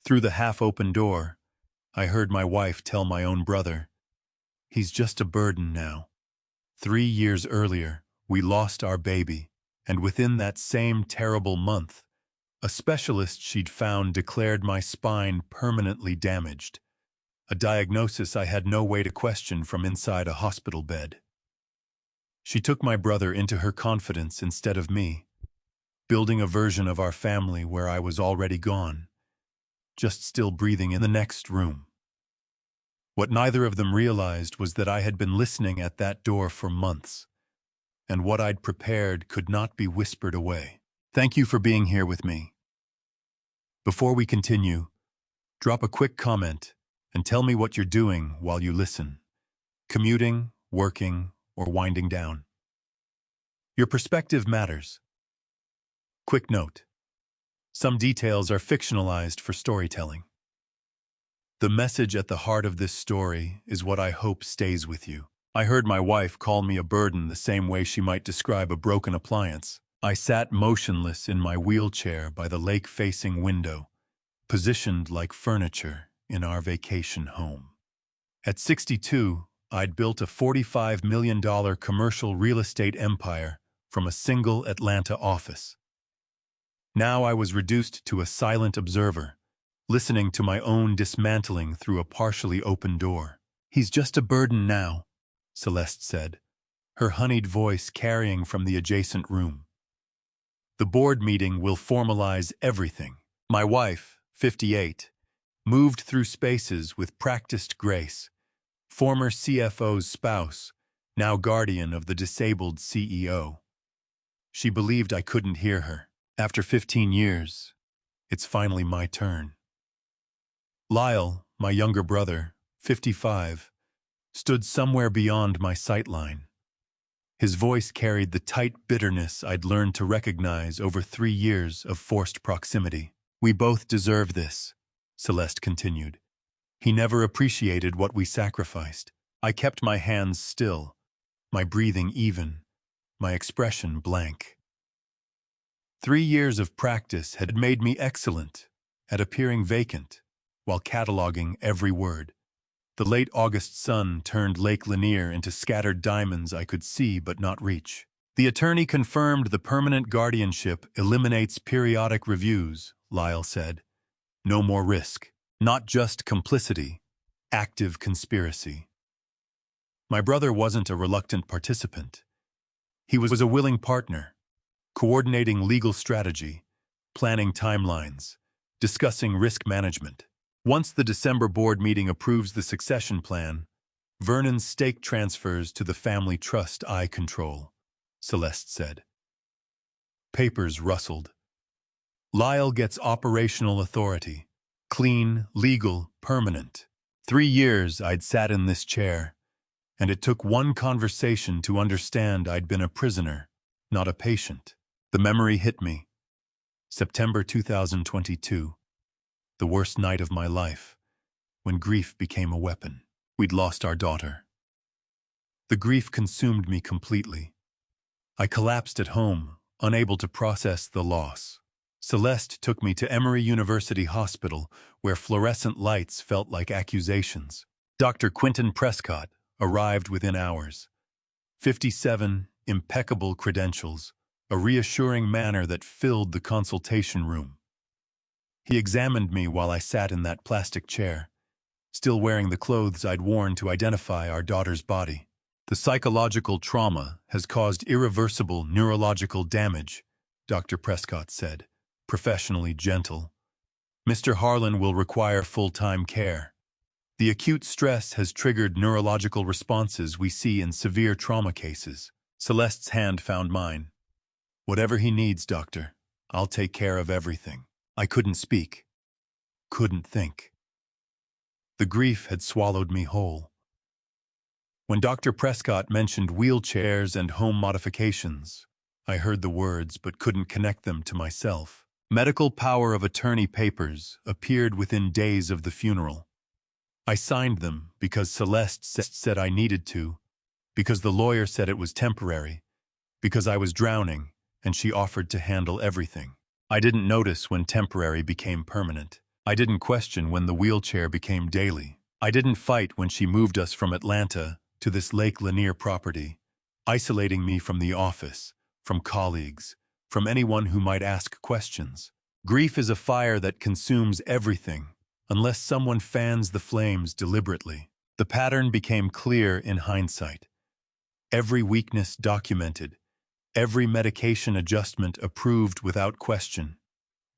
Through the half-open door, I heard my wife tell my own brother, "He's just a burden now." 3 years earlier, we lost our baby, and within that same terrible month, a specialist she'd found declared my spine permanently damaged, a diagnosis I had no way to question from inside a hospital bed. She took my brother into her confidence instead of me, building a version of our family where I was already gone, just still breathing in the next room. What neither of them realized was that I had been listening at that door for months, and what I'd prepared could not be whispered away. Thank you for being here with me. Before we continue, drop a quick comment and tell me what you're doing while you listen. Commuting, working, or winding down. Your perspective matters. Quick note. Some details are fictionalized for storytelling. The message at the heart of this story is what I hope stays with you. I heard my wife call me a burden the same way she might describe a broken appliance. I sat motionless in my wheelchair by the lake-facing window, positioned like furniture in our vacation home. At 62, I'd built a $45 million commercial real estate empire from a single Atlanta office. Now I was reduced to a silent observer, listening to my own dismantling through a partially open door. "He's just a burden now," Celeste said, her honeyed voice carrying from the adjacent room. "The board meeting will formalize everything." My wife, 58, moved through spaces with practiced grace, former CFO's spouse, now guardian of the disabled CEO. She believed I couldn't hear her. After 15 years, it's finally my turn. Lyle, my younger brother, 55, stood somewhere beyond my sightline. His voice carried the tight bitterness I'd learned to recognize over 3 years of forced proximity. "We both deserve this," Celeste continued. "He never appreciated what we sacrificed." I kept my hands still, my breathing even, my expression blank. 3 years of practice had made me excellent at appearing vacant while cataloging every word. The late August sun turned Lake Lanier into scattered diamonds I could see but not reach. "The attorney confirmed the permanent guardianship eliminates periodic reviews," Lyle said. "No more risk. Not just complicity, active conspiracy." My brother wasn't a reluctant participant. He was a willing partner, coordinating legal strategy, planning timelines, discussing risk management. Once the December board meeting approves the succession plan, Vernon's stake transfers to the family trust I control, Celeste said. Papers rustled. Lyle gets operational authority. Clean, legal, permanent. 3 years I'd sat in this chair, and it took one conversation to understand I'd been a prisoner, not a patient. The memory hit me. September 2022. The worst night of my life, when grief became a weapon. We'd lost our daughter. The grief consumed me completely. I collapsed at home, unable to process the loss. Celeste took me to Emory University Hospital, where fluorescent lights felt like accusations. Dr. Quentin Prescott arrived within hours. 57 impeccable credentials, a reassuring manner that filled the consultation room. He examined me while I sat in that plastic chair, still wearing the clothes I'd worn to identify our daughter's body. "The psychological trauma has caused irreversible neurological damage," Dr. Prescott said, professionally gentle. "Mr. Harlan will require full-time care. The acute stress has triggered neurological responses we see in severe trauma cases." Celeste's hand found mine. "Whatever he needs, doctor. I'll take care of everything." I couldn't speak, couldn't think. The grief had swallowed me whole. When Dr. Prescott mentioned wheelchairs and home modifications, I heard the words but couldn't connect them to myself. Medical power of attorney papers appeared within days of the funeral. I signed them because Celeste said I needed to, because the lawyer said it was temporary, because I was drowning and she offered to handle everything. I didn't notice when temporary became permanent. I didn't question when the wheelchair became daily. I didn't fight when she moved us from Atlanta to this Lake Lanier property, isolating me from the office, from colleagues, from anyone who might ask questions. Grief is a fire that consumes everything, unless someone fans the flames deliberately. The pattern became clear in hindsight. Every weakness documented, every medication adjustment approved without question,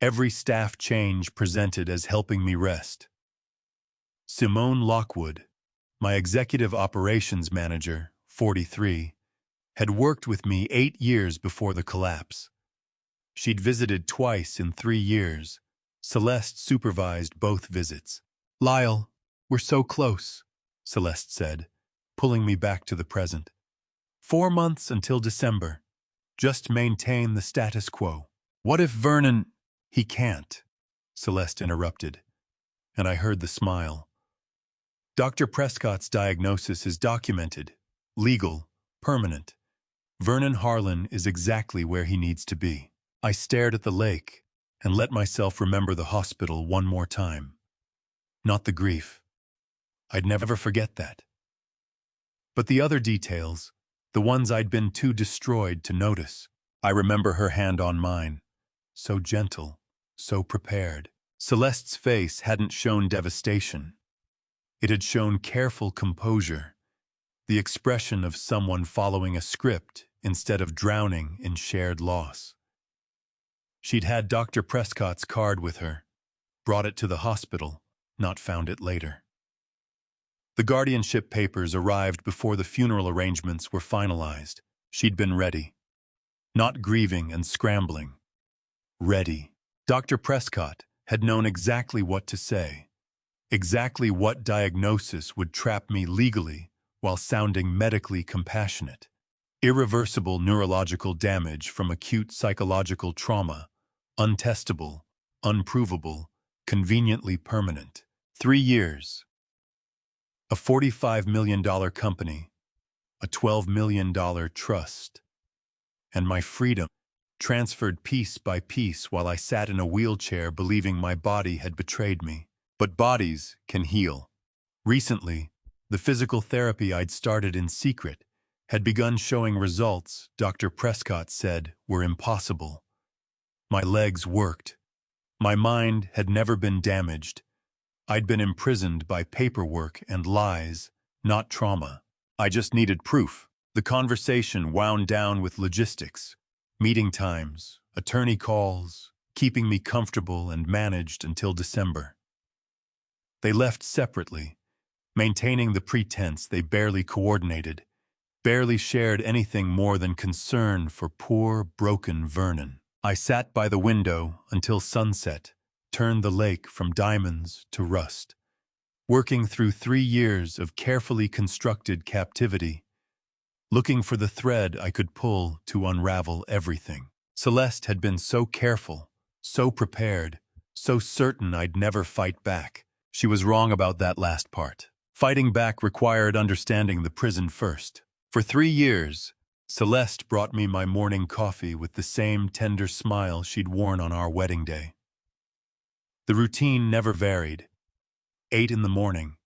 every staff change presented as helping me rest. Simone Lockwood, my executive operations manager, 43, had worked with me 8 years before the collapse. She'd visited twice in 3 years. Celeste supervised both visits. "Lyle, we're so close," Celeste said, pulling me back to the present. 4 months until December. Just maintain the status quo. What if Vernon— "He can't," Celeste interrupted, and I heard the smile. Dr. Prescott's diagnosis is documented, legal, permanent. Vernon Harlan is exactly where he needs to be. I stared at the lake and let myself remember the hospital one more time. Not the grief. I'd never forget that. But the other details, the ones I'd been too destroyed to notice. I remember her hand on mine, so gentle, so prepared. Celeste's face hadn't shown devastation. It had shown careful composure, the expression of someone following a script instead of drowning in shared loss. She'd had Dr. Prescott's card with her, brought it to the hospital, not found it later. The guardianship papers arrived before the funeral arrangements were finalized. She'd been ready. Not grieving and scrambling. Ready. Dr. Prescott had known exactly what to say, exactly what diagnosis would trap me legally while sounding medically compassionate. Irreversible neurological damage from acute psychological trauma, untestable, unprovable, conveniently permanent. 3 years. A $45 million company, a $12 million trust, and my freedom, transferred piece by piece while I sat in a wheelchair believing my body had betrayed me. But bodies can heal. Recently, the physical therapy I'd started in secret had begun showing results Dr. Prescott said were impossible. My legs worked. My mind had never been damaged. I'd been imprisoned by paperwork and lies, not trauma. I just needed proof. The conversation wound down with logistics, meeting times, attorney calls, keeping me comfortable and managed until December. They left separately, maintaining the pretense they barely coordinated, barely shared anything more than concern for poor, broken Vernon. I sat by the window until sunset, turned the lake from diamonds to rust, working through 3 years of carefully constructed captivity, looking for the thread I could pull to unravel everything. Celeste had been so careful, so prepared, so certain I'd never fight back. She was wrong about that last part. Fighting back required understanding the prison first. For 3 years, Celeste brought me my morning coffee with the same tender smile she'd worn on our wedding day. The routine never varied. 8 in the morning,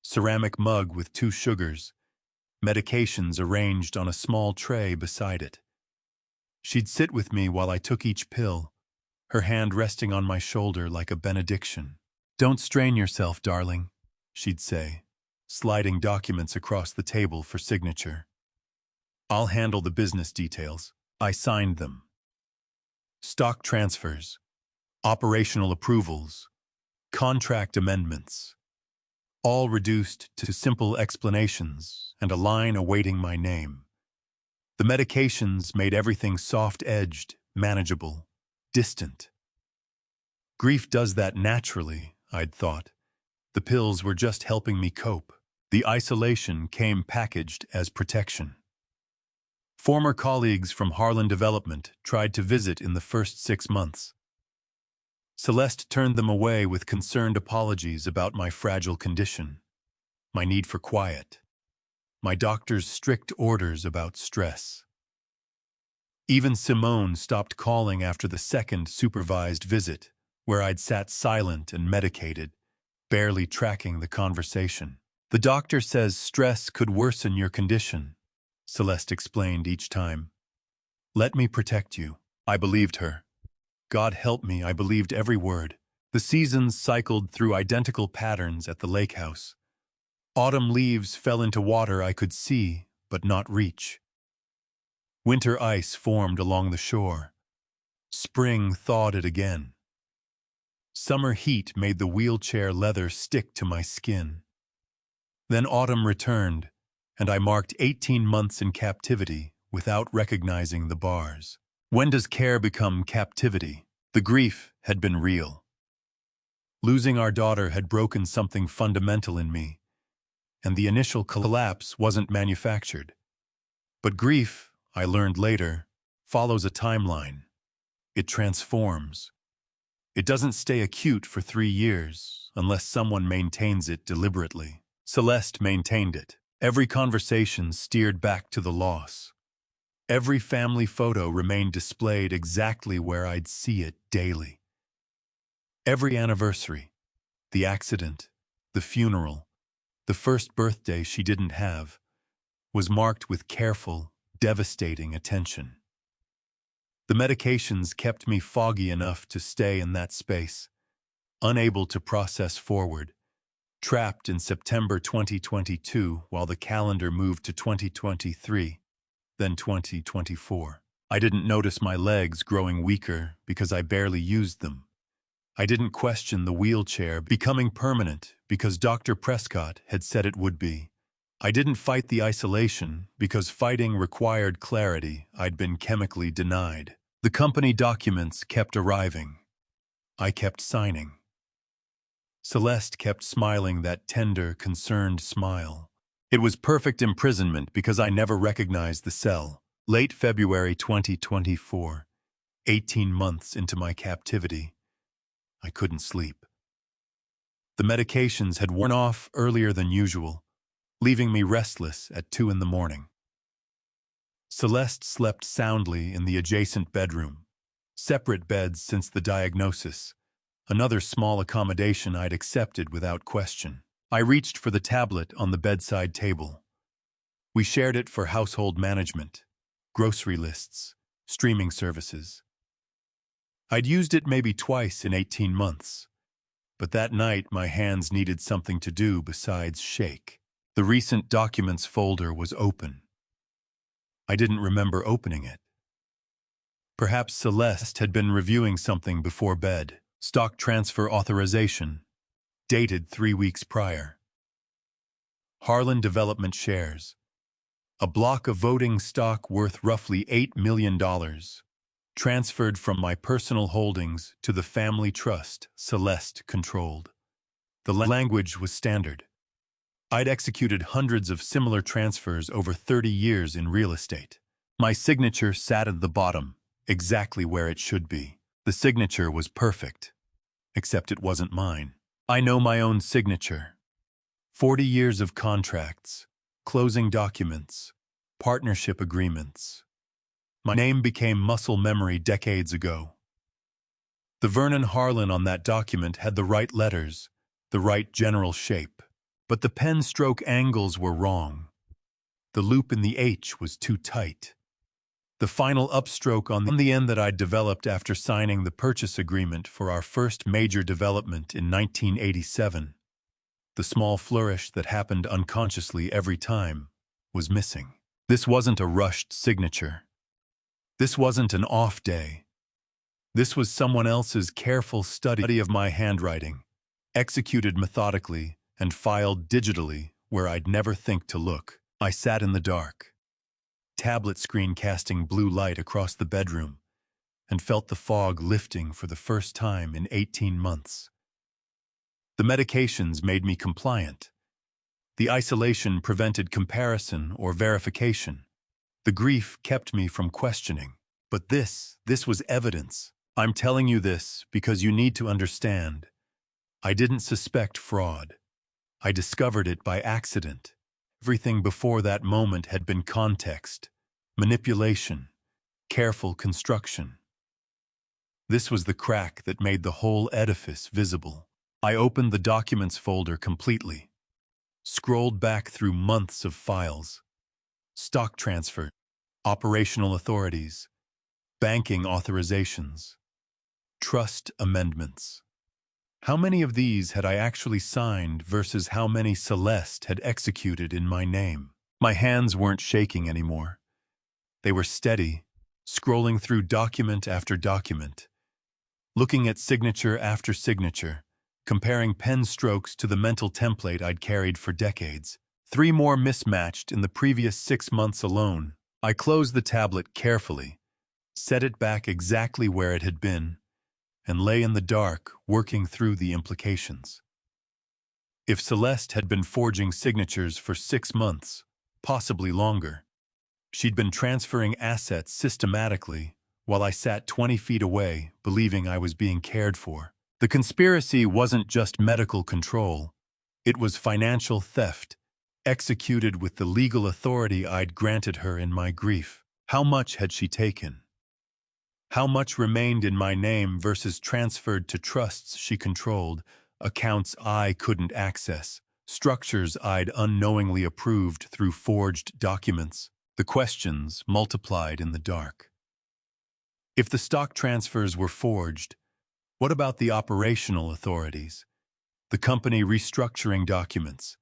ceramic mug with 2 sugars, medications arranged on a small tray beside it. She'd sit with me while I took each pill, her hand resting on my shoulder like a benediction. "Don't strain yourself, darling," she'd say, sliding documents across the table for signature. "I'll handle the business details." I signed them. Stock transfers, operational approvals, contract amendments, all reduced to simple explanations and a line awaiting my name. The medications made everything soft-edged, manageable, distant. Grief does that naturally, I'd thought. The pills were just helping me cope. The isolation came packaged as protection. Former colleagues from Harlan Development tried to visit in the first 6 months. Celeste turned them away with concerned apologies about my fragile condition, my need for quiet, my doctor's strict orders about stress. Even Simone stopped calling after the second supervised visit, where I'd sat silent and medicated, barely tracking the conversation. The doctor says stress could worsen your condition, Celeste explained each time. Let me protect you. I believed her. God help me, I believed every word. The seasons cycled through identical patterns at the lake house. Autumn leaves fell into water I could see, but not reach. Winter ice formed along the shore. Spring thawed it again. Summer heat made the wheelchair leather stick to my skin. Then autumn returned, and I marked 18 months in captivity without recognizing the bars. When does care become captivity? The grief had been real. Losing our daughter had broken something fundamental in me, and the initial collapse wasn't manufactured. But grief, I learned later, follows a timeline. It transforms. It doesn't stay acute for 3 years unless someone maintains it deliberately. Celeste maintained it. Every conversation steered back to the loss. Every family photo remained displayed exactly where I'd see it daily. Every anniversary, the accident, the funeral, the first birthday she didn't have, was marked with careful, devastating attention. The medications kept me foggy enough to stay in that space, unable to process forward, trapped in September 2022 while the calendar moved to 2023, then 2024. I didn't notice my legs growing weaker because I barely used them. I didn't question the wheelchair becoming permanent because Dr. Prescott had said it would be. I didn't fight the isolation because fighting required clarity I'd been chemically denied. The company documents kept arriving. I kept signing. Celeste kept smiling that tender, concerned smile. It was perfect imprisonment because I never recognized the cell. Late February 2024, 18 months into my captivity, I couldn't sleep. The medications had worn off earlier than usual, leaving me restless at 2 in the morning. Celeste slept soundly in the adjacent bedroom, separate beds since the diagnosis, another small accommodation I'd accepted without question. I reached for the tablet on the bedside table. We shared it for household management, grocery lists, streaming services. I'd used it maybe twice in 18 months, but that night my hands needed something to do besides shake. The recent documents folder was open. I didn't remember opening it. Perhaps Celeste had been reviewing something before bed. Stock transfer authorization, dated 3 weeks prior. Harlan Development shares. A block of voting stock worth roughly $8 million, transferred from my personal holdings to the family trust Celeste controlled. The language was standard. I'd executed hundreds of similar transfers over 30 years in real estate. My signature sat at the bottom, exactly where it should be. The signature was perfect, except it wasn't mine. I know my own signature. 40 years of contracts, closing documents, partnership agreements. My name became muscle memory decades ago. The Vernon Harlan on that document had the right letters, the right general shape, but the pen stroke angles were wrong. The loop in the H was too tight. The final upstroke on the end that I'd developed after signing the purchase agreement for our first major development in 1987, the small flourish that happened unconsciously every time, was missing. This wasn't a rushed signature. This wasn't an off day. This was someone else's careful study of my handwriting, executed methodically and filed digitally where I'd never think to look. I sat in the dark, tablet screen casting blue light across the bedroom, and felt the fog lifting for the first time in 18 months. The medications made me compliant. The isolation prevented comparison or verification. The grief kept me from questioning. But this was evidence. I'm telling you this because you need to understand. I didn't suspect fraud. I discovered it by accident. Everything before that moment had been context, manipulation, careful construction. This was the crack that made the whole edifice visible. I opened the documents folder completely, scrolled back through months of files, stock transfer, operational authorities, banking authorizations, trust amendments. How many of these had I actually signed versus how many Celeste had executed in my name? My hands weren't shaking anymore. They were steady, scrolling through document after document, looking at signature after signature, comparing pen strokes to the mental template I'd carried for decades. 3 more mismatched in the previous 6 months alone. I closed the tablet carefully, set it back exactly where it had been, and lay in the dark, working through the implications. If Celeste had been forging signatures for 6 months, possibly longer, she'd been transferring assets systematically while I sat 20 feet away, believing I was being cared for. The conspiracy wasn't just medical control. It was financial theft, executed with the legal authority I'd granted her in my grief. How much had she taken? How much remained in my name versus transferred to trusts she controlled, accounts I couldn't access, structures I'd unknowingly approved through forged documents? The questions multiplied in the dark. If the stock transfers were forged, what about the operational authorities? The company restructuring documents,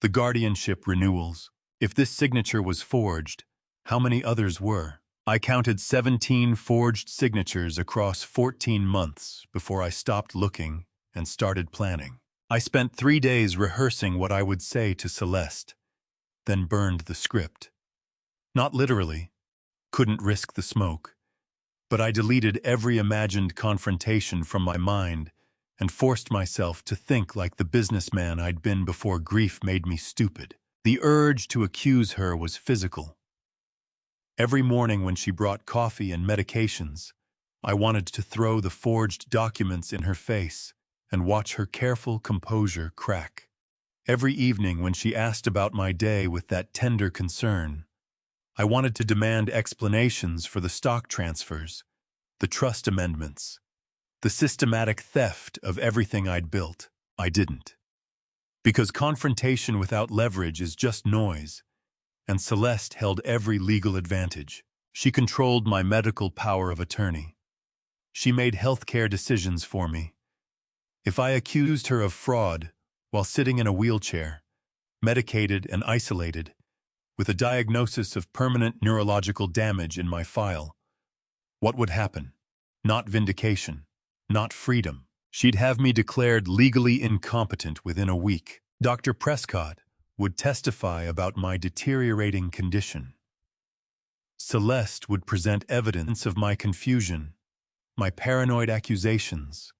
the guardianship renewals? If this signature was forged, how many others were? I counted 17 forged signatures across 14 months before I stopped looking and started planning. I spent 3 days rehearsing what I would say to Celeste, then burned the script. Not literally, couldn't risk the smoke, but I deleted every imagined confrontation from my mind and forced myself to think like the businessman I'd been before grief made me stupid. The urge to accuse her was physical. Every morning when she brought coffee and medications, I wanted to throw the forged documents in her face and watch her careful composure crack. Every evening when she asked about my day with that tender concern, I wanted to demand explanations for the stock transfers, the trust amendments, the systematic theft of everything I'd built. I didn't. Because confrontation without leverage is just noise, and Celeste held every legal advantage. She controlled my medical power of attorney. She made healthcare decisions for me. If I accused her of fraud while sitting in a wheelchair, medicated and isolated, with a diagnosis of permanent neurological damage in my file, what would happen? Not vindication, not freedom. She'd have me declared legally incompetent within a week. Dr. Prescott would testify about my deteriorating condition. Celeste would present evidence of my confusion, my paranoid accusations,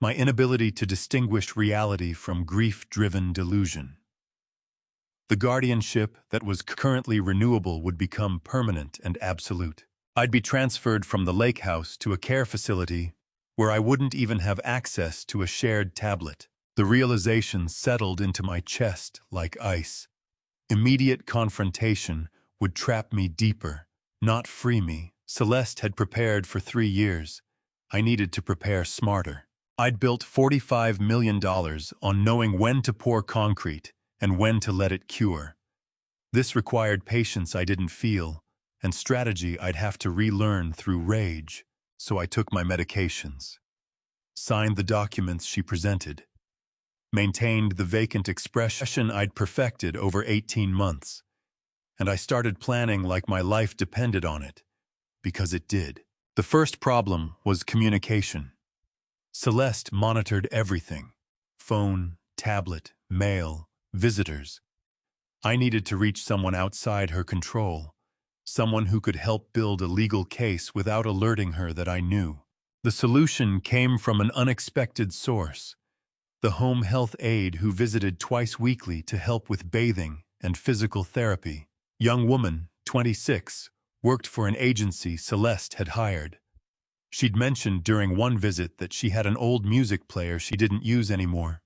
my inability to distinguish reality from grief-driven delusion. The guardianship that was currently renewable would become permanent and absolute. I'd be transferred from the lake house to a care facility where I wouldn't even have access to a shared tablet. The realization settled into my chest like ice. Immediate confrontation would trap me deeper, not free me. Celeste had prepared for 3 years. I needed to prepare smarter. I'd built $45 million on knowing when to pour concrete and when to let it cure. This required patience I didn't feel, and strategy I'd have to relearn through rage, so I took my medications, signed the documents she presented, maintained the vacant expression I'd perfected over 18 months, and I started planning like my life depended on it, because it did. The first problem was communication. Celeste monitored everything: phone, tablet, mail, visitors. I needed to reach someone outside her control, someone who could help build a legal case without alerting her that I knew. The solution came from an unexpected source: the home health aide who visited twice weekly to help with bathing and physical therapy. Young woman, 26, worked for an agency Celeste had hired. She'd mentioned during one visit that she had an old music player she didn't use anymore.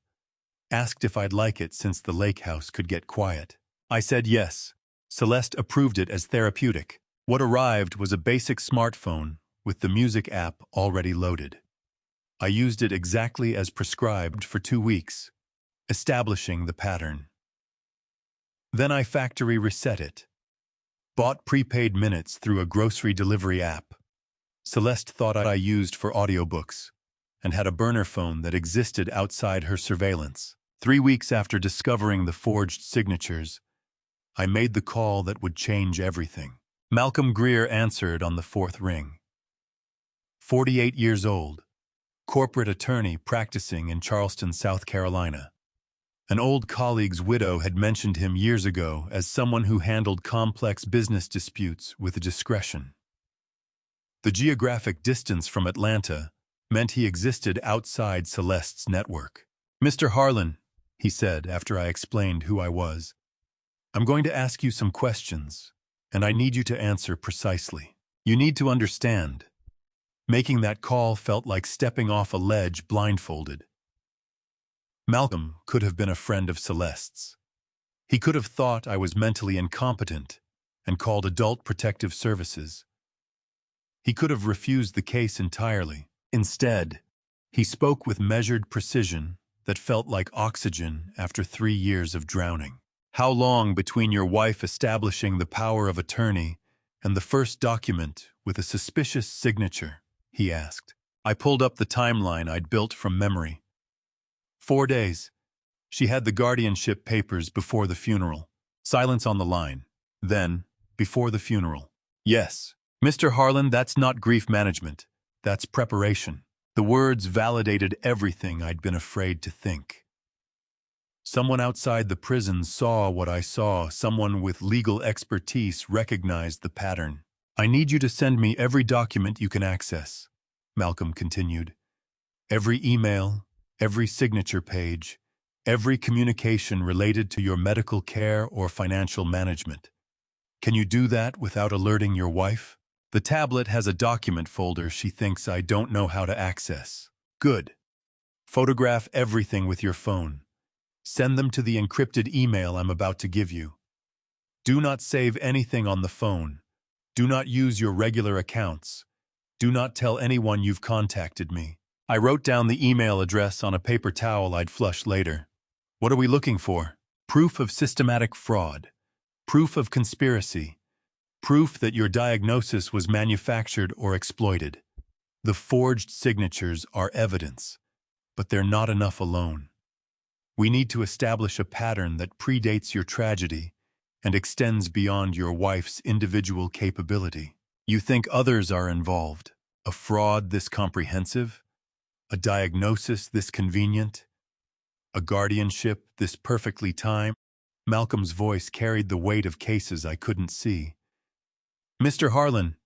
Asked if I'd like it since the lake house could get quiet. I said yes. Celeste approved it as therapeutic. What arrived was a basic smartphone with the music app already loaded. I used it exactly as prescribed for 2 weeks, establishing the pattern. Then I factory reset it. Bought prepaid minutes through a grocery delivery app. Celeste thought I used for audiobooks, and had a burner phone that existed outside her surveillance. 3 weeks after discovering the forged signatures, I made the call that would change everything. Malcolm Greer answered on the 4th ring. 48 years old, corporate attorney practicing in Charleston, South Carolina. An old colleague's widow had mentioned him years ago as someone who handled complex business disputes with discretion. The geographic distance from Atlanta meant he existed outside Celeste's network. "Mr. Harlan," he said after I explained who I was, "I'm going to ask you some questions, and I need you to answer precisely. You need to understand. Making that call felt like stepping off a ledge blindfolded." Malcolm could have been a friend of Celeste's. He could have thought I was mentally incompetent and called Adult Protective Services. He could have refused the case entirely. Instead, he spoke with measured precision that felt like oxygen after 3 years of drowning. "How long between your wife establishing the power of attorney and the first document with a suspicious signature?" he asked. I pulled up the timeline I'd built from memory. 4 days. She had the guardianship papers before the funeral. Silence on the line. Then, before the funeral. "Yes. Mr. Harlan, that's not grief management. That's preparation." The words validated everything I'd been afraid to think. Someone outside the prison saw what I saw. Someone with legal expertise recognized the pattern. "I need you to send me every document you can access," Malcolm continued. "Every email, every signature page, every communication related to your medical care or financial management. Can you do that without alerting your wife? The tablet has a document folder she thinks I don't know how to access." "Good. Photograph everything with your phone. Send them to the encrypted email I'm about to give you. Do not save anything on the phone. Do not use your regular accounts. Do not tell anyone you've contacted me." I wrote down the email address on a paper towel I'd flush later. "What are we looking for?" "Proof of systematic fraud. Proof of conspiracy. Proof that your diagnosis was manufactured or exploited. The forged signatures are evidence, but they're not enough alone. We need to establish a pattern that predates your tragedy and extends beyond your wife's individual capability. You think others are involved? A fraud this comprehensive? A diagnosis this convenient? A guardianship this perfectly timed?" Malcolm's voice carried the weight of cases I couldn't see. "Mr. Harlan,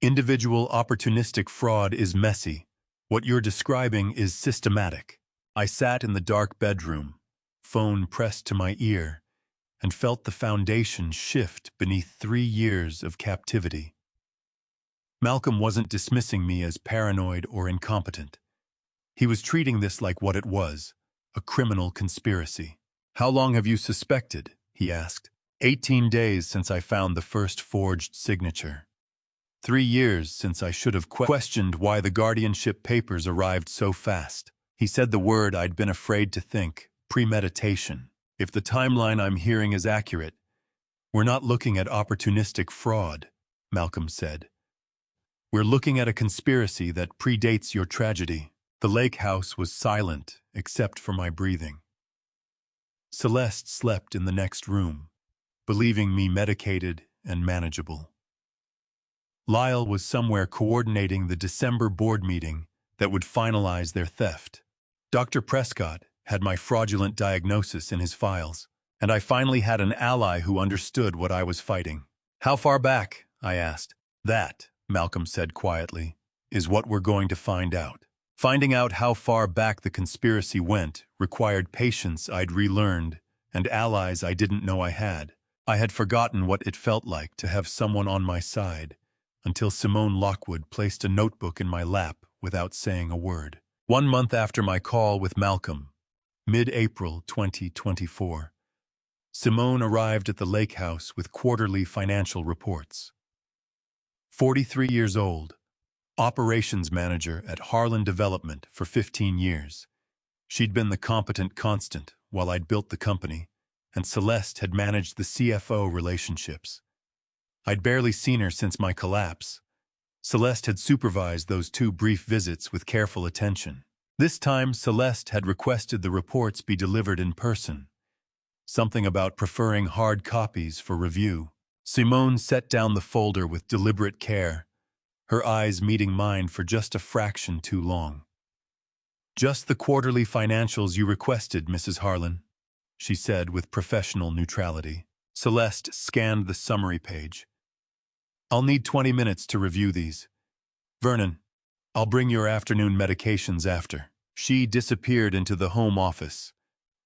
individual opportunistic fraud is messy. What you're describing is systematic." I sat in the dark bedroom, phone pressed to my ear, and felt the foundation shift beneath 3 years of captivity. Malcolm wasn't dismissing me as paranoid or incompetent. He was treating this like what it was, a criminal conspiracy. "How long have you suspected?" he asked. 18 days since I found the first forged signature. 3 years since I should have questioned why the guardianship papers arrived so fast. He said the word I'd been afraid to think, premeditation. "If the timeline I'm hearing is accurate, we're not looking at opportunistic fraud," Malcolm said. "We're looking at a conspiracy that predates your tragedy." The lake house was silent, except for my breathing. Celeste slept in the next room, believing me medicated and manageable. Lyle was somewhere coordinating the December board meeting that would finalize their theft. Dr. Prescott had my fraudulent diagnosis in his files, and I finally had an ally who understood what I was fighting. "How far back?" I asked. "That," Malcolm said quietly, "is what we're going to find out." Finding out how far back the conspiracy went required patience I'd relearned and allies I didn't know I had. I had forgotten what it felt like to have someone on my side until Simone Lockwood placed a notebook in my lap without saying a word. 1 month after my call with Malcolm, mid-April 2024, Simone arrived at the lake house with quarterly financial reports. 43 years old, operations manager at Harlan Development for 15 years. She'd been the competent constant while I'd built the company, and Celeste had managed the CFO relationships. I'd barely seen her since my collapse. Celeste had supervised those 2 brief visits with careful attention. This time, Celeste had requested the reports be delivered in person. Something about preferring hard copies for review. Simone set down the folder with deliberate care, her eyes meeting mine for just a fraction too long. "Just the quarterly financials you requested, Mrs. Harlan," she said with professional neutrality. Celeste scanned the summary page. "I'll need 20 minutes to review these. Vernon, I'll bring your afternoon medications after." She disappeared into the home office,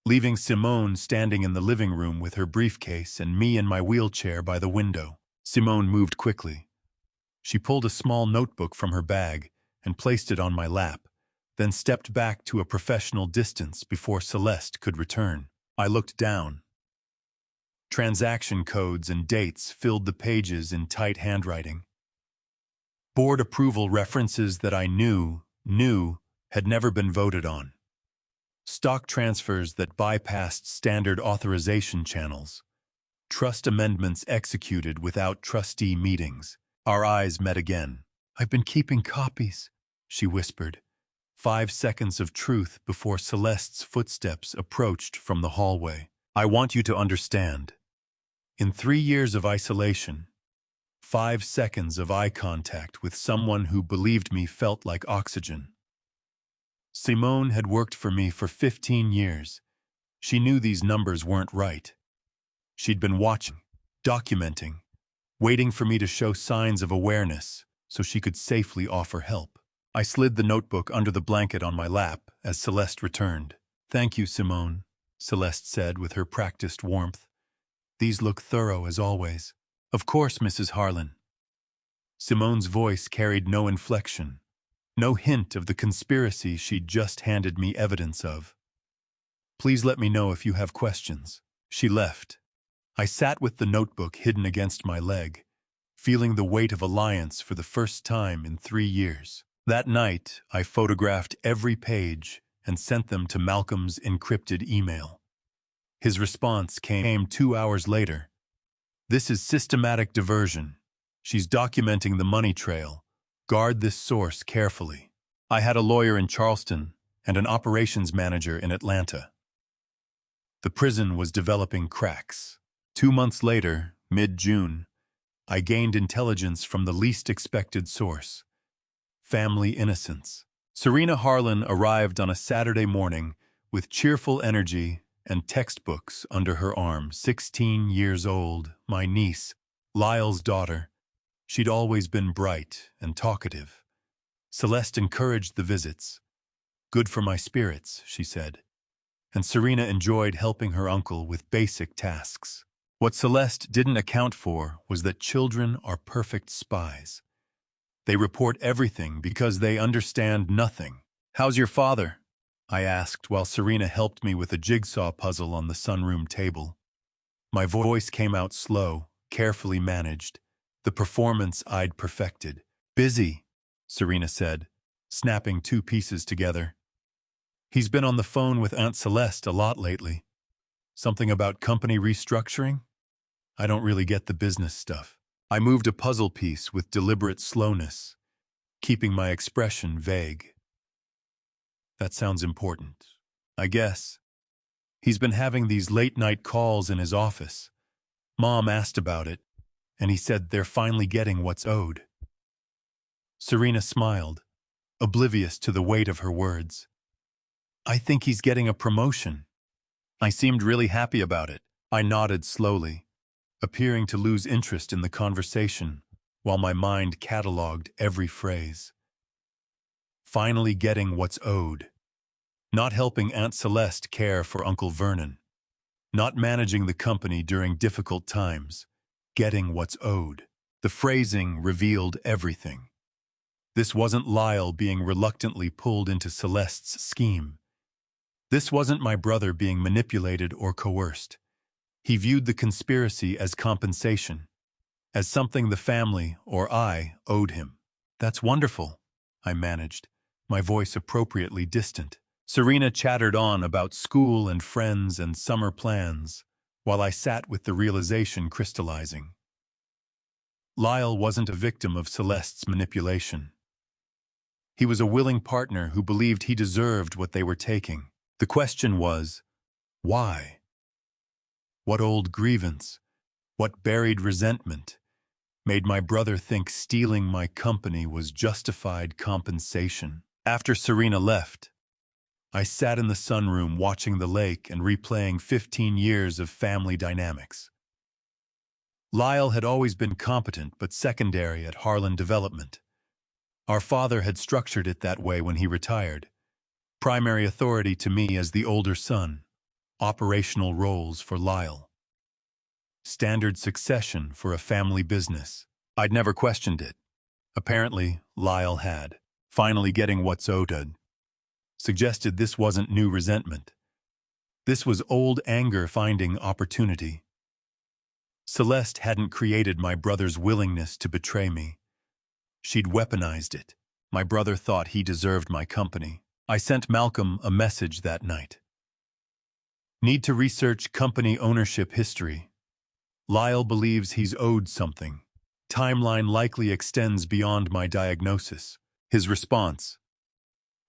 leaving Simone standing in the living room with her briefcase and me in my wheelchair by the window. Simone moved quickly. She pulled a small notebook from her bag and placed it on my lap, then stepped back to a professional distance before Celeste could return. I looked down. Transaction codes and dates filled the pages in tight handwriting. Board approval references that I knew had never been voted on. Stock transfers that bypassed standard authorization channels. Trust amendments executed without trustee meetings. Our eyes met again. "I've been keeping copies," she whispered. 5 seconds of truth before Celeste's footsteps approached from the hallway. "I want you to understand. In 3 years of isolation, 5 seconds of eye contact with someone who believed me felt like oxygen. Simone had worked for me for 15 years. She knew these numbers weren't right. She'd been watching, documenting, waiting for me to show signs of awareness so she could safely offer help. I slid the notebook under the blanket on my lap as Celeste returned. "Thank you, Simone," Celeste said with her practiced warmth. "These look thorough as always." "Of course, Mrs. Harlan." Simone's voice carried no inflection, no hint of the conspiracy she'd just handed me evidence of. "Please let me know if you have questions." She left. I sat with the notebook hidden against my leg, feeling the weight of alliance for the first time in 3 years. That night, I photographed every page and sent them to Malcolm's encrypted email. His response came 2 hours later. "This is systematic diversion. She's documenting the money trail. Guard this source carefully." I had a lawyer in Charleston and an operations manager in Atlanta. The prison was developing cracks. 2 months later, mid-June, I gained intelligence from the least expected source. Family innocence. Serena Harlan arrived on a Saturday morning with cheerful energy and textbooks under her arm. 16 years old, my niece, Lyle's daughter. She'd always been bright and talkative. Celeste encouraged the visits. "Good for my spirits," she said. And Serena enjoyed helping her uncle with basic tasks. What Celeste didn't account for was that children are perfect spies. They report everything because they understand nothing. "How's your father?" I asked while Serena helped me with a jigsaw puzzle on the sunroom table. My voice came out slow, carefully managed, the performance I'd perfected. "Busy," Serena said, snapping 2 pieces together. "He's been on the phone with Aunt Celeste a lot lately. Something about company restructuring? I don't really get the business stuff." I moved a puzzle piece with deliberate slowness, keeping my expression vague. "That sounds important. I guess. He's been having these late-night calls in his office. Mom asked about it, and he said they're finally getting what's owed." Serena smiled, oblivious to the weight of her words. "I think he's getting a promotion." I seemed really happy about it. I nodded slowly, appearing to lose interest in the conversation, while my mind catalogued every phrase. Finally getting what's owed. Not helping Aunt Celeste care for Uncle Vernon. Not managing the company during difficult times. Getting what's owed. The phrasing revealed everything. This wasn't Lyle being reluctantly pulled into Celeste's scheme. This wasn't my brother being manipulated or coerced. He viewed the conspiracy as compensation, as something the family, or I, owed him. That's wonderful, I managed, my voice appropriately distant. Serena chattered on about school and friends and summer plans, while I sat with the realization crystallizing. Lyle wasn't a victim of Celeste's manipulation. He was a willing partner who believed he deserved what they were taking. The question was, why? What old grievance, what buried resentment, made my brother think stealing my company was justified compensation? After Serena left, I sat in the sunroom watching the lake and replaying 15 years of family dynamics. Lyle had always been competent but secondary at Harlan Development. Our father had structured it that way when he retired. Primary authority to me as the older son. Operational roles for Lyle. Standard succession for a family business. I'd never questioned it. Apparently, Lyle had. Finally getting what's owed. Suggested this wasn't new resentment. This was old anger finding opportunity. Celeste hadn't created my brother's willingness to betray me. She'd weaponized it. My brother thought he deserved my company. I sent Malcolm a message that night. Need to research company ownership history. Lyle believes he's owed something. Timeline likely extends beyond my diagnosis. His response: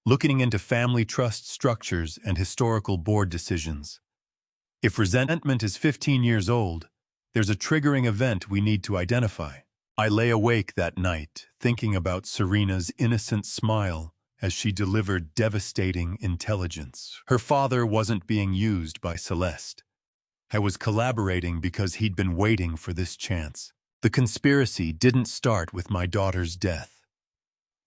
looking into family trust structures and historical board decisions. If resentment is 15 years old, there's a triggering event we need to identify. I lay awake that night, thinking about Serena's innocent smile as she delivered devastating intelligence. Her father wasn't being used by Celeste. I was collaborating because he'd been waiting for this chance. The conspiracy didn't start with my daughter's death.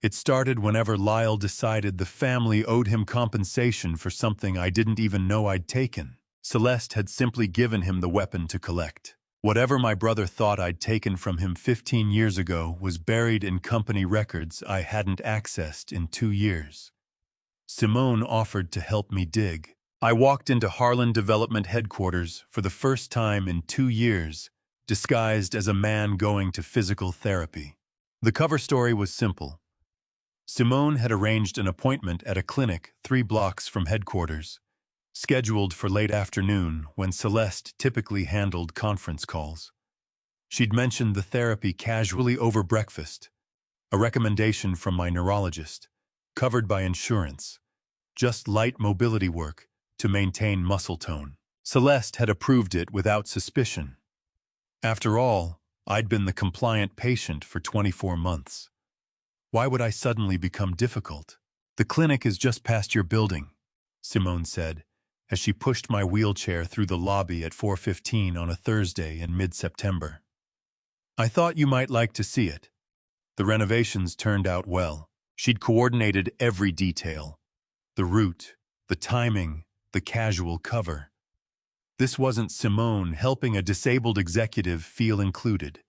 It started whenever Lyle decided the family owed him compensation for something I didn't even know I'd taken. Celeste had simply given him the weapon to collect. Whatever my brother thought I'd taken from him 15 years ago was buried in company records I hadn't accessed in 2 years. Simone offered to help me dig. I walked into Harlan Development headquarters for the first time in 2 years, disguised as a man going to physical therapy. The cover story was simple. Simone had arranged an appointment at a clinic 3 blocks from headquarters, scheduled for late afternoon when Celeste typically handled conference calls. She'd mentioned the therapy casually over breakfast, a recommendation from my neurologist, covered by insurance, just light mobility work to maintain muscle tone. Celeste had approved it without suspicion. After all, I'd been the compliant patient for 24 months. Why would I suddenly become difficult? The clinic is just past your building, Simone said, as she pushed my wheelchair through the lobby at 4:15 on a Thursday in mid-September. I thought you might like to see it. The renovations turned out well. She'd coordinated every detail. The route, the timing, the casual cover. This wasn't Simone helping a disabled executive feel included.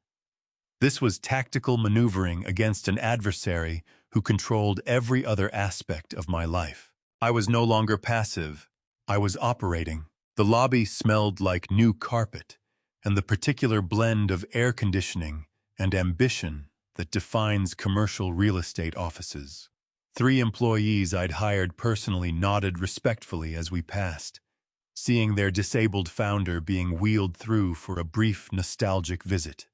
This was tactical maneuvering against an adversary who controlled every other aspect of my life. I was no longer passive. I was operating. The lobby smelled like new carpet, and the particular blend of air conditioning and ambition that defines commercial real estate offices. 3 employees I'd hired personally nodded respectfully as we passed, seeing their disabled founder being wheeled through for a brief nostalgic visit.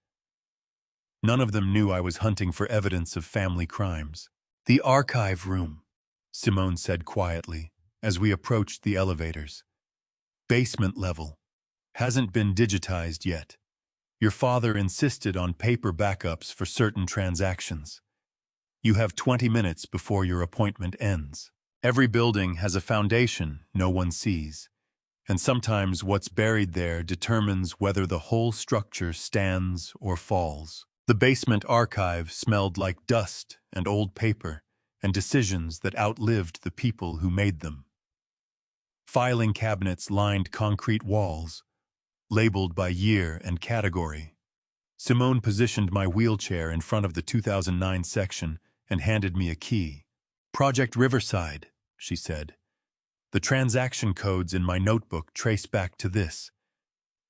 None of them knew I was hunting for evidence of family crimes. The archive room, Simone said quietly, as we approached the elevators. Basement level. Hasn't been digitized yet. Your father insisted on paper backups for certain transactions. You have 20 minutes before your appointment ends. Every building has a foundation no one sees, and sometimes what's buried there determines whether the whole structure stands or falls. The basement archive smelled like dust and old paper and decisions that outlived the people who made them. Filing cabinets lined concrete walls, labeled by year and category. Simone positioned my wheelchair in front of the 2009 section and handed me a key. Project Riverside, she said. The transaction codes in my notebook trace back to this.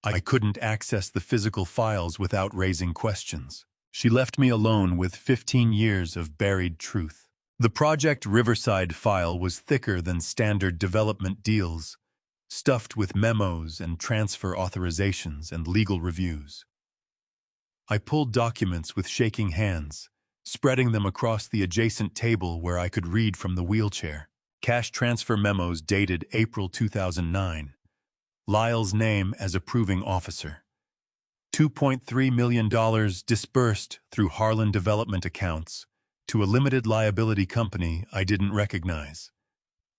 I couldn't access the physical files without raising questions. She left me alone with 15 years of buried truth. The Project Riverside file was thicker than standard development deals, stuffed with memos and transfer authorizations and legal reviews. I pulled documents with shaking hands, spreading them across the adjacent table where I could read from the wheelchair. Cash transfer memos dated April 2009. Lyle's name as approving officer. $2.3 million disbursed through Harlan Development accounts to a limited liability company I didn't recognize.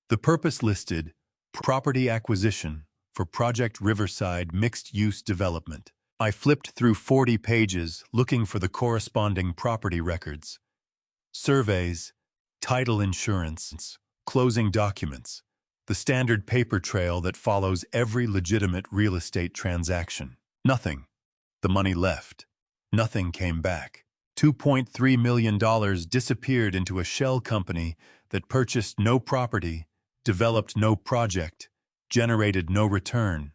The purpose listed, property acquisition for Project Riverside mixed-use development. I flipped through 40 pages looking for the corresponding property records. Surveys, title insurance, closing documents, the standard paper trail that follows every legitimate real estate transaction. Nothing. The money left. Nothing came back. $2.3 million disappeared into a shell company that purchased no property, developed no project, generated no return.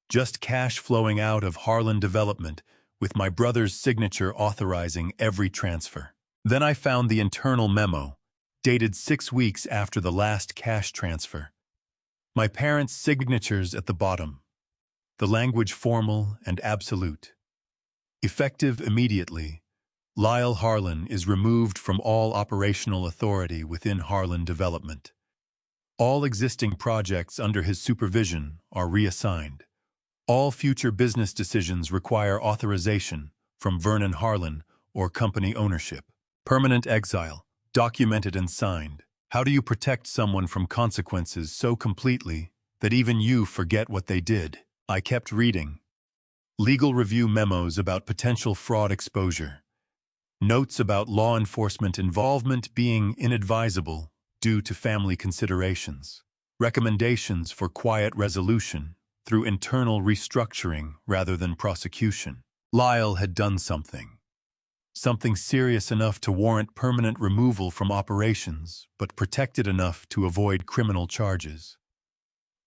Just cash flowing out of Harlan Development with my brother's signature authorizing every transfer. Then I found the internal memo, dated 6 weeks after the last cash transfer. My parents' signatures at the bottom. The language formal and absolute. Effective immediately, Lyle Harlan is removed from all operational authority within Harlan Development. All existing projects under his supervision are reassigned. All future business decisions require authorization from Vernon Harlan or company ownership. Permanent exile, documented and signed. How do you protect someone from consequences so completely that even you forget what they did? I kept reading. Legal review memos about potential fraud exposure. Notes about law enforcement involvement being inadvisable due to family considerations. Recommendations for quiet resolution through internal restructuring rather than prosecution. Lyle had done something. Something serious enough to warrant permanent removal from operations, but protected enough to avoid criminal charges.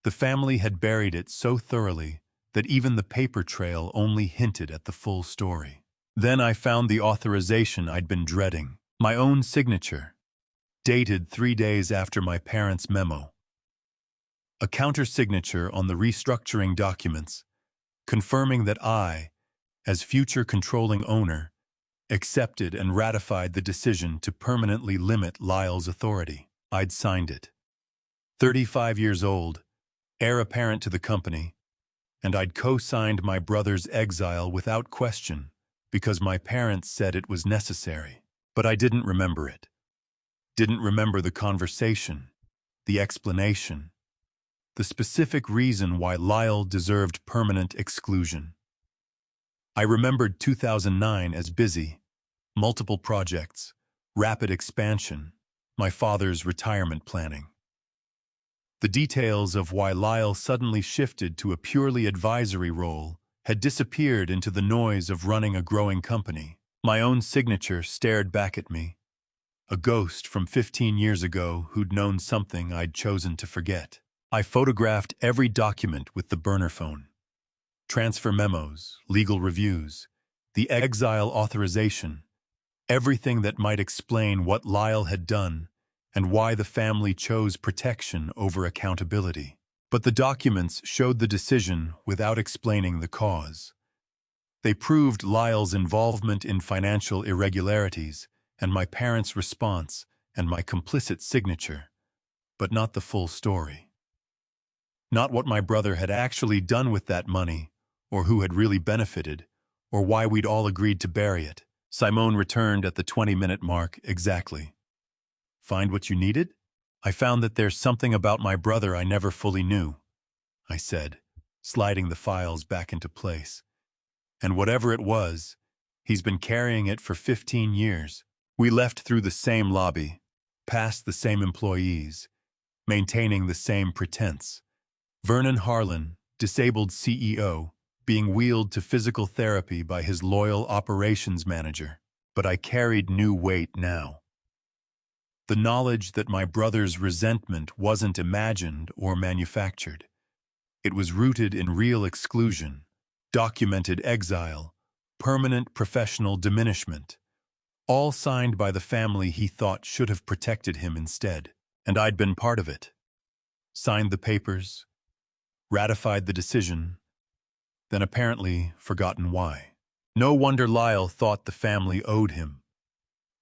The family had buried it so thoroughly that even the paper trail only hinted at the full story. Then I found the authorization I'd been dreading. My own signature, dated 3 days after my parents' memo. A counter-signature on the restructuring documents, confirming that I, as future controlling owner, accepted and ratified the decision to permanently limit Lyle's authority. I'd signed it. 35 years old, heir apparent to the company, and I'd co-signed my brother's exile without question because my parents said it was necessary. But I didn't remember it. Didn't remember the conversation, the explanation, the specific reason why Lyle deserved permanent exclusion. I remembered 2009 as busy, multiple projects, rapid expansion, my father's retirement planning. The details of why Lyle suddenly shifted to a purely advisory role had disappeared into the noise of running a growing company. My own signature stared back at me, a ghost from 15 years ago who'd known something I'd chosen to forget. I photographed every document with the burner phone. Transfer memos, legal reviews, the exile authorization, everything that might explain what Lyle had done and why the family chose protection over accountability. But the documents showed the decision without explaining the cause. They proved Lyle's involvement in financial irregularities and my parents' response and my complicit signature, but not the full story. Not what my brother had actually done with that money, or who had really benefited, or why we'd all agreed to bury it. Simone returned at the 20-minute mark exactly. Find what you needed? I found that there's something about my brother I never fully knew, I said, sliding the files back into place. And whatever it was, he's been carrying it for 15 years. We left through the same lobby, past the same employees, maintaining the same pretense. Vernon Harlan, disabled CEO, being wheeled to physical therapy by his loyal operations manager. But I carried new weight now. The knowledge that my brother's resentment wasn't imagined or manufactured. It was rooted in real exclusion, documented exile, permanent professional diminishment, all signed by the family he thought should have protected him instead. And I'd been part of it. Signed the papers, ratified the decision, then apparently forgotten why. No wonder Lyle thought the family owed him.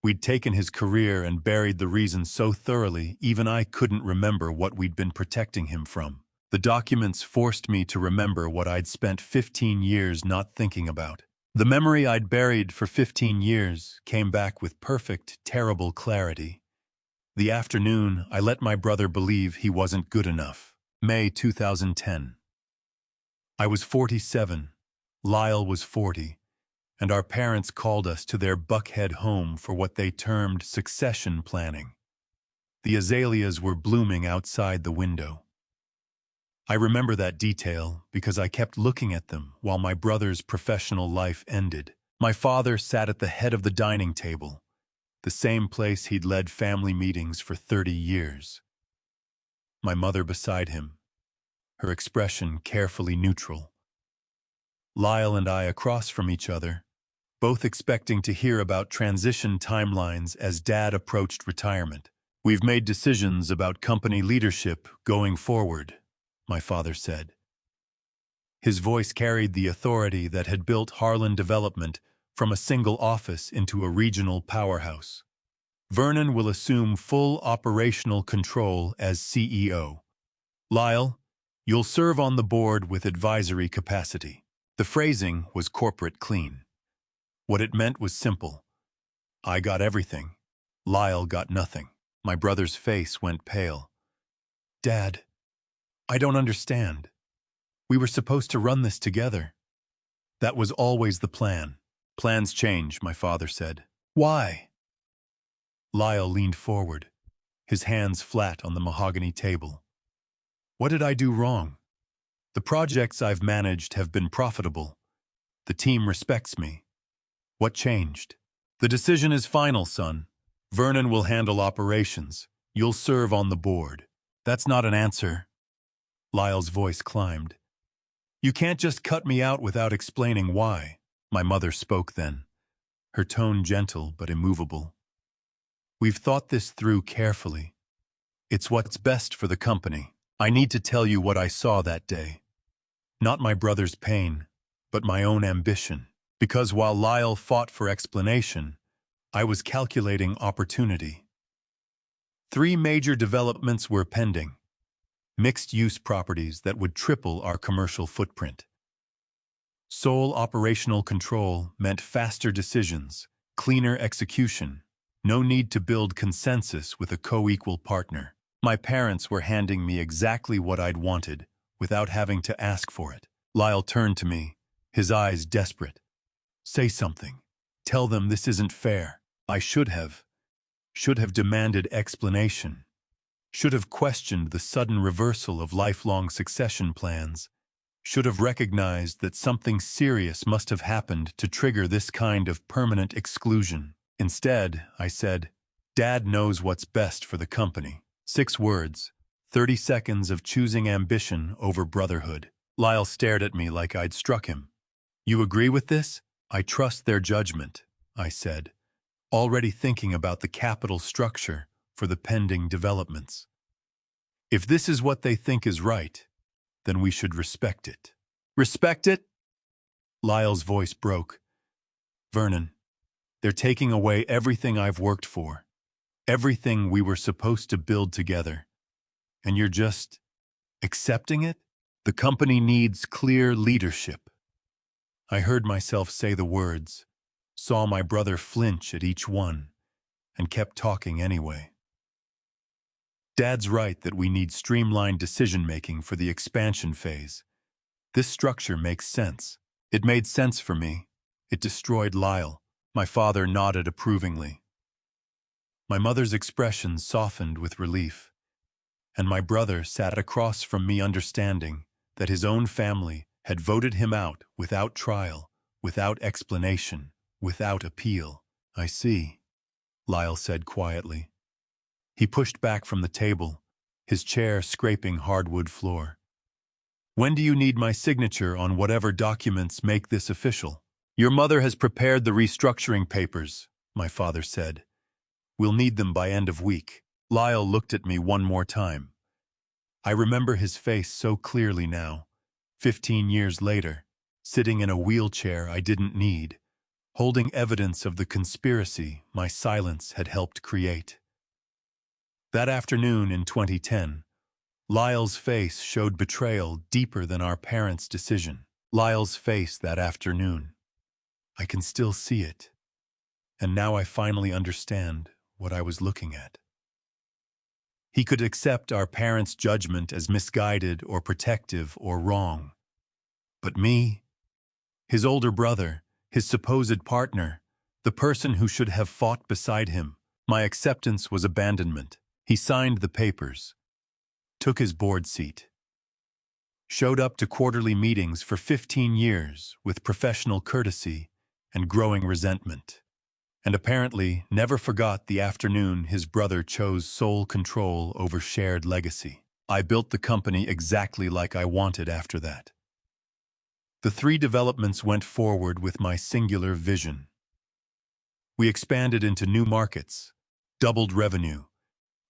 We'd taken his career and buried the reason so thoroughly, even I couldn't remember what we'd been protecting him from. The documents forced me to remember what I'd spent 15 years not thinking about. The memory I'd buried for 15 years came back with perfect, terrible clarity. The afternoon I let my brother believe he wasn't good enough. May 2010. I was 47, Lyle was 40, and our parents called us to their Buckhead home for what they termed succession planning. The azaleas were blooming outside the window. I remember that detail because I kept looking at them while my brother's professional life ended. My father sat at the head of the dining table, the same place he'd led family meetings for 30 years. My mother beside him, her expression carefully neutral. Lyle and I across from each other, both expecting to hear about transition timelines as Dad approached retirement. "We've made decisions about company leadership going forward," my father said. His voice carried the authority that had built Harlan Development from a single office into a regional powerhouse. Vernon will assume full operational control as CEO. Lyle, you'll serve on the board with advisory capacity. The phrasing was corporate clean. What it meant was simple. I got everything. Lyle got nothing. My brother's face went pale. "Dad, I don't understand. We were supposed to run this together." "That was always the plan. Plans change," my father said. "Why?" Lyle leaned forward, his hands flat on the mahogany table. "What did I do wrong? The projects I've managed have been profitable. The team respects me. What changed?" "The decision is final, son. Vernon will handle operations. You'll serve on the board." "That's not an answer." Lyle's voice climbed. "You can't just cut me out without explaining why." My mother spoke then, her tone gentle but immovable. "We've thought this through carefully. It's what's best for the company. I need to tell you what I saw that day. Not my brother's pain, but my own ambition. Because while Lyle fought for explanation, I was calculating opportunity. 3 major developments were pending. Mixed-use properties that would triple our commercial footprint. Sole operational control meant faster decisions, cleaner execution, no need to build consensus with a co-equal partner. My parents were handing me exactly what I'd wanted, without having to ask for it. Lyle turned to me, his eyes desperate. "Say something. Tell them this isn't fair." I should have demanded explanation. Should have questioned the sudden reversal of lifelong succession plans. Should have recognized that something serious must have happened to trigger this kind of permanent exclusion. Instead, I said, "Dad knows what's best for the company." 6 words, 30 seconds of choosing ambition over brotherhood. Lyle stared at me like I'd struck him. "You agree with this?" "I trust their judgment," I said, already thinking about the capital structure for the pending developments. "If this is what they think is right, then we should respect it." "Respect it?" Lyle's voice broke. "Vernon, they're taking away everything I've worked for, everything we were supposed to build together, and you're just accepting it? The company needs clear leadership." I heard myself say the words, saw my brother flinch at each one, and kept talking anyway. "Dad's right that we need streamlined decision-making for the expansion phase. This structure makes sense. It made sense for me. It destroyed Lyle." My father nodded approvingly. My mother's expression softened with relief, and my brother sat across from me understanding that his own family had voted him out without trial, without explanation, without appeal. "I see," Lyle said quietly. He pushed back from the table, his chair scraping hardwood floor. "When do you need my signature on whatever documents make this official?" Your mother has prepared the restructuring papers, my father said. We'll need them by end of week. Lyle looked at me one more time. I remember his face so clearly now, 15 years later, sitting in a wheelchair I didn't need, holding evidence of the conspiracy my silence had helped create. That afternoon in 2010, Lyle's face showed betrayal deeper than our parents' decision. Lyle's face that afternoon. I can still see it. And now I finally understand what I was looking at. He could accept our parents' judgment as misguided or protective or wrong. But me, his older brother, his supposed partner, the person who should have fought beside him, my acceptance was abandonment. He signed the papers, took his board seat, showed up to quarterly meetings for 15 years with professional courtesy and growing resentment, and apparently never forgot the afternoon his brother chose sole control over shared legacy. I built the company exactly like I wanted after that. The 3 developments went forward with my singular vision. We expanded into new markets, doubled revenue,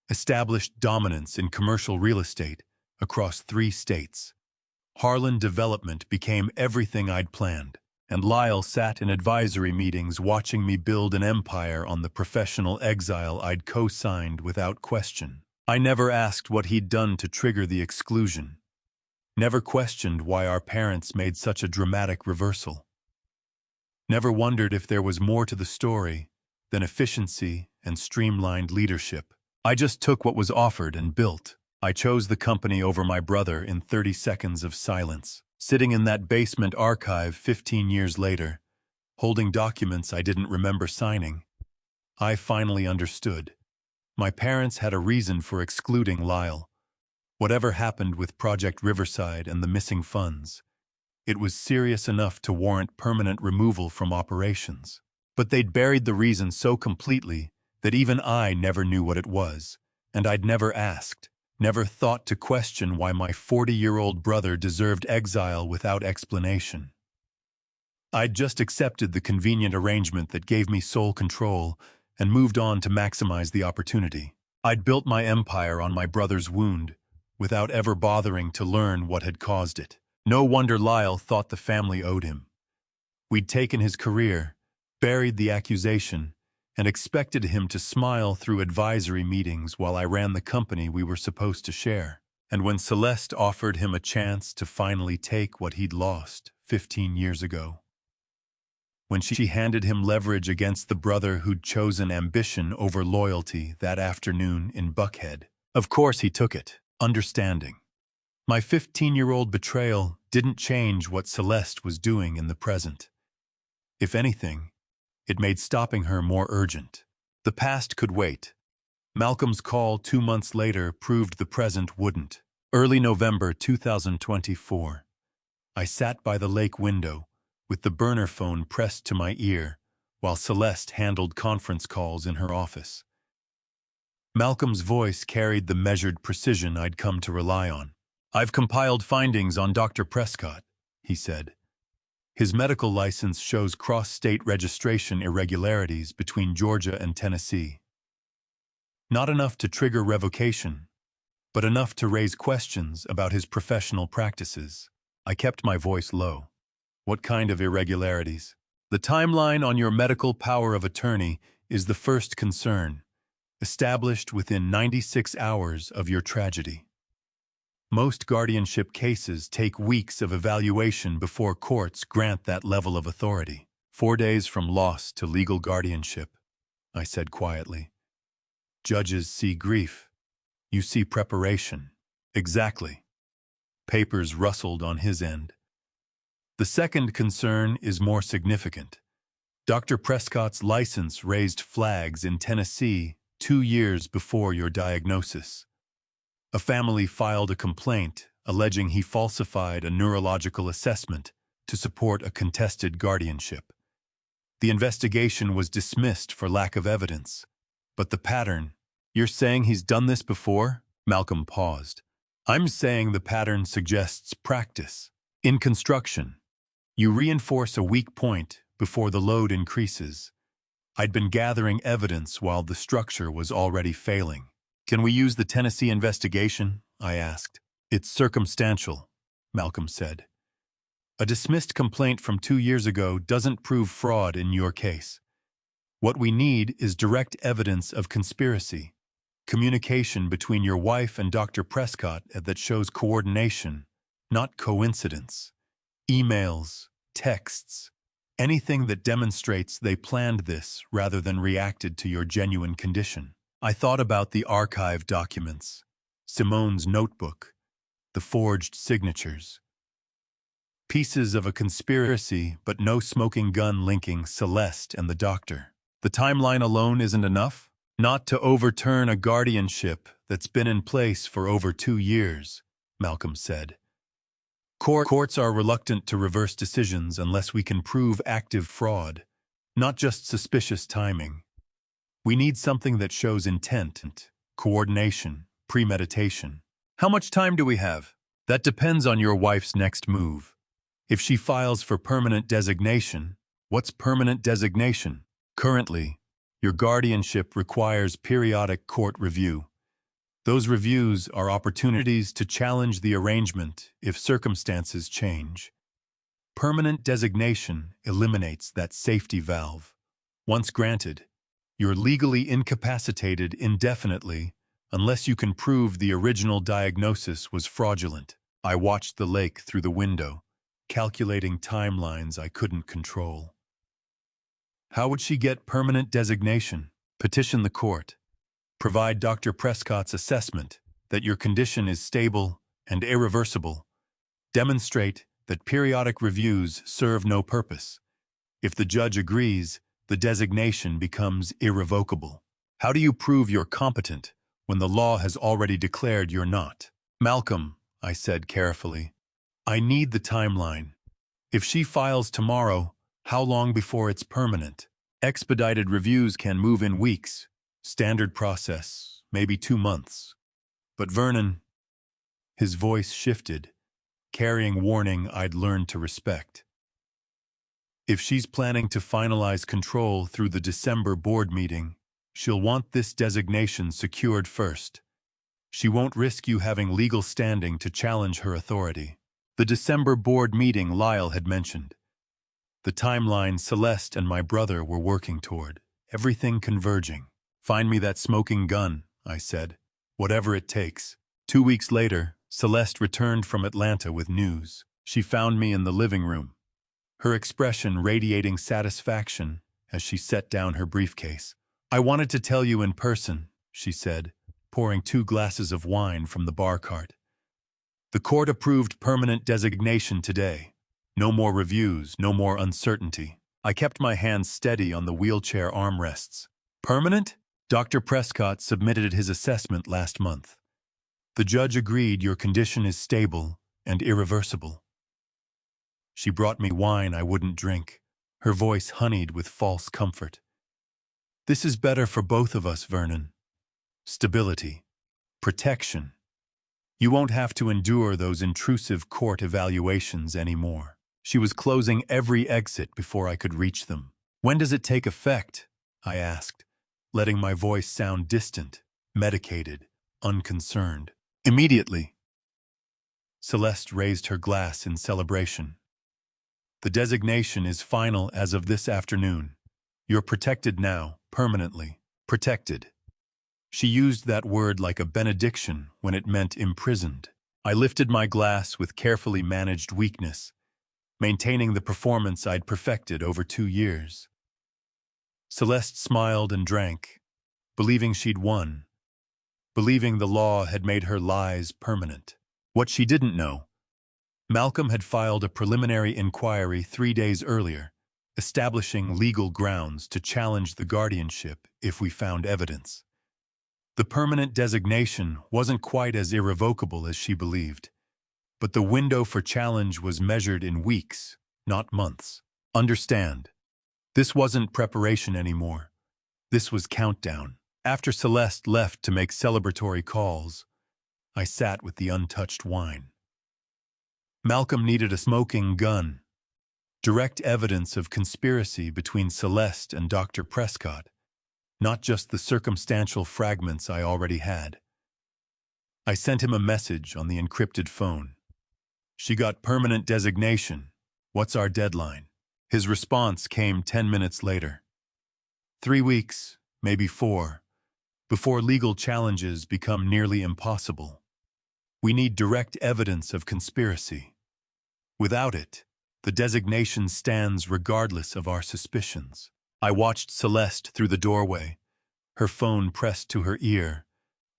established dominance in commercial real estate across 3 states. Harlan Development became everything I'd planned, and Lyle sat in advisory meetings watching me build an empire on the professional exile I'd co-signed without question. I never asked what he'd done to trigger the exclusion. Never questioned why our parents made such a dramatic reversal. Never wondered if there was more to the story than efficiency and streamlined leadership. I just took what was offered and built. I chose the company over my brother in 30 seconds of silence. Sitting in that basement archive 15 years later, holding documents I didn't remember signing, I finally understood. My parents had a reason for excluding Lyle. Whatever happened with Project Riverside and the missing funds, it was serious enough to warrant permanent removal from operations. But they'd buried the reason so completely that even I never knew what it was, and I'd never asked, never thought to question why my 40-year-old brother deserved exile without explanation. I'd just accepted the convenient arrangement that gave me sole control and moved on to maximize the opportunity. I'd built my empire on my brother's wound, without ever bothering to learn what had caused it. No wonder Lyle thought the family owed him. We'd taken his career, buried the accusation, and expected him to smile through advisory meetings while I ran the company we were supposed to share. And when Celeste offered him a chance to finally take what he'd lost 15 years ago, when she handed him leverage against the brother who'd chosen ambition over loyalty that afternoon in Buckhead, of course he took it, understanding. My 15-year-old betrayal didn't change what Celeste was doing in the present. If anything, it made stopping her more urgent. The past could wait. Malcolm's call 2 months later proved the present wouldn't. Early November 2024. I sat by the lake window, with the burner phone pressed to my ear, while Celeste handled conference calls in her office. Malcolm's voice carried the measured precision I'd come to rely on. "I've compiled findings on Dr. Prescott," he said. His medical license shows cross-state registration irregularities between Georgia and Tennessee. Not enough to trigger revocation, but enough to raise questions about his professional practices. I kept my voice low. "What kind of irregularities?" "The timeline on your medical power of attorney is the first concern, established within 96 hours of your tragedy. Most guardianship cases take weeks of evaluation before courts grant that level of authority. 4 days from loss to legal guardianship," I said quietly. "Judges see grief. You see preparation." "Exactly." Papers rustled on his end. "The second concern is more significant. Dr. Prescott's license raised flags in Tennessee 2 years before your diagnosis. A family filed a complaint alleging he falsified a neurological assessment to support a contested guardianship. The investigation was dismissed for lack of evidence. But the pattern— "You're saying he's done this before?" Malcolm paused. "I'm saying the pattern suggests practice. In construction, you reinforce a weak point before the load increases. I'd been gathering evidence while the structure was already failing. "Can we use the Tennessee investigation?" I asked. "It's circumstantial," Malcolm said. "A dismissed complaint from 2 years ago doesn't prove fraud in your case. What we need is direct evidence of conspiracy, communication between your wife and Dr. Prescott that shows coordination, not coincidence. Emails, texts, anything that demonstrates they planned this rather than reacted to your genuine condition." I thought about the archive documents, Simone's notebook, the forged signatures. Pieces of a conspiracy, but no smoking gun linking Celeste and the doctor. The timeline alone isn't enough? Not to overturn a guardianship that's been in place for over 2 years, Malcolm said. Courts are reluctant to reverse decisions unless we can prove active fraud, not just suspicious timing. We need something that shows intent, coordination, premeditation. How much time do we have? That depends on your wife's next move. If she files for permanent designation, what's permanent designation? Currently, your guardianship requires periodic court review. Those reviews are opportunities to challenge the arrangement if circumstances change. Permanent designation eliminates that safety valve. Once granted, you're legally incapacitated indefinitely unless you can prove the original diagnosis was fraudulent. I watched the lake through the window, calculating timelines I couldn't control. How would she get permanent designation? Petition the court. Provide Dr. Prescott's assessment that your condition is stable and irreversible. Demonstrate that periodic reviews serve no purpose. If the judge agrees, the designation becomes irrevocable. How do you prove you're competent when the law has already declared you're not? Malcolm, I said carefully, I need the timeline. If she files tomorrow, how long before it's permanent? Expedited reviews can move in weeks. Standard process, maybe 2 months. But Vernon, his voice shifted, carrying warning I'd learned to respect. If she's planning to finalize control through the December board meeting, she'll want this designation secured first. She won't risk you having legal standing to challenge her authority. The December board meeting Lyle had mentioned. The timeline Celeste and my brother were working toward, everything converging. Find me that smoking gun, I said. Whatever it takes. 2 weeks later, Celeste returned from Atlanta with news. She found me in the living room, her expression radiating satisfaction as she set down her briefcase. I wanted to tell you in person, she said, pouring 2 glasses of wine from the bar cart. The court approved permanent designation today. No more reviews, no more uncertainty. I kept my hands steady on the wheelchair armrests. Permanent? Dr. Prescott submitted his assessment last month. The judge agreed your condition is stable and irreversible. She brought me wine I wouldn't drink, her voice honeyed with false comfort. This is better for both of us, Vernon. Stability. Protection. You won't have to endure those intrusive court evaluations anymore. She was closing every exit before I could reach them. When does it take effect? I asked, letting my voice sound distant, medicated, unconcerned. Immediately. Celeste raised her glass in celebration. The designation is final as of this afternoon. You're protected now, permanently. Protected. She used that word like a benediction when it meant imprisoned. I lifted my glass with carefully managed weakness, maintaining the performance I'd perfected over 2 years. Celeste smiled and drank, believing she'd won, believing the law had made her lies permanent. What she didn't know, Malcolm had filed a preliminary inquiry 3 days earlier, establishing legal grounds to challenge the guardianship if we found evidence. The permanent designation wasn't quite as irrevocable as she believed, but the window for challenge was measured in weeks, not months. Understand, this wasn't preparation anymore. This was countdown. After Celeste left to make celebratory calls, I sat with the untouched wine. Malcolm needed a smoking gun. Direct evidence of conspiracy between Celeste and Dr. Prescott, not just the circumstantial fragments I already had. I sent him a message on the encrypted phone. She got permanent designation. What's our deadline? His response came 10 minutes later. 3 weeks, maybe 4, before legal challenges become nearly impossible. We need direct evidence of conspiracy. Without it, the designation stands regardless of our suspicions. I watched Celeste through the doorway, her phone pressed to her ear,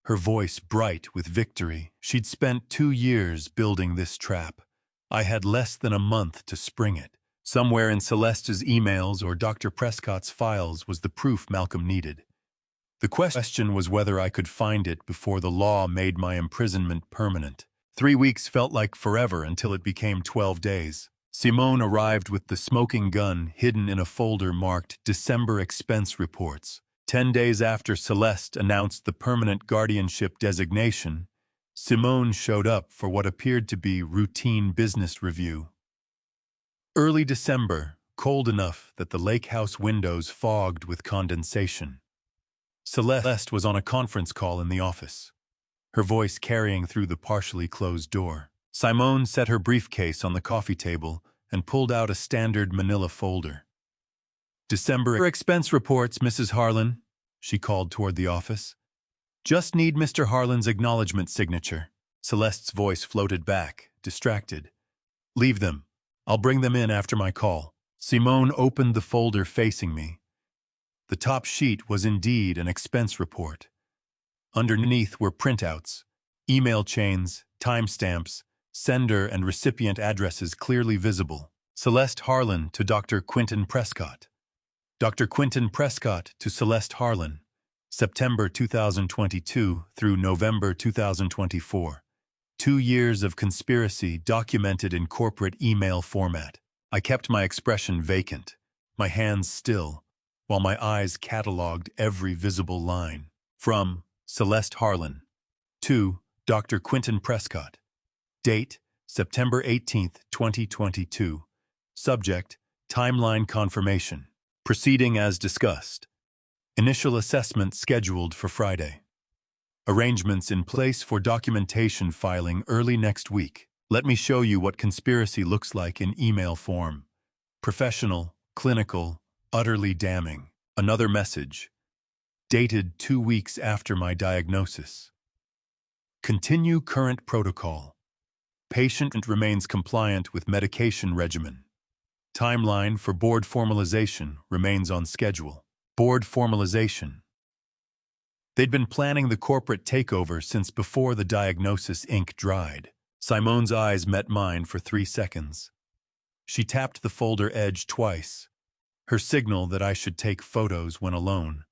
her voice bright with victory. She'd spent 2 years building this trap. I had less than a month to spring it. Somewhere in Celeste's emails or Dr. Prescott's files was the proof Malcolm needed. The question was whether I could find it before the law made my imprisonment permanent. 3 weeks felt like forever until it became 12 days. Simone arrived with the smoking gun hidden in a folder marked December expense reports. 10 days after Celeste announced the permanent guardianship designation, Simone showed up for what appeared to be routine business review. Early December, cold enough that the lake house windows fogged with condensation. Celeste was on a conference call in the office, her voice carrying through the partially closed door. Simone set her briefcase on the coffee table and pulled out a standard manila folder. December expense reports, Mrs. Harlan, she called toward the office. Just need Mr. Harlan's acknowledgement signature. Celeste's voice floated back, distracted. Leave them. I'll bring them in after my call. Simone opened the folder facing me. The top sheet was indeed an expense report. Underneath were printouts, email chains, timestamps, sender and recipient addresses clearly visible. Celeste Harlan to Dr. Quentin Prescott. Dr. Quentin Prescott to Celeste Harlan, September 2022 through November 2024. 2 years of conspiracy documented in corporate email format. I kept my expression vacant, my hands still, while my eyes catalogued every visible line. From Celeste Harlan to Dr. Quentin Prescott. Date, September 18, 2022. Subject, timeline confirmation. Proceeding as discussed. Initial assessment scheduled for Friday. Arrangements in place for documentation filing early next week. Let me show you what conspiracy looks like in email form. Professional, clinical, utterly damning. Another message. Dated 2 weeks after my diagnosis. Continue current protocol. Patient remains compliant with medication regimen. Timeline for board formalization remains on schedule. Board formalization. They'd been planning the corporate takeover since before the diagnosis ink dried. Simone's eyes met mine for 3 seconds. She tapped the folder edge twice, her signal that I should take photos when alone,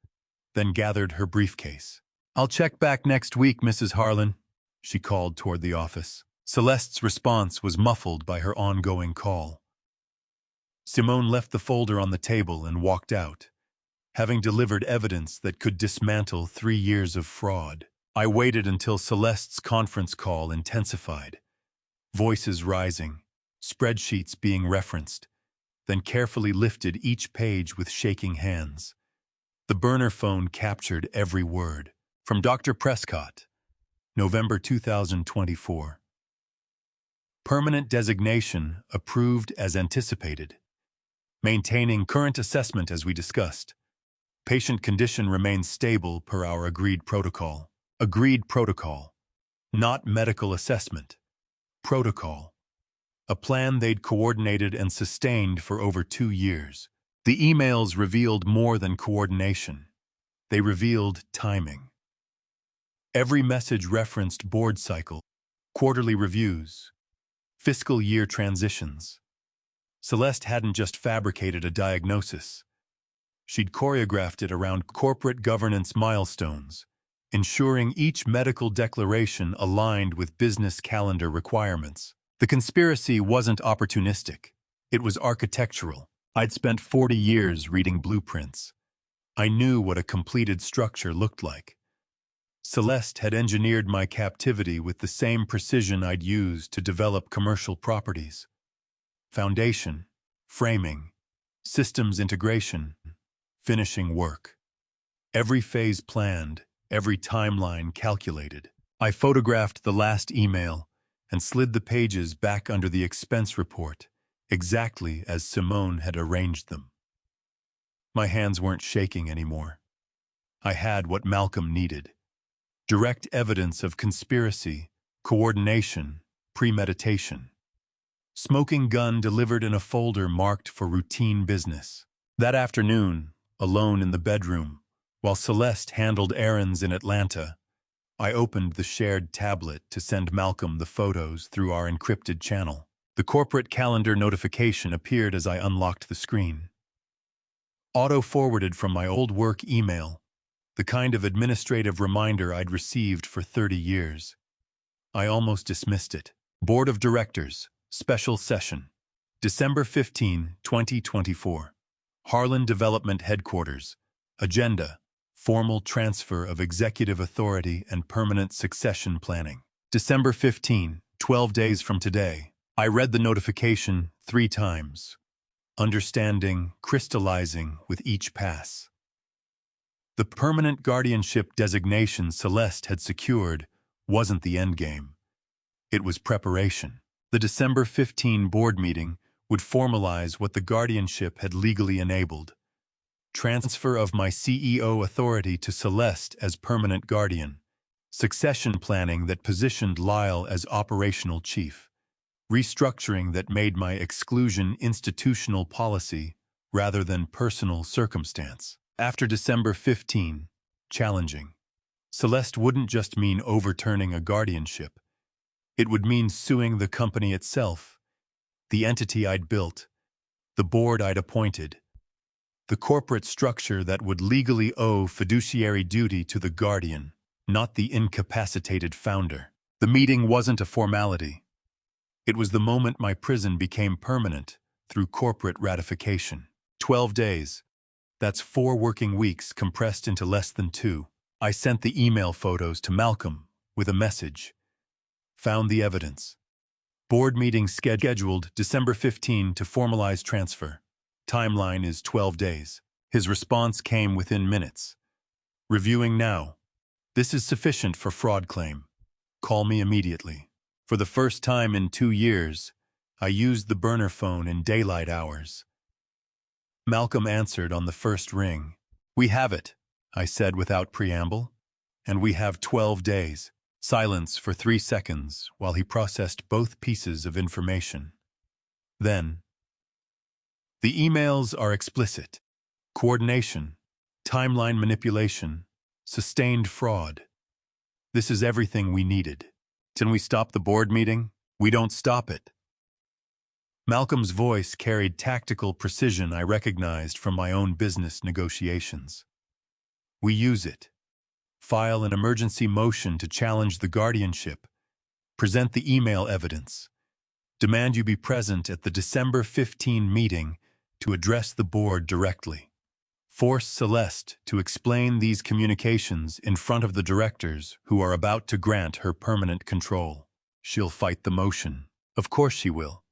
then gathered her briefcase. I'll check back next week, Mrs. Harlan, she called toward the office. Celeste's response was muffled by her ongoing call. Simone left the folder on the table and walked out, having delivered evidence that could dismantle 3 years of fraud. I waited until Celeste's conference call intensified, voices rising, spreadsheets being referenced, then carefully lifted each page with shaking hands. The burner phone captured every word. From Dr. Prescott, November 2024. Permanent designation approved as anticipated. Maintaining current assessment as we discussed. Patient condition remains stable per our agreed protocol. Agreed protocol. Not medical assessment. Protocol. A plan they'd coordinated and sustained for over 2 years. The emails revealed more than coordination. They revealed timing. Every message referenced board cycle, quarterly reviews, fiscal year transitions. Celeste hadn't just fabricated a diagnosis. She'd choreographed it around corporate governance milestones, ensuring each medical declaration aligned with business calendar requirements. The conspiracy wasn't opportunistic. It was architectural. I'd spent 40 years reading blueprints. I knew what a completed structure looked like. Celeste had engineered my captivity with the same precision I'd used to develop commercial properties. Foundation, framing, systems integration, finishing work. Every phase planned, every timeline calculated. I photographed the last email and slid the pages back under the expense report, exactly as Simone had arranged them. My hands weren't shaking anymore. I had what Malcolm needed: direct evidence of conspiracy, coordination, premeditation. Smoking gun delivered in a folder marked for routine business. That afternoon, alone in the bedroom, while Celeste handled errands in Atlanta, I opened the shared tablet to send Malcolm the photos through our encrypted channel. The corporate calendar notification appeared as I unlocked the screen. Auto-forwarded from my old work email, the kind of administrative reminder I'd received for 30 years. I almost dismissed it. Board of Directors, Special Session, December 15, 2024. Harlan Development Headquarters. Agenda: formal transfer of executive authority and permanent succession planning. December 15, 12 days from today. I read the notification 3 times, understanding, crystallizing with each pass. The permanent guardianship designation Celeste had secured wasn't the endgame. It was preparation. The December 15 board meeting would formalize what the guardianship had legally enabled: transfer of my CEO authority to Celeste as permanent guardian, succession planning that positioned Lyle as operational chief, restructuring that made my exclusion institutional policy rather than personal circumstance. After December 15, challenging. Celeste wouldn't just mean overturning a guardianship. It would mean suing the company itself, the entity I'd built, the board I'd appointed, the corporate structure that would legally owe fiduciary duty to the guardian, not the incapacitated founder. The meeting wasn't a formality. It was the moment my prison became permanent through corporate ratification. 12 days. That's 4 working weeks compressed into less than 2. I sent the email photos to Malcolm with a message. Found the evidence. Board meeting scheduled December 15 to formalize transfer. Timeline is 12 days. His response came within minutes. Reviewing now. This is sufficient for fraud claim. Call me immediately. For the first time in 2 years, I used the burner phone in daylight hours. Malcolm answered on the first ring. "We have it," I said without preamble. "And we have 12 days. Silence for 3 seconds while he processed both pieces of information. Then, "The emails are explicit. Coordination, timeline manipulation, sustained fraud. This is everything we needed. Can we stop the board meeting? We don't stop it." Malcolm's voice carried tactical precision I recognized from my own business negotiations. "We use it. File an emergency motion to challenge the guardianship. Present the email evidence. Demand you be present at the December 15 meeting to address the board directly. Force Celeste to explain these communications in front of the directors who are about to grant her permanent control. She'll fight the motion. Of course she will.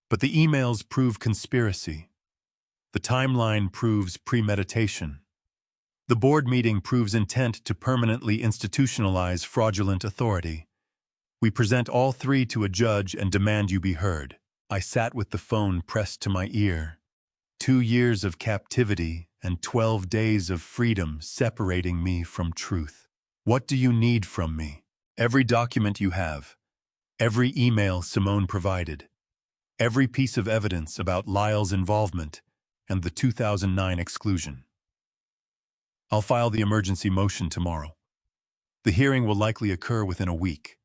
But the emails prove conspiracy. The timeline proves premeditation. The board meeting proves intent to permanently institutionalize fraudulent authority. We present all 3 to a judge and demand you be heard." I sat with the phone pressed to my ear. 2 years of captivity and 12 days of freedom separating me from truth. "What do you need from me?" "Every document you have. Every email Simone provided. Every piece of evidence about Lyle's involvement and the 2009 exclusion. I'll file the emergency motion tomorrow. The hearing will likely occur within a week.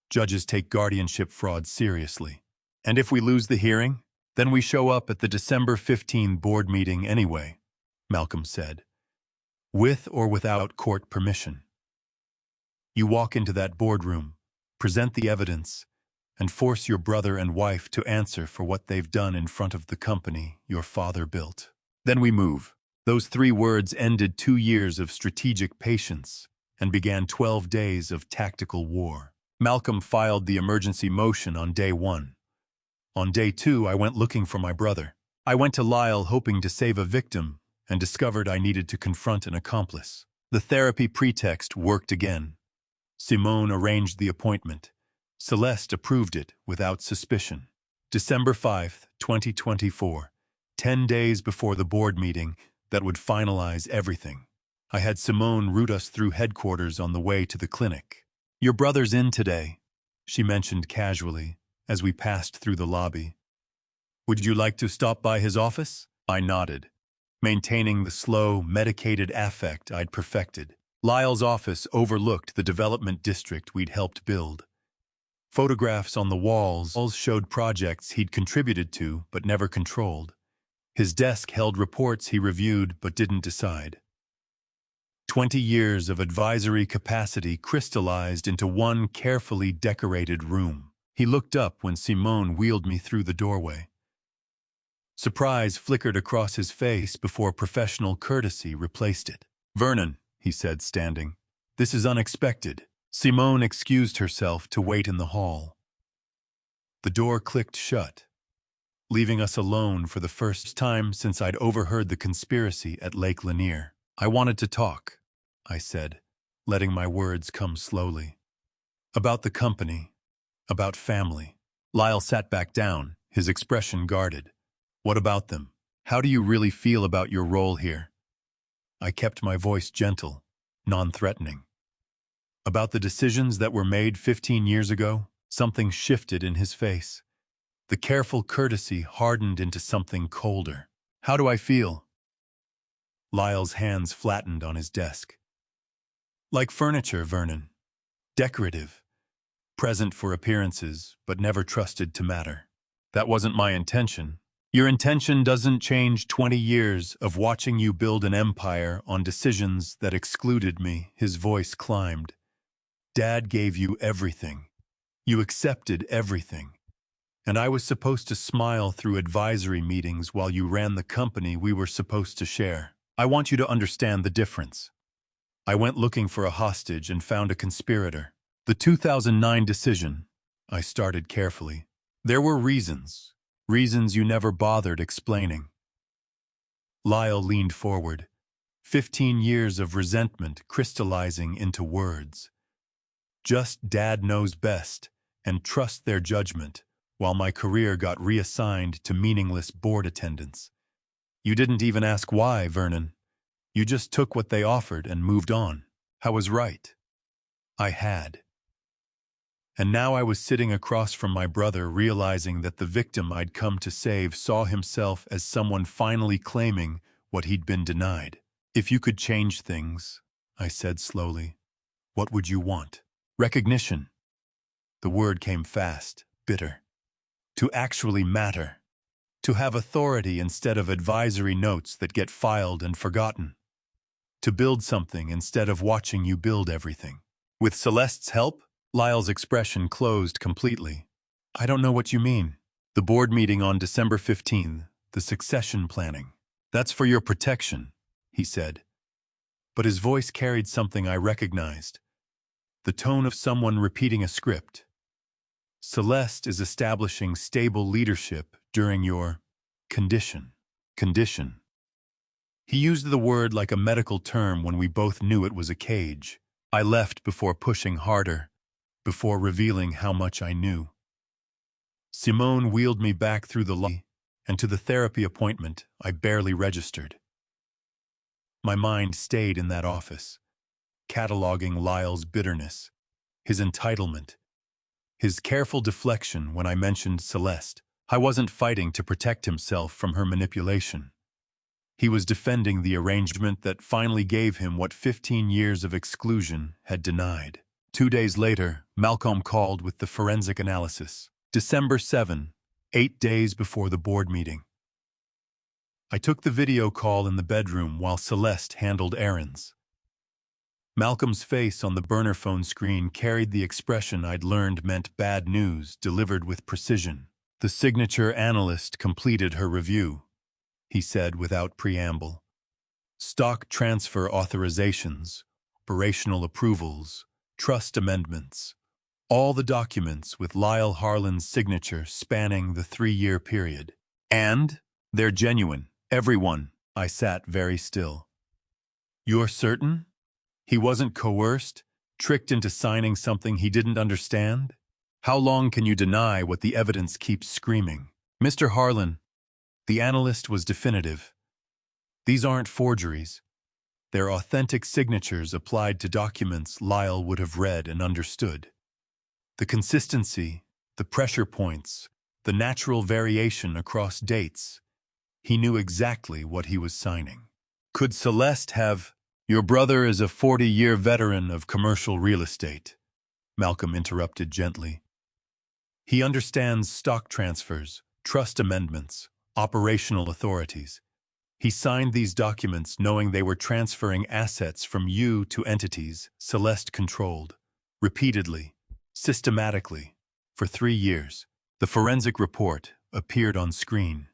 Judges take guardianship fraud seriously. And if we lose the hearing, then we show up at the December 15 board meeting anyway," Malcolm said, "with or without court permission. You walk into that boardroom, present the evidence, and force your brother and wife to answer for what they've done in front of the company your father built. Then we move." Those 3 words ended 2 years of strategic patience and began 12 days of tactical war. Malcolm filed the emergency motion on day 1. On day 2, I went looking for my brother. I went to Lyle hoping to save a victim and discovered I needed to confront an accomplice. The therapy pretext worked again. Simone arranged the appointment. Celeste approved it without suspicion. December 5th, 2024, 10 days before the board meeting that would finalize everything. I had Simone route us through headquarters on the way to the clinic. "Your brother's in today," she mentioned casually as we passed through the lobby. "Would you like to stop by his office?" I nodded, maintaining the slow, medicated affect I'd perfected. Lyle's office overlooked the development district we'd helped build. Photographs on the walls showed projects he'd contributed to but never controlled. His desk held reports he reviewed but didn't decide. 20 years of advisory capacity crystallized into one carefully decorated room. He looked up when Simone wheeled me through the doorway. Surprise flickered across his face before professional courtesy replaced it. "Vernon," he said, standing, "this is unexpected." Simone excused herself to wait in the hall. The door clicked shut, leaving us alone for the first time since I'd overheard the conspiracy at Lake Lanier. "I wanted to talk," I said, letting my words come slowly. "About the company, about family." Lyle sat back down, his expression guarded. "What about them? How do you really feel about your role here?" I kept my voice gentle, non-threatening. "About the decisions that were made 15 years ago?" Something shifted in his face. The careful courtesy hardened into something colder. "How do I feel?" Lyle's hands flattened on his desk. "Like furniture, Vernon. Decorative. Present for appearances, but never trusted to matter." "That wasn't my intention." "Your intention doesn't change 20 years of watching you build an empire on decisions that excluded me." His voice climbed. "Dad gave you everything. You accepted everything. And I was supposed to smile through advisory meetings while you ran the company we were supposed to share. I want you to understand the difference. I went looking for a hostage and found a conspirator. The 2009 decision," I started carefully. "There were reasons you never bothered explaining." Lyle leaned forward, 15 years of resentment crystallizing into words. "Just Dad knows best, and trust their judgment, while my career got reassigned to meaningless board attendance. You didn't even ask why, Vernon. You just took what they offered and moved on. I was right." I had. And now I was sitting across from my brother, realizing that the victim I'd come to save saw himself as someone finally claiming what he'd been denied. "If you could change things," I said slowly, "what would you want?" "Recognition." The word came fast, bitter. "To actually matter. To have authority instead of advisory notes that get filed and forgotten. To build something instead of watching you build everything." With Celeste's help, Lyle's expression closed completely. "I don't know what you mean." "The board meeting on December 15th, the succession planning. That's for your protection," he said. But his voice carried something I recognized. The tone of someone repeating a script. "Celeste is establishing stable leadership during your condition." Condition. He used the word like a medical term when we both knew it was a cage. I left before pushing harder, before revealing how much I knew. Simone wheeled me back through the lobby, and to the therapy appointment I barely registered. My mind stayed in that office, cataloging Lyle's bitterness, his entitlement, his careful deflection when I mentioned Celeste. I wasn't fighting to protect himself from her manipulation. He was defending the arrangement that finally gave him what 15 years of exclusion had denied. 2 days later, Malcolm called with the forensic analysis. December 7, 8 days before the board meeting. I took the video call in the bedroom while Celeste handled errands. Malcolm's face on the burner phone screen carried the expression I'd learned meant bad news delivered with precision. "The signature analyst completed her review," he said without preamble. "Stock transfer authorizations, operational approvals, trust amendments, all the documents with Lyle Harlan's signature spanning the 3-year period. And," They're genuine. Everyone. I sat very still. You're certain? He wasn't coerced, tricked into signing something he didn't understand? How long can you deny what the evidence keeps screaming? Mr. Harlan, the analyst was definitive. These aren't forgeries. They're authentic signatures applied to documents Lyle would have read and understood. The consistency, the pressure points, the natural variation across dates. He knew exactly what he was signing. Could Celeste have... Your brother is a 40-year veteran of commercial real estate, Malcolm interrupted gently. He understands stock transfers, trust amendments, operational authorities. He signed these documents knowing they were transferring assets from you to entities Celeste controlled, repeatedly, systematically, for 3 years. The forensic report appeared on screen.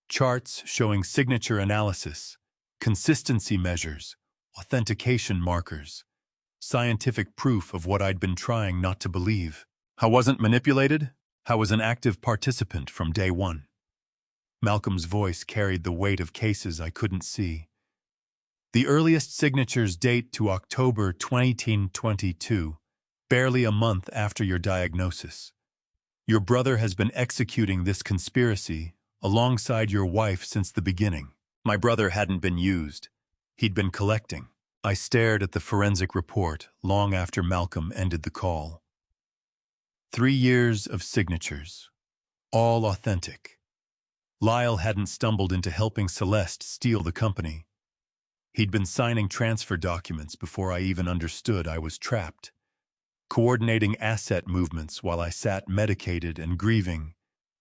Charts showing signature analysis, consistency measures, authentication markers, scientific proof of what I'd been trying not to believe. I wasn't manipulated. I was an active participant from day one. Malcolm's voice carried the weight of cases I couldn't see. The earliest signatures date to October 2022, barely a month after your diagnosis. Your brother has been executing this conspiracy alongside your wife since the beginning. My brother hadn't been used. He'd been collecting. I stared at the forensic report long after Malcolm ended the call. 3 years of signatures, all authentic. Lyle hadn't stumbled into helping Celeste steal the company. He'd been signing transfer documents before I even understood I was trapped, coordinating asset movements while I sat medicated and grieving,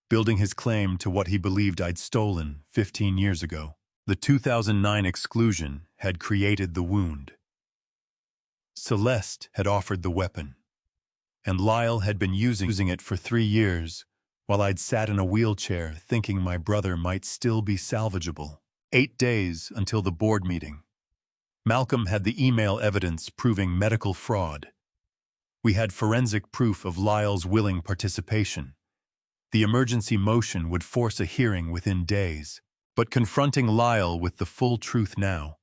building his claim to what he believed I'd stolen 15 years ago. The 2009 exclusion had created the wound. Celeste had offered the weapon, and Lyle had been using it for 3 years, while I'd sat in a wheelchair thinking my brother might still be salvageable. 8 days until the board meeting. Malcolm had the email evidence proving medical fraud. We had forensic proof of Lyle's willing participation. The emergency motion would force a hearing within days. But confronting Lyle with the full truth now,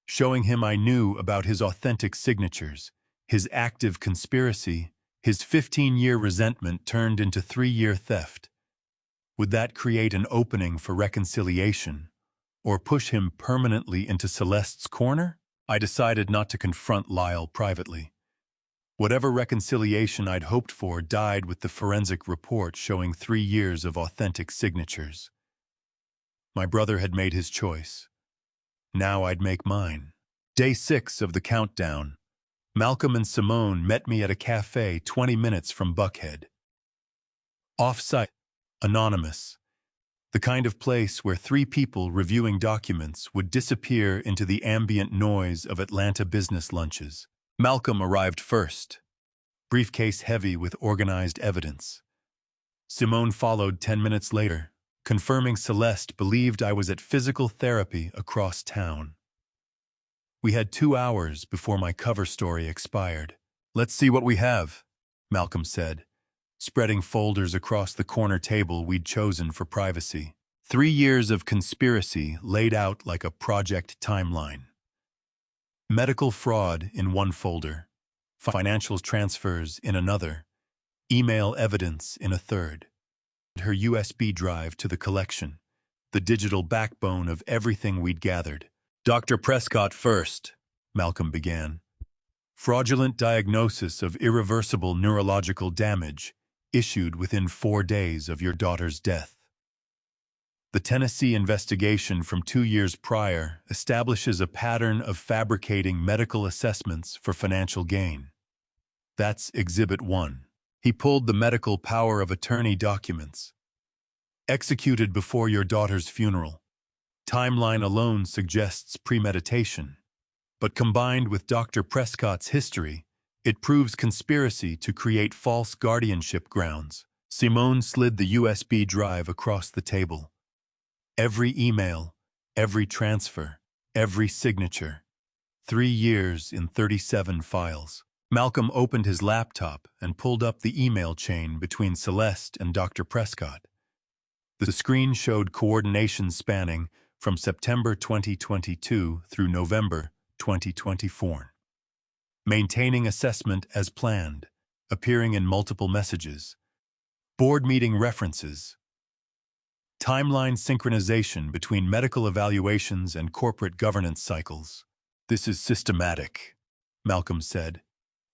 showing him I knew about his authentic signatures, his active conspiracy, his 15-year resentment turned into 3-year theft. Would that create an opening for reconciliation, or push him permanently into Celeste's corner? I decided not to confront Lyle privately. Whatever reconciliation I'd hoped for died with the forensic report showing 3 years of authentic signatures. My brother had made his choice. Now I'd make mine. Day 6 of the countdown. Malcolm and Simone met me at a cafe 20 minutes from Buckhead. Off-site, anonymous. The kind of place where 3 people reviewing documents would disappear into the ambient noise of Atlanta business lunches. Malcolm arrived first, briefcase heavy with organized evidence. Simone followed 10 minutes later, confirming Celeste believed I was at physical therapy across town. We had 2 hours before my cover story expired. Let's see what we have, Malcolm said, spreading folders across the corner table we'd chosen for privacy. 3 years of conspiracy laid out like a project timeline. Medical fraud in one folder, financial transfers in another, email evidence in a third. Her USB drive to the collection, the digital backbone of everything we'd gathered. Dr. Prescott first, Malcolm began. Fraudulent diagnosis of irreversible neurological damage issued within 4 days of your daughter's death. The Tennessee investigation from 2 years prior establishes a pattern of fabricating medical assessments for financial gain. That's Exhibit 1. He pulled the medical power of attorney documents. Executed before your daughter's funeral. Timeline alone suggests premeditation. But combined with Dr. Prescott's history, it proves conspiracy to create false guardianship grounds. Simone slid the USB drive across the table. Every email, every transfer, every signature. 3 years in 37 files. Malcolm opened his laptop and pulled up the email chain between Celeste and Dr. Prescott. The screen showed coordination spanning from September 2022 through November 2024. Maintaining assessment as planned, appearing in multiple messages. Board meeting references. Timeline synchronization between medical evaluations and corporate governance cycles. This is systematic, Malcolm said,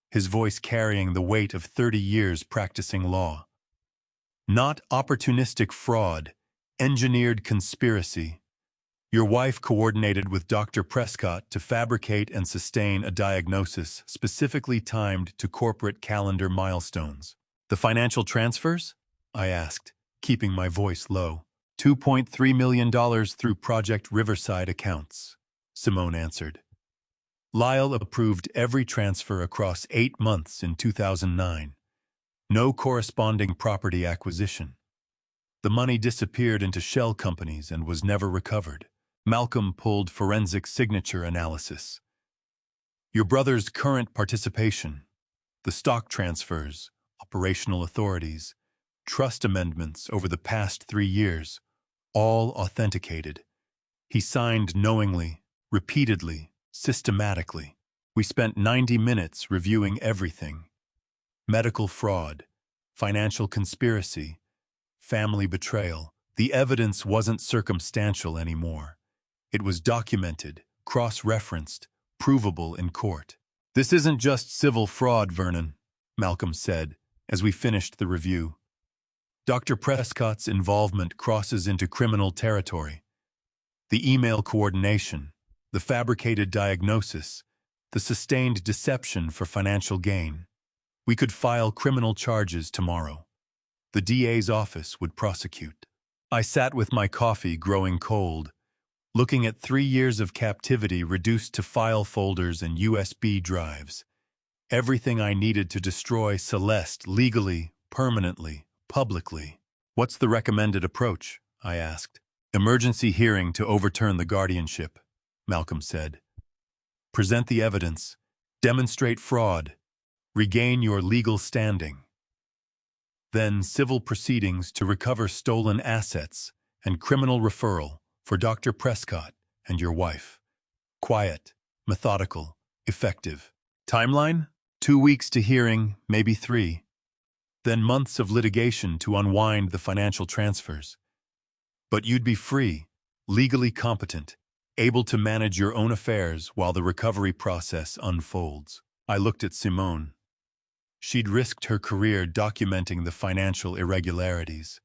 his voice carrying the weight of 30 years practicing law. Not opportunistic fraud, engineered conspiracy. Your wife coordinated with Dr. Prescott to fabricate and sustain a diagnosis specifically timed to corporate calendar milestones. The financial transfers? I asked, keeping my voice low. $2.3 million through Project Riverside accounts, Simone answered. Lyle approved every transfer across 8 months in 2009. No corresponding property acquisition. The money disappeared into shell companies and was never recovered. Malcolm pulled forensic signature analysis. Your brother's current participation, the stock transfers, operational authorities, trust amendments over the past 3 years, all authenticated. He signed knowingly, repeatedly, systematically. We spent 90 minutes reviewing everything. Medical fraud, financial conspiracy, family betrayal. The evidence wasn't circumstantial anymore. It was documented, cross-referenced, provable in court. This isn't just civil fraud, Vernon, Malcolm said, as we finished the review. Dr. Prescott's involvement crosses into criminal territory. The email coordination, the fabricated diagnosis, the sustained deception for financial gain. We could file criminal charges tomorrow. The DA's office would prosecute. I sat with my coffee growing cold, looking at 3 years of captivity reduced to file folders and USB drives. Everything I needed to destroy Celeste legally, permanently, publicly. What's the recommended approach? I asked. Emergency hearing to overturn the guardianship, Malcolm said. Present the evidence, demonstrate fraud, regain your legal standing. Then civil proceedings to recover stolen assets and criminal referral for Dr. Prescott and your wife. Quiet, methodical, effective. Timeline? 2 weeks to hearing, maybe 3. Then months of litigation to unwind the financial transfers. But you'd be free, legally competent, able to manage your own affairs while the recovery process unfolds. I looked at Simone. She'd risked her career documenting the financial irregularities,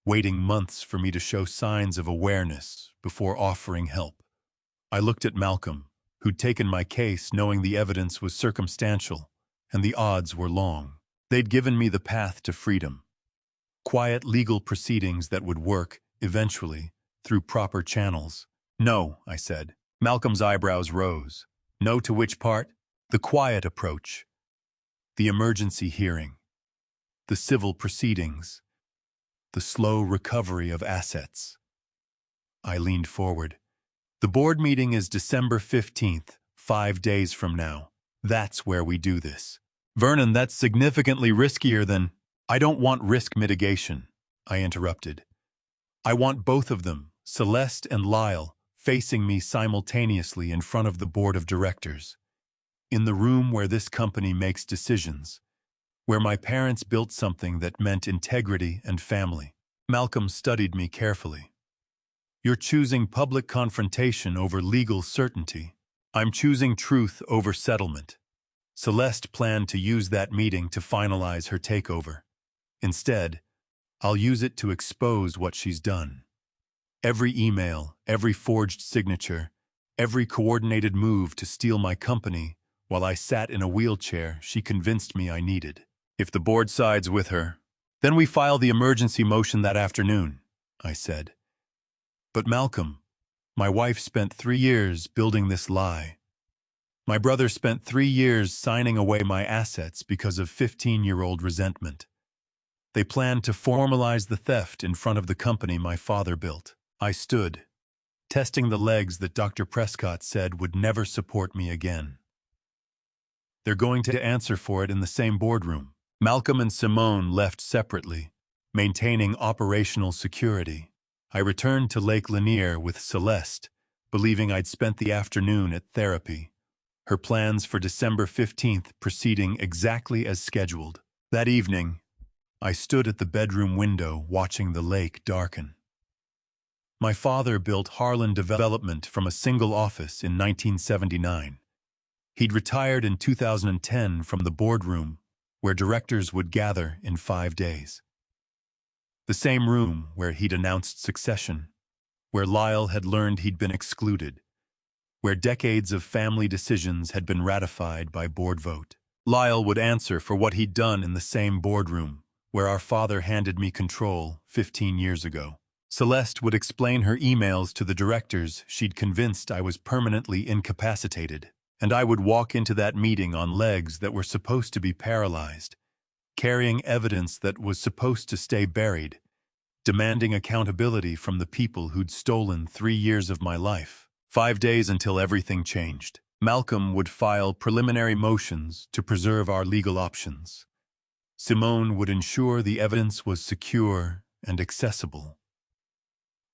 waiting months for me to show signs of awareness before offering help. I looked at Malcolm, who'd taken my case knowing the evidence was circumstantial and the odds were long. They'd given me the path to freedom. Quiet legal proceedings that would work, eventually, through proper channels. No, I said. Malcolm's eyebrows rose. No to which part? The quiet approach. The emergency hearing. The civil proceedings. The slow recovery of assets. I leaned forward. The board meeting is December 15th, 5 days from now. That's where we do this. Vernon, that's significantly riskier than... I don't want risk mitigation, I interrupted. I want both of them, Celeste and Lyle, facing me simultaneously in front of the board of directors. In the room where this company makes decisions, where my parents built something that meant integrity and family. Malcolm studied me carefully. You're choosing public confrontation over legal certainty. I'm choosing truth over settlement. Celeste planned to use that meeting to finalize her takeover. Instead, I'll use it to expose what she's done. Every email, every forged signature, every coordinated move to steal my company while I sat in a wheelchair she convinced me I needed. If the board sides with her, then we file the emergency motion that afternoon, I said. But Malcolm, my wife spent 3 years building this lie. My brother spent 3 years signing away my assets because of 15-year-old resentment. They planned to formalize the theft in front of the company my father built. I stood, testing the legs that Dr. Prescott said would never support me again. They're going to answer for it in the same boardroom. Malcolm and Simone left separately, maintaining operational security. I returned to Lake Lanier with Celeste, believing I'd spent the afternoon at therapy, her plans for December 15th proceeding exactly as scheduled. That evening, I stood at the bedroom window watching the lake darken. My father built Harlan Development from a single office in 1979. He'd retired in 2010 from the boardroom, where directors would gather in 5 days. The same room where he'd announced succession, where Lyle had learned he'd been excluded, where decades of family decisions had been ratified by board vote. Lyle would answer for what he'd done in the same boardroom, where our father handed me control 15 years ago. Celeste would explain her emails to the directors she'd convinced I was permanently incapacitated, and I would walk into that meeting on legs that were supposed to be paralyzed, carrying evidence that was supposed to stay buried, demanding accountability from the people who'd stolen 3 years of my life. 5 days until everything changed. Malcolm would file preliminary motions to preserve our legal options. Simone would ensure the evidence was secure and accessible.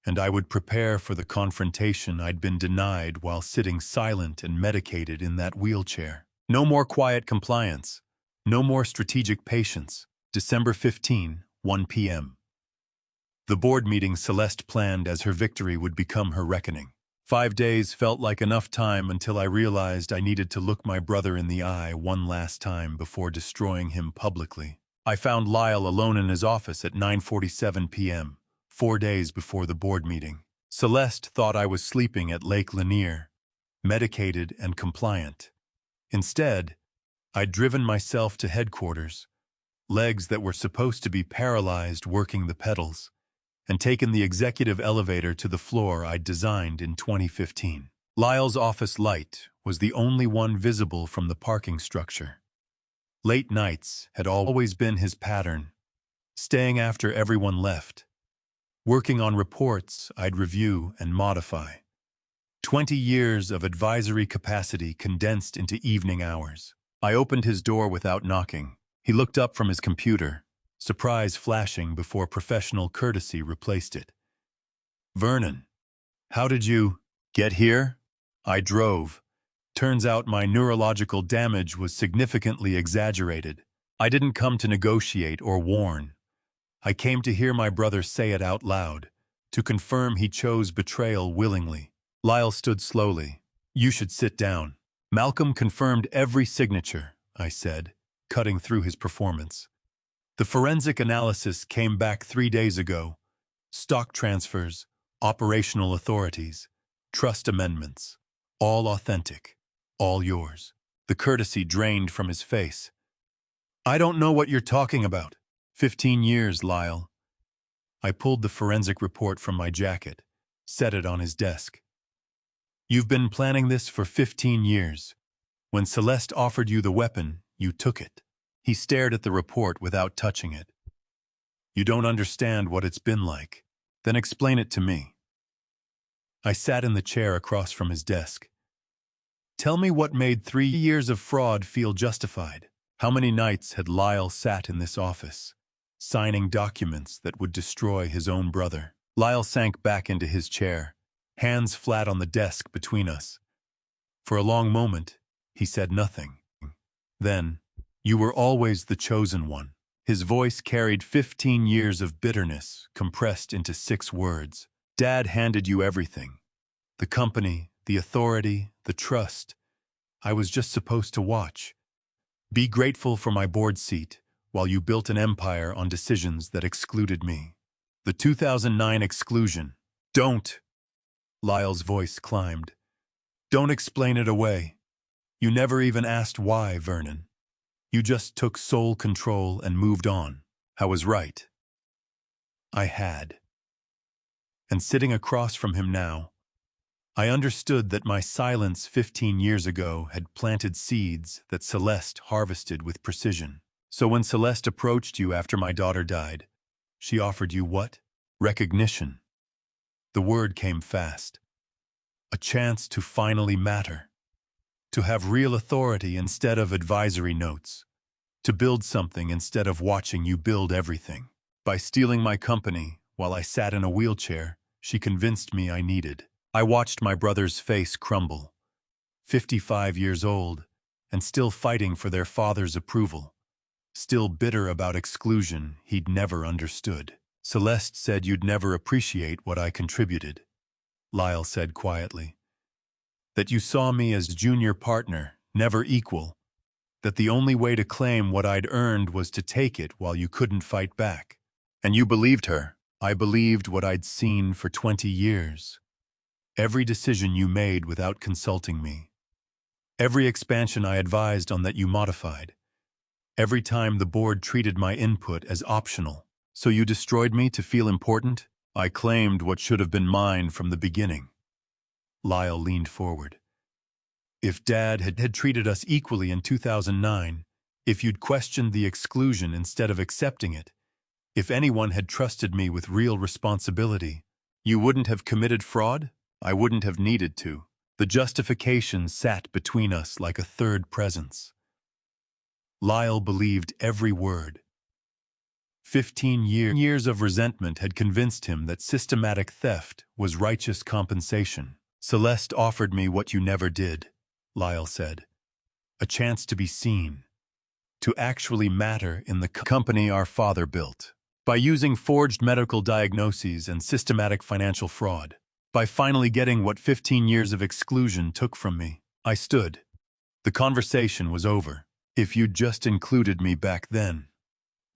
And I would prepare for the confrontation I'd been denied while sitting silent and medicated in that wheelchair. No more quiet compliance. No more strategic patience. December 15, 1 p.m. The board meeting Celeste planned as her victory would become her reckoning. 5 days felt like enough time until I realized I needed to look my brother in the eye one last time before destroying him publicly. I found Lyle alone in his office at 9:47 p.m., 4 days before the board meeting. Celeste thought I was sleeping at Lake Lanier, medicated and compliant. Instead, I'd driven myself to headquarters, legs that were supposed to be paralyzed working the pedals, and taken the executive elevator to the floor I'd designed in 2015. Lyle's office light was the only one visible from the parking structure. Late nights had always been his pattern, staying after everyone left, working on reports I'd review and modify. 20 years of advisory capacity condensed into evening hours. I opened his door without knocking. He looked up from his computer, surprise flashing before professional courtesy replaced it. "Vernon, how did you get here?" I drove. Turns out my neurological damage was significantly exaggerated. I didn't come to negotiate or warn. I came to hear my brother say it out loud, to confirm he chose betrayal willingly. Lyle stood slowly. "You should sit down." Malcolm confirmed every signature, I said, cutting through his performance. The forensic analysis came back 3 days ago. Stock transfers, operational authorities, trust amendments. All authentic. All yours. The courtesy drained from his face. "I don't know what you're talking about." 15 years, Lyle. I pulled the forensic report from my jacket, set it on his desk. "You've been planning this for 15 years. When Celeste offered you the weapon, you took it." He stared at the report without touching it. "You don't understand what it's been like. Then explain it to me." I sat in the chair across from his desk. "Tell me what made 3 years of fraud feel justified." How many nights had Lyle sat in this office, signing documents that would destroy his own brother? Lyle sank back into his chair, hands flat on the desk between us. For a long moment, he said nothing. Then, "You were always the chosen one." His voice carried 15 years of bitterness compressed into 6 words. "Dad handed you everything. The company, the authority, the trust. I was just supposed to watch. Be grateful for my board seat while you built an empire on decisions that excluded me." The 2009 exclusion. "Don't!" Lyle's voice climbed. "Don't explain it away. You never even asked why, Vernon. You just took sole control and moved on." I was right. I had. And sitting across from him now, I understood that my silence 15 years ago had planted seeds that Celeste harvested with precision. So when Celeste approached you after my daughter died, she offered you what? Recognition. The word came fast. A chance to finally matter. To have real authority instead of advisory notes. To build something instead of watching you build everything. By stealing my company while I sat in a wheelchair, she convinced me I needed. I watched my brother's face crumble, 55 years old, and still fighting for their father's approval, still bitter about exclusion he'd never understood. Celeste said you'd never appreciate what I contributed, Lyle said quietly. That you saw me as junior partner, never equal. That the only way to claim what I'd earned was to take it while you couldn't fight back. And you believed her. I believed what I'd seen for 20 years. Every decision you made without consulting me. Every expansion I advised on that you modified. Every time the board treated my input as optional. So you destroyed me to feel important? I claimed what should have been mine from the beginning. Lyle leaned forward. If Dad had treated us equally in 2009, if you'd questioned the exclusion instead of accepting it, if anyone had trusted me with real responsibility, you wouldn't have committed fraud? I wouldn't have needed to. The justification sat between us like a third presence. Lyle believed every word. 15 years of resentment had convinced him that systematic theft was righteous compensation. Celeste offered me what you never did, Lyle said. A chance to be seen. To actually matter in the company our father built. By using forged medical diagnoses and systematic financial fraud. By finally getting what 15 years of exclusion took from me. I stood. The conversation was over. If you'd just included me back then,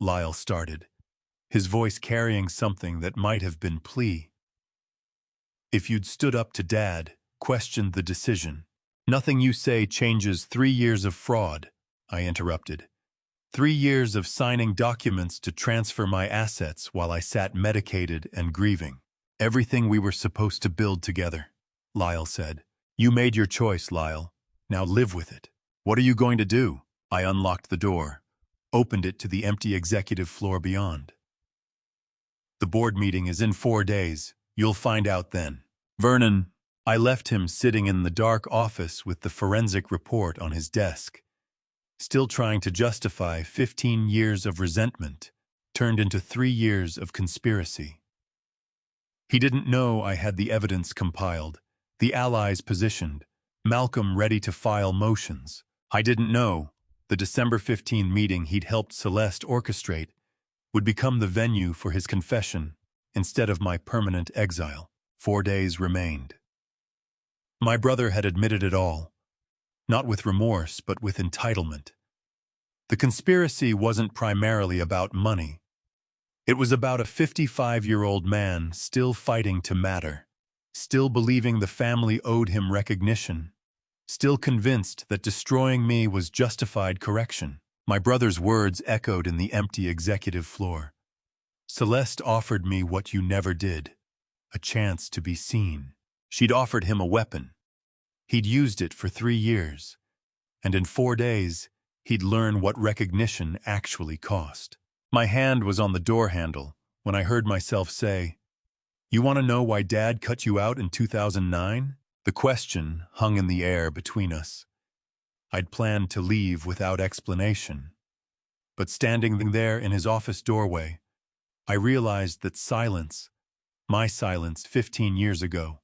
Lyle started, his voice carrying something that might have been plea. If you'd stood up to Dad, questioned the decision. Nothing you say changes 3 years of fraud, I interrupted. 3 years of signing documents to transfer my assets while I sat medicated and grieving. Everything we were supposed to build together, Lyle said. You made your choice, Lyle. Now live with it. What are you going to do? I unlocked the door, opened it to the empty executive floor beyond. The board meeting is in 4 days. You'll find out then. Vernon. I left him sitting in the dark office with the forensic report on his desk, still trying to justify 15 years of resentment turned into 3 years of conspiracy. He didn't know I had the evidence compiled, the allies positioned, Malcolm ready to file motions. I didn't know the December 15 meeting he'd helped Celeste orchestrate would become the venue for his confession instead of my permanent exile. 4 days remained. My brother had admitted it all, not with remorse but with entitlement. The conspiracy wasn't primarily about money. It was about a 55-year-old man still fighting to matter, still believing the family owed him recognition, still convinced that destroying me was justified correction. My brother's words echoed in the empty executive floor. Celeste offered me what you never did, a chance to be seen. She'd offered him a weapon. He'd used it for 3 years, and in 4 days, he'd learn what recognition actually cost. My hand was on the door handle when I heard myself say, "You want to know why Dad cut you out in 2009? The question hung in the air between us. I'd planned to leave without explanation. But standing there in his office doorway, I realized that silence, my silence 15 years ago,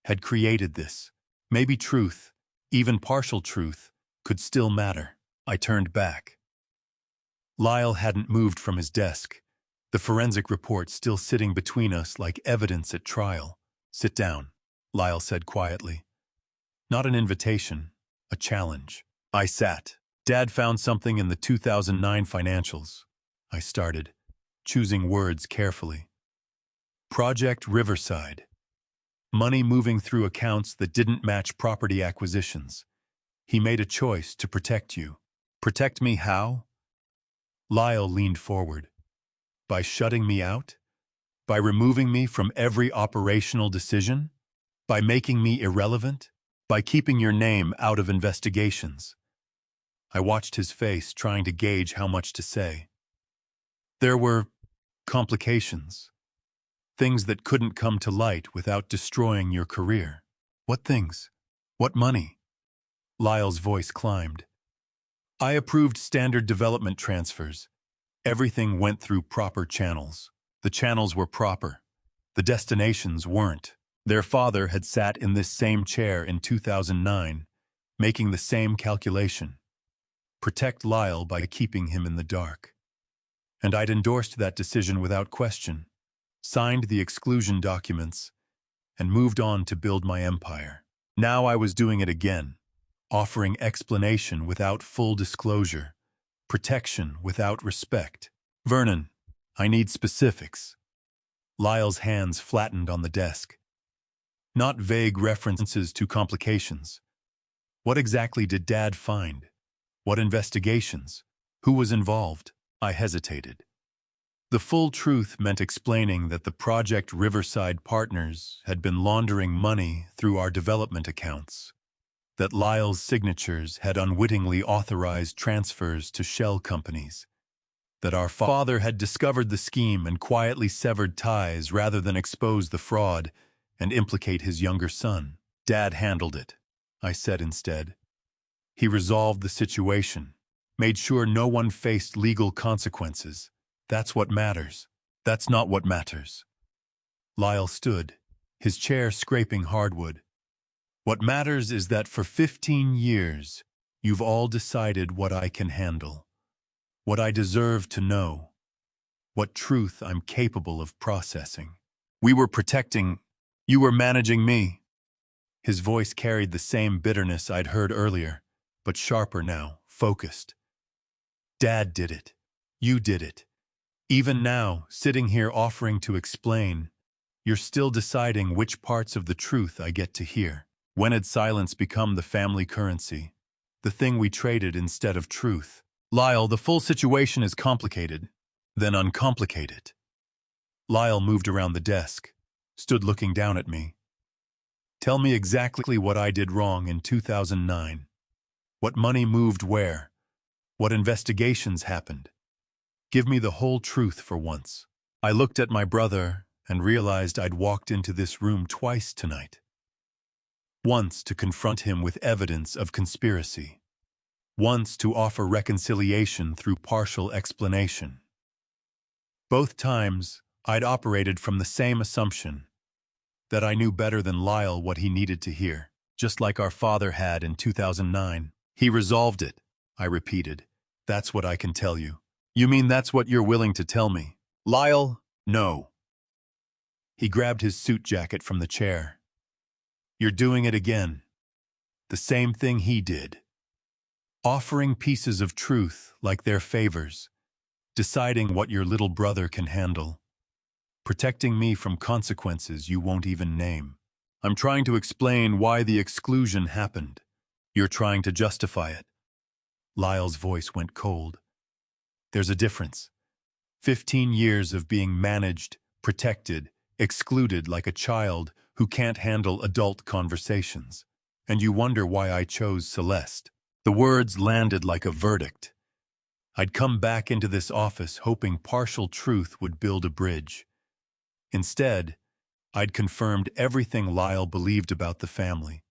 had created this. Maybe truth, even partial truth, could still matter. I turned back. Lyle hadn't moved from his desk, the forensic report still sitting between us like evidence at trial. Sit down, Lyle said quietly. Not an invitation, a challenge. I sat. Dad found something in the 2009 financials. I started, choosing words carefully. Project Riverside. Money moving through accounts that didn't match property acquisitions. He made a choice to protect you. Protect me how? Lyle leaned forward. By shutting me out? By removing me from every operational decision? By making me irrelevant? By keeping your name out of investigations? I watched his face, trying to gauge how much to say. There were complications. Things that couldn't come to light without destroying your career. What things? What money? Lyle's voice climbed. I approved standard development transfers, Everything went through proper channels. The channels were proper. The destinations weren't. Their father had sat in this same chair in 2009, making the same calculation. Protect Lyle by keeping him in the dark. And I'd endorsed that decision without question, signed the exclusion documents, and moved on to build my empire. Now I was doing it again, offering explanation without full disclosure, protection without respect. Vernon, I need specifics. Lyle's hands flattened on the desk. Not vague references to complications. What exactly did Dad find? What investigations? Who was involved? I hesitated. The full truth meant explaining that the Project Riverside partners had been laundering money through our development accounts, that Lyle's signatures had unwittingly authorized transfers to shell companies, that our father had discovered the scheme and quietly severed ties rather than expose the fraud and implicate his younger son. Dad handled it, I said instead. He resolved the situation, made sure no one faced legal consequences. That's what matters. That's not what matters. Lyle stood, his chair scraping hardwood. What matters is that for 15 years, you've all decided what I can handle, what I deserve to know, what truth I'm capable of processing. We were protecting, you were managing me. His voice carried the same bitterness I'd heard earlier, but sharper now, focused. Dad did it. You did it. Even now, sitting here offering to explain, you're still deciding which parts of the truth I get to hear. When had silence become the family currency? The thing we traded instead of truth? Lyle, the full situation is complicated. Then uncomplicate it. Lyle moved around the desk, stood looking down at me. Tell me exactly what I did wrong in 2009. What money moved where? What investigations happened? Give me the whole truth for once. I looked at my brother and realized I'd walked into this room twice tonight. Once to confront him with evidence of conspiracy. Once to offer reconciliation through partial explanation. Both times, I'd operated from the same assumption, that I knew better than Lyle what he needed to hear, just like our father had in 2009. He resolved it, I repeated. That's what I can tell you. You mean that's what you're willing to tell me? Lyle, no. He grabbed his suit jacket from the chair. You're doing it again. The same thing he did. Offering pieces of truth like they're favors. Deciding what your little brother can handle. Protecting me from consequences you won't even name. I'm trying to explain why the exclusion happened. You're trying to justify it. Lyle's voice went cold. There's a difference. 15 years of being managed, protected, excluded like a child who can't handle adult conversations. And you wonder why I chose Celeste. The words landed like a verdict. I'd come back into this office hoping partial truth would build a bridge. Instead, I'd confirmed everything Lyle believed about the family.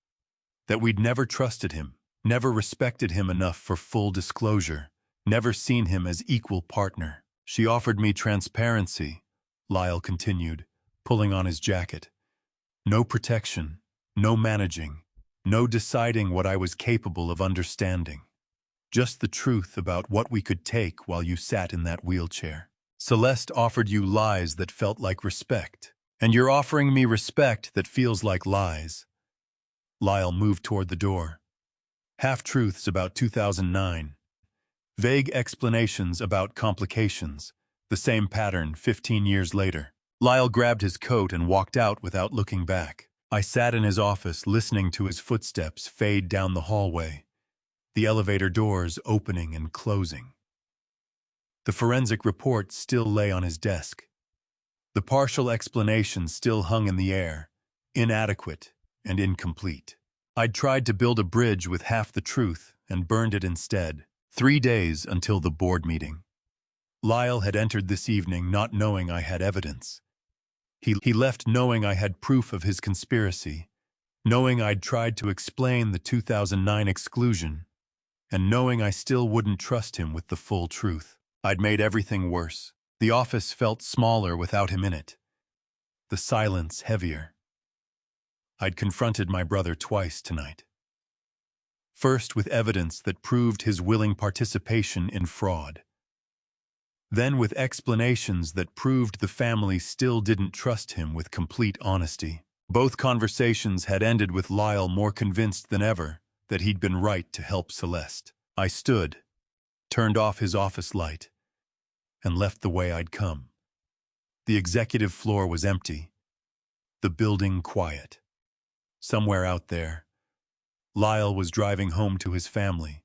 That we'd never trusted him, never respected him enough for full disclosure, never seen him as equal partner. She offered me transparency, Lyle continued, pulling on his jacket. No protection, no managing, no deciding what I was capable of understanding. Just the truth about what we could take while you sat in that wheelchair. Celeste offered you lies that felt like respect, and you're offering me respect that feels like lies. Lyle moved toward the door. Half-truths about 2009. Vague explanations about complications. The same pattern 15 years later. Lyle grabbed his coat and walked out without looking back. I sat in his office listening to his footsteps fade down the hallway, the elevator doors opening and closing. The forensic report still lay on his desk. The partial explanation still hung in the air, inadequate and incomplete. I'd tried to build a bridge with half the truth and burned it instead. 3 days until the board meeting. Lyle had entered this evening not knowing I had evidence. He left knowing I had proof of his conspiracy, knowing I'd tried to explain the 2009 exclusion, and knowing I still wouldn't trust him with the full truth. I'd made everything worse. The office felt smaller without him in it. The silence heavier. I'd confronted my brother twice tonight. First with evidence that proved his willing participation in fraud. Then with explanations that proved the family still didn't trust him with complete honesty. Both conversations had ended with Lyle more convinced than ever that he'd been right to help Celeste. I stood, turned off his office light, and left the way I'd come. The executive floor was empty, the building quiet. Somewhere out there, Lyle was driving home to his family,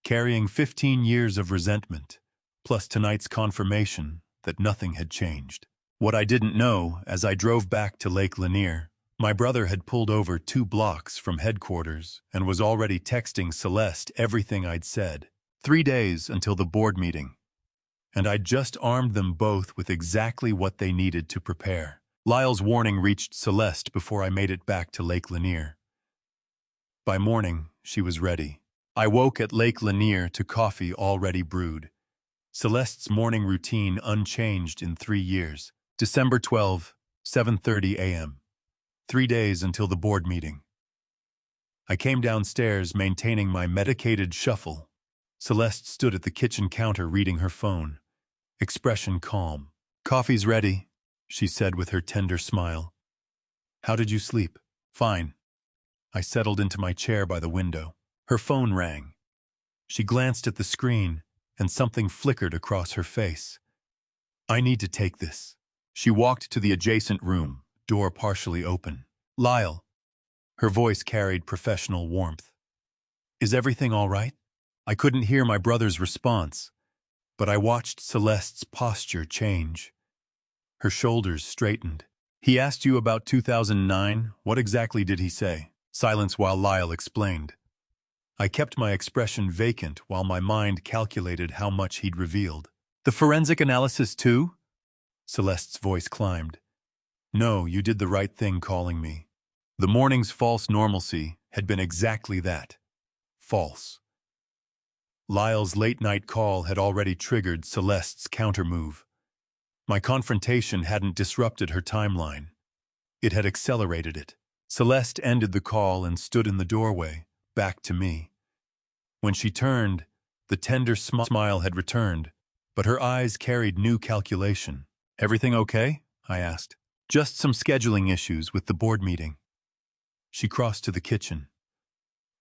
carrying 15 years of resentment, plus tonight's confirmation that nothing had changed. What I didn't know, as I drove back to Lake Lanier, my brother had pulled over 2 blocks from headquarters and was already texting Celeste everything I'd said. 3 days until the board meeting. And I'd just armed them both with exactly what they needed to prepare. Lyle's warning reached Celeste before I made it back to Lake Lanier. By morning, she was ready. I woke at Lake Lanier to coffee already brewed. Celeste's morning routine unchanged in 3 years. December 12, 7:30 a.m. 3 days until the board meeting. I came downstairs maintaining my medicated shuffle. Celeste stood at the kitchen counter reading her phone, expression calm. "Coffee's ready," she said with her tender smile. "How did you sleep?" "Fine." I settled into my chair by the window. Her phone rang. She glanced at the screen, and something flickered across her face. "I need to take this." She walked to the adjacent room, door partially open. "Lyle." Her voice carried professional warmth. "Is everything all right?" I couldn't hear my brother's response, but I watched Celeste's posture change. Her shoulders straightened. "He asked you about 2009. What exactly did he say?" Silence while Lyle explained. I kept my expression vacant while my mind calculated how much he'd revealed. "The forensic analysis too?" Celeste's voice climbed. "No, you did the right thing calling me." The morning's false normalcy had been exactly that. False. Lyle's late-night call had already triggered Celeste's countermove. My confrontation hadn't disrupted her timeline. It had accelerated it. Celeste ended the call and stood in the doorway, back to me. When she turned, the tender smile had returned, but her eyes carried new calculation. "Everything okay?" I asked. "Just some scheduling issues with the board meeting." She crossed to the kitchen.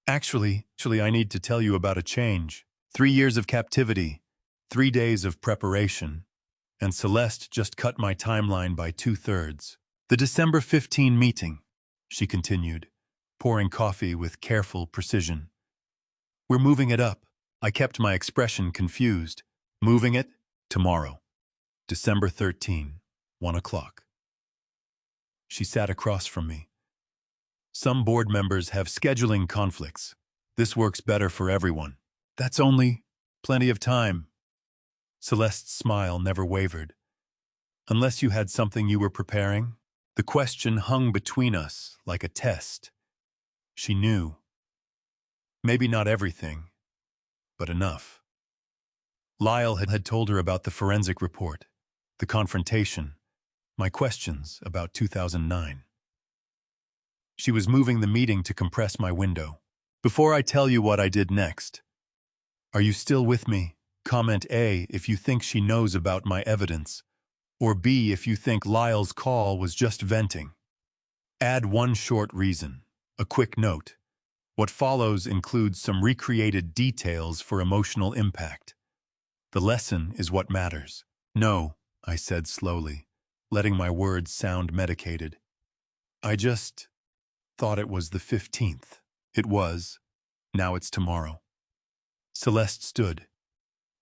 Actually, I need to tell you about a change. 3 years of captivity, 3 days of preparation, and Celeste just cut my timeline by 2/3. The December 15 meeting," she continued, pouring coffee with careful precision. "We're moving it up." I kept my expression confused. "Moving it? Tomorrow. December 13, 1 o'clock. She sat across from me. "Some board members have scheduling conflicts. This works better for everyone." "That's only plenty of time." Celeste's smile never wavered. "Unless you had something you were preparing?" The question hung between us like a test. She knew. Maybe not everything, but enough. Lyle had told her about the forensic report, the confrontation, my questions about 2009. She was moving the meeting to compress my window. "Before I tell you what I did next, are you still with me? Comment A if you think she knows about my evidence, or B if you think Lyle's call was just venting. Add one short reason, a quick note. What follows includes some recreated details for emotional impact. The lesson is what matters." "No," I said slowly, letting my words sound medicated. "I just thought it was the 15th. It was. Now it's tomorrow." Celeste stood.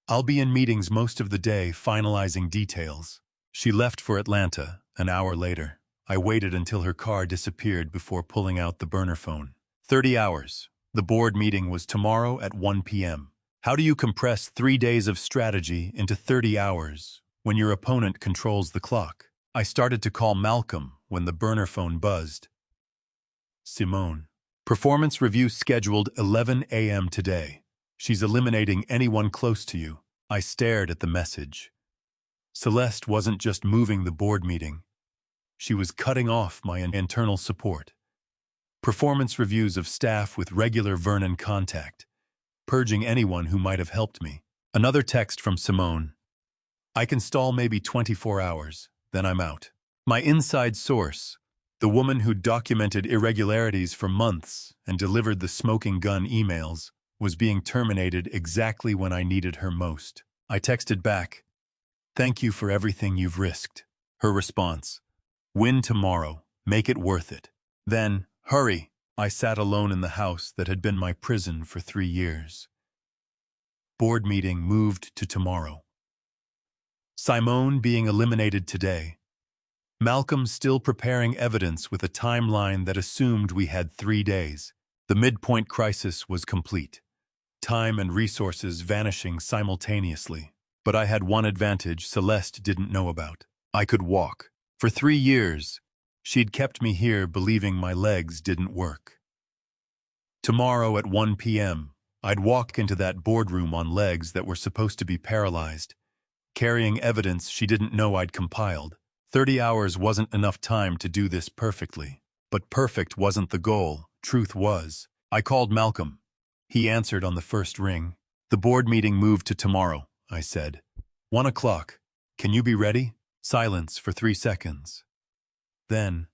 "I'll be in meetings most of the day finalizing details." She left for Atlanta an hour later. I waited until her car disappeared before pulling out the burner phone. 30 hours. The board meeting was tomorrow at 1 p.m. How do you compress 3 days of strategy into 30 hours when your opponent controls the clock? I started to call Malcolm when the burner phone buzzed. "Simone. Performance review scheduled 11 a.m. today. She's eliminating anyone close to you." I stared at the message. Celeste wasn't just moving the board meeting. She was cutting off my internal support. Performance reviews of staff with regular Vernon contact, purging anyone who might have helped me. Another text from Simone. I can stall maybe 24 hours, then I'm out. My inside source, the woman who documented irregularities for months and delivered the smoking gun emails, was being terminated exactly when I needed her most. I texted back, "Thank you for everything you've risked." Her response, "Win tomorrow, make it worth it." Then, "Hurry." I sat alone in the house that had been my prison for 3 years. Board meeting moved to tomorrow. Simone being eliminated today. Malcolm still preparing evidence with a timeline that assumed we had 3 days. The midpoint crisis was complete. Time and resources vanishing simultaneously. But I had one advantage Celeste didn't know about. I could walk. For 3 years, she'd kept me here believing my legs didn't work. Tomorrow at 1 p.m., I'd walk into that boardroom on legs that were supposed to be paralyzed, carrying evidence she didn't know I'd compiled. 30 hours wasn't enough time to do this perfectly. But perfect wasn't the goal, truth was. I called Malcolm. He answered on the first ring. "The board meeting moved to tomorrow," I said. 1 o'clock. "Can you be ready?" Silence for 3 seconds. Then,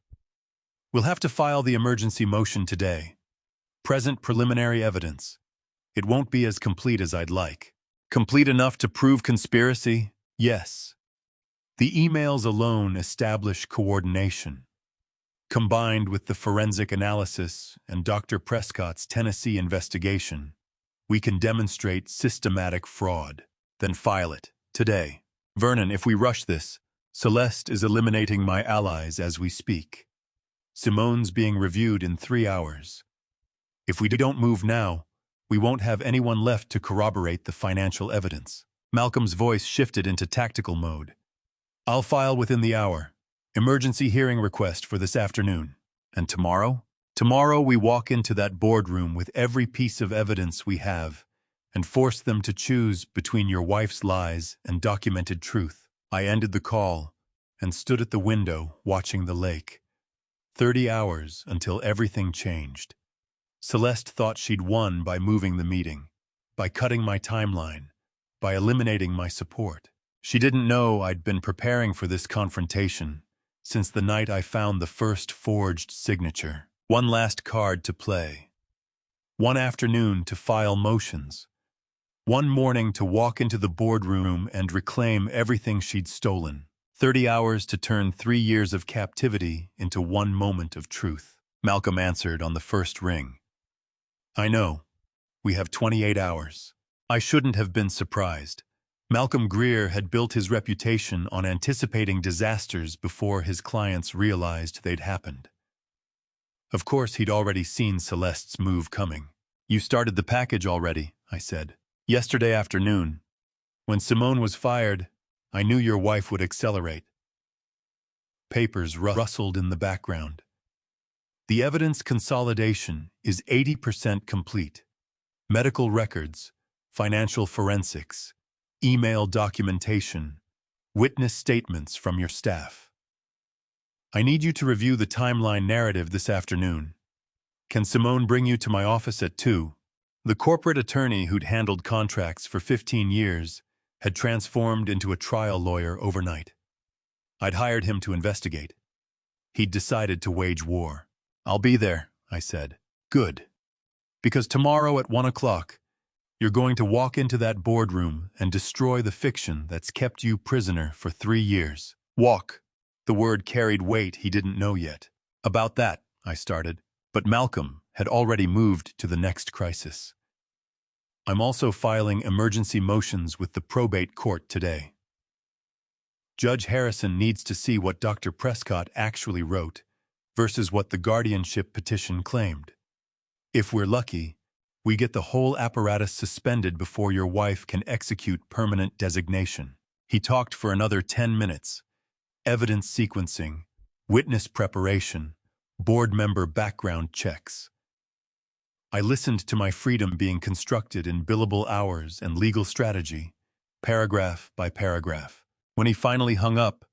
"We'll have to file the emergency motion today. Present preliminary evidence. It won't be as complete as I'd like." Complete enough to prove conspiracy? Yes. The emails alone establish coordination. Combined with the forensic analysis and Dr. Prescott's Tennessee investigation, we can demonstrate systematic fraud. Then file it. Today. Vernon, if we rush this, Celeste is eliminating my allies as we speak. Simone's being reviewed in 3 hours. If we don't move now, we won't have anyone left to corroborate the financial evidence. Malcolm's voice shifted into tactical mode. "I'll file within the hour. Emergency hearing request for this afternoon. And tomorrow? Tomorrow we walk into that boardroom with every piece of evidence we have and force them to choose between your wife's lies and documented truth." I ended the call and stood at the window watching the lake. 30 hours until everything changed. Celeste thought she'd won by moving the meeting, by cutting my timeline, by eliminating my support. She didn't know I'd been preparing for this confrontation since the night I found the first forged signature. One last card to play. One afternoon to file motions. One morning to walk into the boardroom and reclaim everything she'd stolen. 30 hours to turn 3 years of captivity into one moment of truth. Malcolm answered on the first ring. "I know. We have 28 hours." I shouldn't have been surprised. Malcolm Greer had built his reputation on anticipating disasters before his clients realized they'd happened. Of course, he'd already seen Celeste's move coming. "You started the package already," I said. "Yesterday afternoon. When Simone was fired, I knew your wife would accelerate." Papers rustled in the background. The evidence consolidation is 80% complete. Medical records, financial forensics, email documentation, witness statements from your staff. I need you to review the timeline narrative this afternoon. Can Simone bring you to my office at 2? The corporate attorney who'd handled contracts for 15 years had transformed into a trial lawyer overnight. I'd hired him to investigate. He'd decided to wage war. "I'll be there," I said. "Good. Because tomorrow at 1 o'clock, you're going to walk into that boardroom and destroy the fiction that's kept you prisoner for 3 years. Walk." The word carried weight he didn't know yet. "About that," I started, but Malcolm had already moved to the next crisis. "I'm also filing emergency motions with the probate court today. Judge Harrison needs to see what Dr. Prescott actually wrote versus what the guardianship petition claimed. If we're lucky, we get the whole apparatus suspended before your wife can execute permanent designation." He talked for another 10 minutes. Evidence sequencing, witness preparation, board member background checks. I listened to my freedom being constructed in billable hours and legal strategy, paragraph by paragraph. When he finally hung up,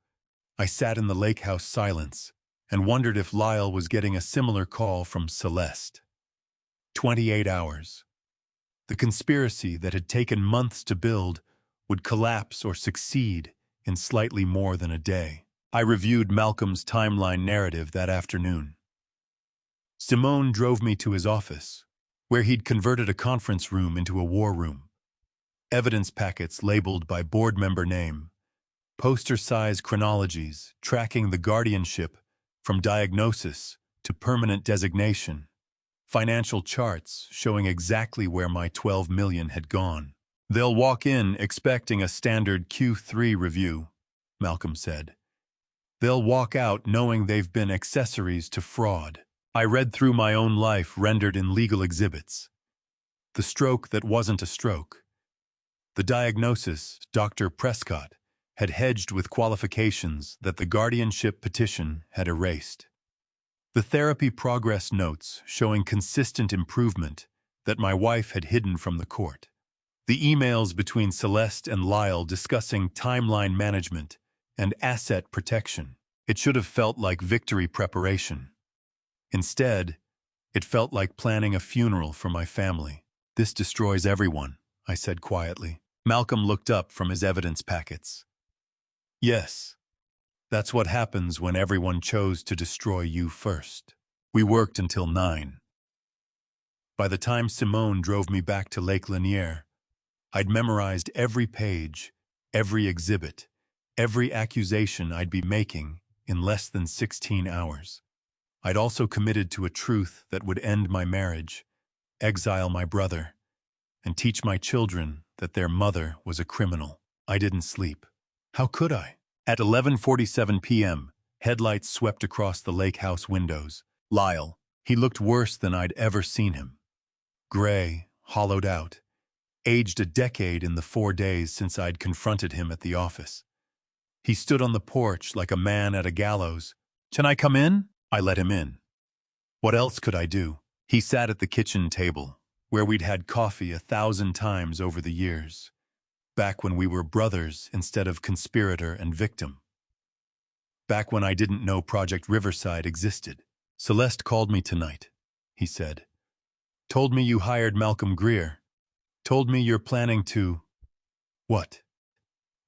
I sat in the lake house silence and wondered if Lyle was getting a similar call from Celeste. 28 hours. The conspiracy that had taken months to build would collapse or succeed in slightly more than a day. I reviewed Malcolm's timeline narrative that afternoon. Simone drove me to his office, where he'd converted a conference room into a war room. Evidence packets labeled by board member name, poster-size chronologies tracking the guardianship from diagnosis to permanent designation, financial charts showing exactly where my $12 million had gone. They'll walk in expecting a standard Q3 review, Malcolm said. They'll walk out knowing they've been accessories to fraud. I read through my own life rendered in legal exhibits. The stroke that wasn't a stroke. The diagnosis, Dr. Prescott, had hedged with qualifications that the guardianship petition had erased. The therapy progress notes showing consistent improvement that my wife had hidden from the court. The emails between Celeste and Lyle discussing timeline management and asset protection. It should have felt like victory preparation. Instead, it felt like planning a funeral for my family. This destroys everyone, I said quietly. Malcolm looked up from his evidence packets. Yes, that's what happens when everyone chose to destroy you first. We worked until 9. By the time Simone drove me back to Lake Lanier, I'd memorized every page, every exhibit, every accusation I'd be making in less than 16 hours. I'd also committed to a truth that would end my marriage, exile my brother, and teach my children that their mother was a criminal. I didn't sleep. How could I? At 11:47 p.m., headlights swept across the lake house windows. Lyle, he looked worse than I'd ever seen him. Gray, hollowed out, aged a decade in the 4 days since I'd confronted him at the office. He stood on the porch like a man at a gallows. "Can I come in?" I let him in. What else could I do? He sat at the kitchen table, where we'd had coffee 1,000 times over the years, back when we were brothers instead of conspirator and victim. Back when I didn't know Project Riverside existed. "Celeste called me tonight," he said. "Told me you hired Malcolm Greer. Told me you're planning to—" "What?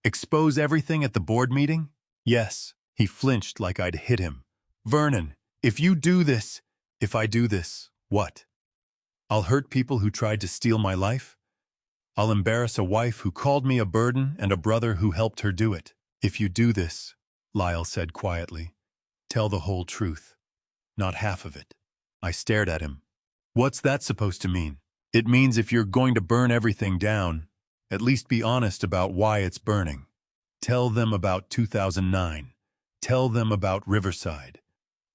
Expose everything at the board meeting?" "Yes." He flinched like I'd hit him. "Vernon, if I do this, what? I'll hurt people who tried to steal my life? I'll embarrass a wife who called me a burden and a brother who helped her do it. If you do this," Lyle said quietly, "tell the whole truth, not half of it." I stared at him. "What's that supposed to mean?" "It means if you're going to burn everything down, at least be honest about why it's burning. Tell them about 2009. Tell them about Riverside.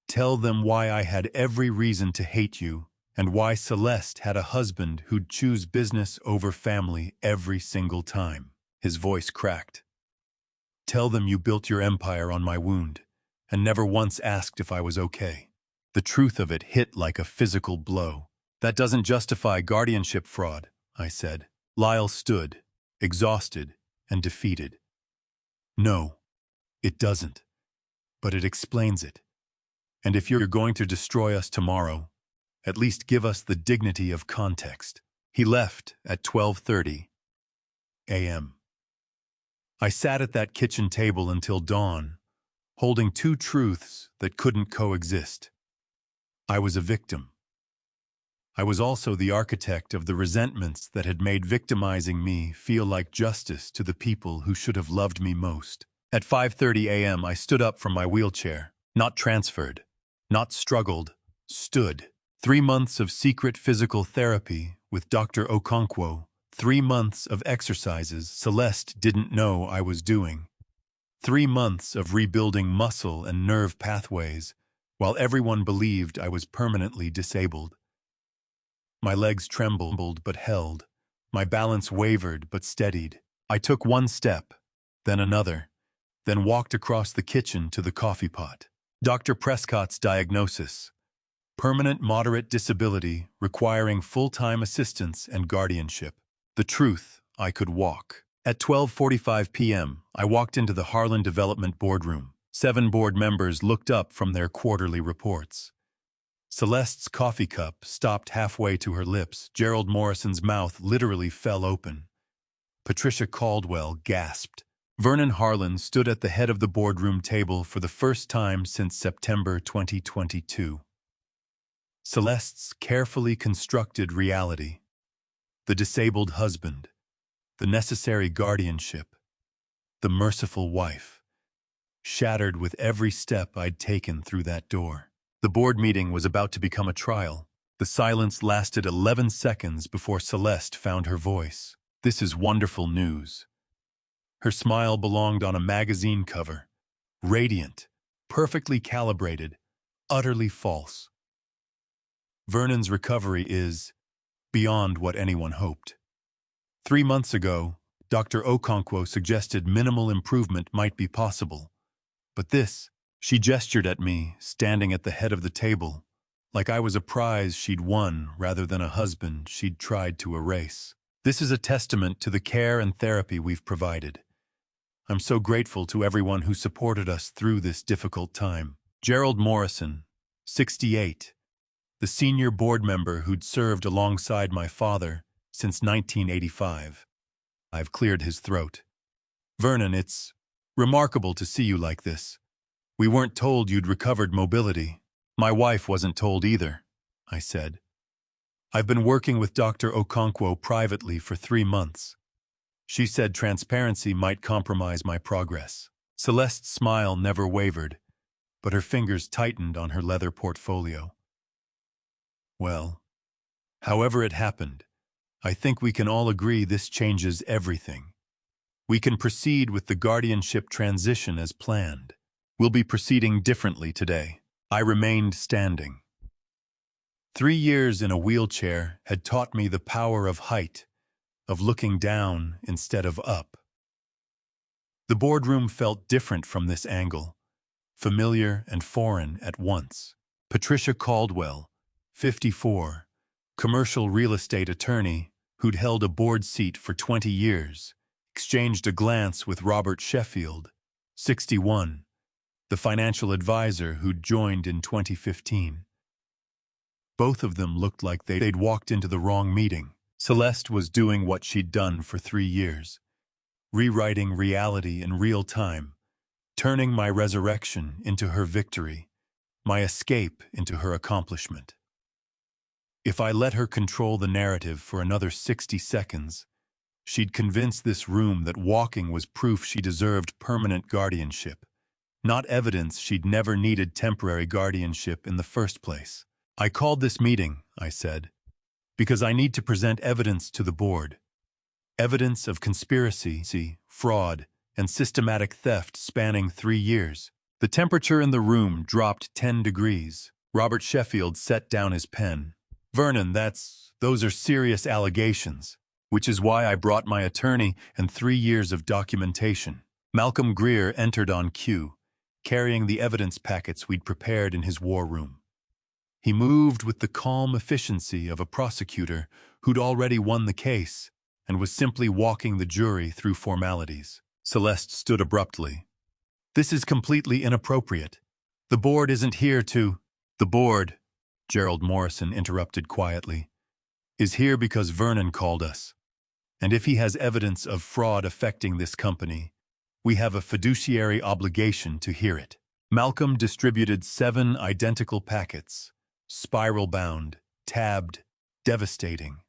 Tell them why I had every reason to hate you and why Celeste had a husband who'd choose business over family every single time." His voice cracked. "Tell them you built your empire on my wound and never once asked if I was okay." The truth of it hit like a physical blow. "That doesn't justify guardianship fraud," I said. Lyle stood, exhausted and defeated. "No, it doesn't. But it explains it. And if you're going to destroy us tomorrow, at least give us the dignity of context." He left at 12:30 a.m. I sat at that kitchen table until dawn, holding two truths that couldn't coexist. I was a victim. I was also the architect of the resentments that had made victimizing me feel like justice to the people who should have loved me most. At 5:30 a.m., I stood up from my wheelchair, not transferred, not struggled, stood. 3 months of secret physical therapy with Dr. Okonkwo, 3 months of exercises Celeste didn't know I was doing, 3 months of rebuilding muscle and nerve pathways, while everyone believed I was permanently disabled. My legs trembled but held. My balance wavered but steadied. I took one step, then another, then walked across the kitchen to the coffee pot. Dr. Prescott's diagnosis: permanent moderate disability requiring full-time assistance and guardianship. The truth: I could walk. At 12:45 p.m., I walked into the Harlan Development boardroom. 7 board members looked up from their quarterly reports. Celeste's coffee cup stopped halfway to her lips. Gerald Morrison's mouth literally fell open. Patricia Caldwell gasped. Vernon Harlan stood at the head of the boardroom table for the first time since September 2022. Celeste's carefully constructed reality. The disabled husband. The necessary guardianship. The merciful wife. Shattered with every step I'd taken through that door. The board meeting was about to become a trial. The silence lasted 11 seconds before Celeste found her voice. "This is wonderful news." Her smile belonged on a magazine cover. Radiant, perfectly calibrated, utterly false. Vernon's recovery is beyond what anyone hoped. 3 months ago, Dr. Okonkwo suggested minimal improvement might be possible. But this, she gestured at me, standing at the head of the table, like I was a prize she'd won rather than a husband she'd tried to erase. "This is a testament to the care and therapy we've provided. I'm so grateful to everyone who supported us through this difficult time." Gerald Morrison, 68, the senior board member who'd served alongside my father since 1985. I've cleared his throat. "Vernon, it's remarkable to see you like this. We weren't told you'd recovered mobility." "My wife wasn't told either," I said. "I've been working with Dr. Okonkwo privately for 3 months. She said transparency might compromise my progress." Celeste's smile never wavered, but her fingers tightened on her leather portfolio. "Well, however it happened, I think we can all agree this changes everything. We can proceed with the guardianship transition as planned. We'll be proceeding differently today." I remained standing. 3 years in a wheelchair had taught me the power of height, of looking down instead of up. The boardroom felt different from this angle, familiar and foreign at once. Patricia Caldwell, 54, commercial real estate attorney who'd held a board seat for 20 years, exchanged a glance with Robert Sheffield, 61, the financial advisor who'd joined in 2015. Both of them looked like they'd walked into the wrong meeting. Celeste was doing what she'd done for 3 years, rewriting reality in real time, turning my resurrection into her victory, my escape into her accomplishment. If I let her control the narrative for another 60 seconds, she'd convince this room that walking was proof she deserved permanent guardianship, not evidence she'd never needed temporary guardianship in the first place. "I called this meeting," I said, "because I need to present evidence to the board. Evidence of conspiracy, fraud, and systematic theft spanning 3 years. The temperature in the room dropped 10 degrees. Robert Sheffield set down his pen. "Vernon, those are serious allegations, which is why I brought my attorney and 3 years of documentation." Malcolm Greer entered on cue, carrying the evidence packets we'd prepared in his war room. He moved with the calm efficiency of a prosecutor who'd already won the case and was simply walking the jury through formalities. Celeste stood abruptly. "This is completely inappropriate. The board isn't here to—" "The board," Gerald Morrison interrupted quietly, "is here because Vernon called us. And if he has evidence of fraud affecting this company, we have a fiduciary obligation to hear it." Malcolm distributed 7 identical packets, spiral-bound, tabbed, devastating.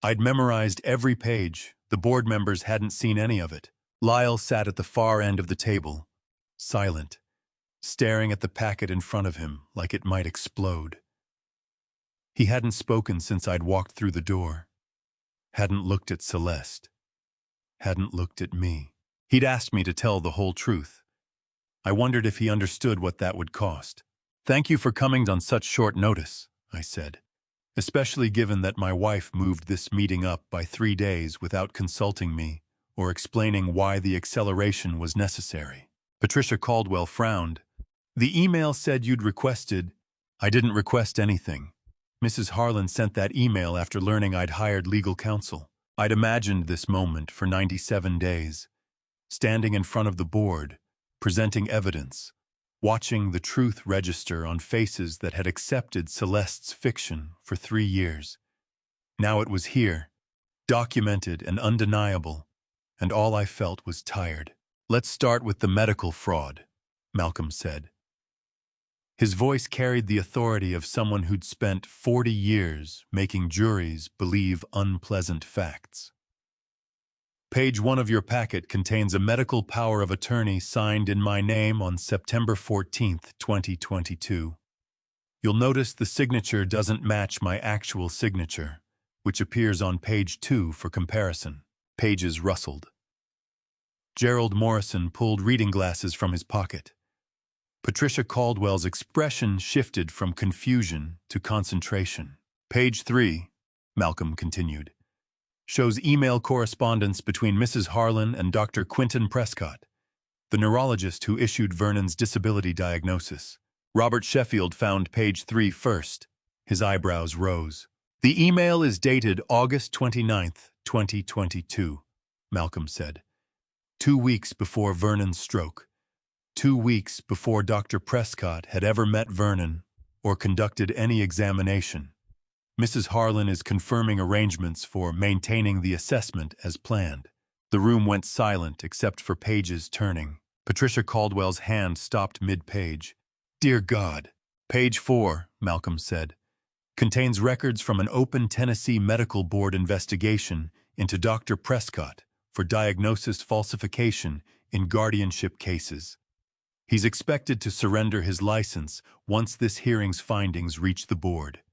I'd memorized every page. The board members hadn't seen any of it. Lyle sat at the far end of the table, silent, staring at the packet in front of him like it might explode. He hadn't spoken since I'd walked through the door. Hadn't looked at Celeste. Hadn't looked at me. He'd asked me to tell the whole truth. I wondered if he understood what that would cost. "Thank you for coming on such short notice," I said, "especially given that my wife moved this meeting up by 3 days without consulting me or explaining why the acceleration was necessary." Patricia Caldwell frowned. "The email said you'd requested—" "I didn't request anything. Mrs. Harlan sent that email after learning I'd hired legal counsel. I'd imagined this moment for 97 days, standing in front of the board, presenting evidence, watching the truth register on faces that had accepted Celeste's fiction for 3 years. Now it was here, documented and undeniable, and all I felt was tired. "Let's start with the medical fraud," Malcolm said. His voice carried the authority of someone who'd spent 40 years making juries believe unpleasant facts. Page 1 of your packet contains a medical power of attorney signed in my name on September 14, 2022. You'll notice the signature doesn't match my actual signature, which appears on page 2 for comparison. Pages rustled. Gerald Morrison pulled reading glasses from his pocket. Patricia Caldwell's expression shifted from confusion to concentration. "Page 3, Malcolm continued, shows email correspondence between Mrs. Harlan and Dr. Quinton Prescott, the neurologist who issued Vernon's disability diagnosis. Robert Sheffield found page 3 first. His eyebrows rose. "The email is dated August 29, 2022, Malcolm said. 2 weeks before Vernon's stroke. 2 weeks before Dr. Prescott had ever met Vernon or conducted any examination. Mrs. Harlan is confirming arrangements for maintaining the assessment as planned." The room went silent except for pages turning. Patricia Caldwell's hand stopped mid-page. "Dear God." "Page 4, Malcolm said, contains records from an open Tennessee Medical Board investigation into Dr. Prescott for diagnosis falsification in guardianship cases. He's expected to surrender his license once this hearing's findings reach the board.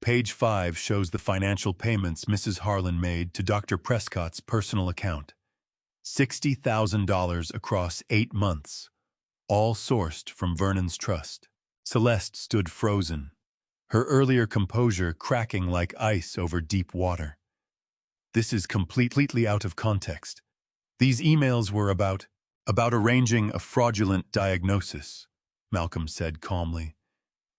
Page 5 shows the financial payments Mrs. Harlan made to Dr. Prescott's personal account. $60,000 across 8 months, all sourced from Vernon's trust. Celeste stood frozen, her earlier composure cracking like ice over deep water. "This is completely out of context. These emails were about arranging a fraudulent diagnosis," Malcolm said calmly,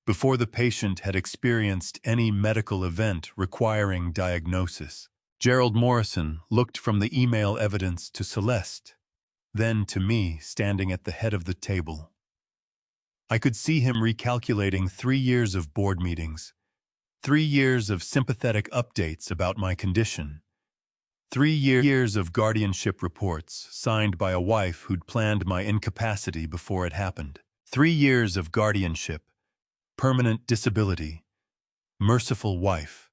"before the patient had experienced any medical event requiring diagnosis." Gerald Morrison looked from the email evidence to Celeste, then to me standing at the head of the table. I could see him recalculating 3 years of board meetings, 3 years of sympathetic updates about my condition, 3 years of guardianship reports signed by a wife who'd planned my incapacity before it happened. 3 years of guardianship, permanent disability, merciful wife.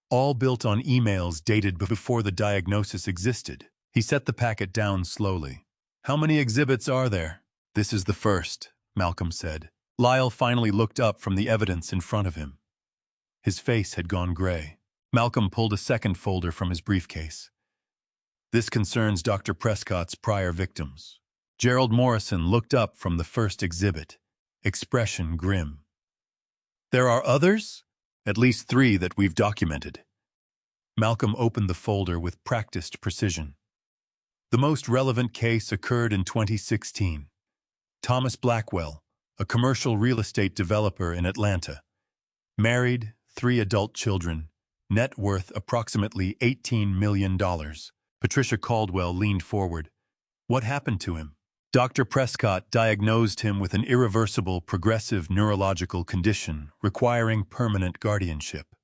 All built on emails dated before the diagnosis existed. He set the packet down slowly. "How many exhibits are there?" "This is the first," Malcolm said. Lyle finally looked up from the evidence in front of him. His face had gone gray. Malcolm pulled a second folder from his briefcase. "This concerns Dr. Prescott's prior victims." Gerald Morrison looked up from the first exhibit, expression grim. "There are others?" "At least 3 that we've documented." Malcolm opened the folder with practiced precision. The most relevant case occurred in 2016. Thomas Blackwell, a commercial real estate developer in Atlanta. Married, 3 adult children, net worth approximately $18 million. Patricia Caldwell leaned forward. "What happened to him?" Dr. Prescott diagnosed him with an irreversible progressive neurological condition requiring permanent guardianship.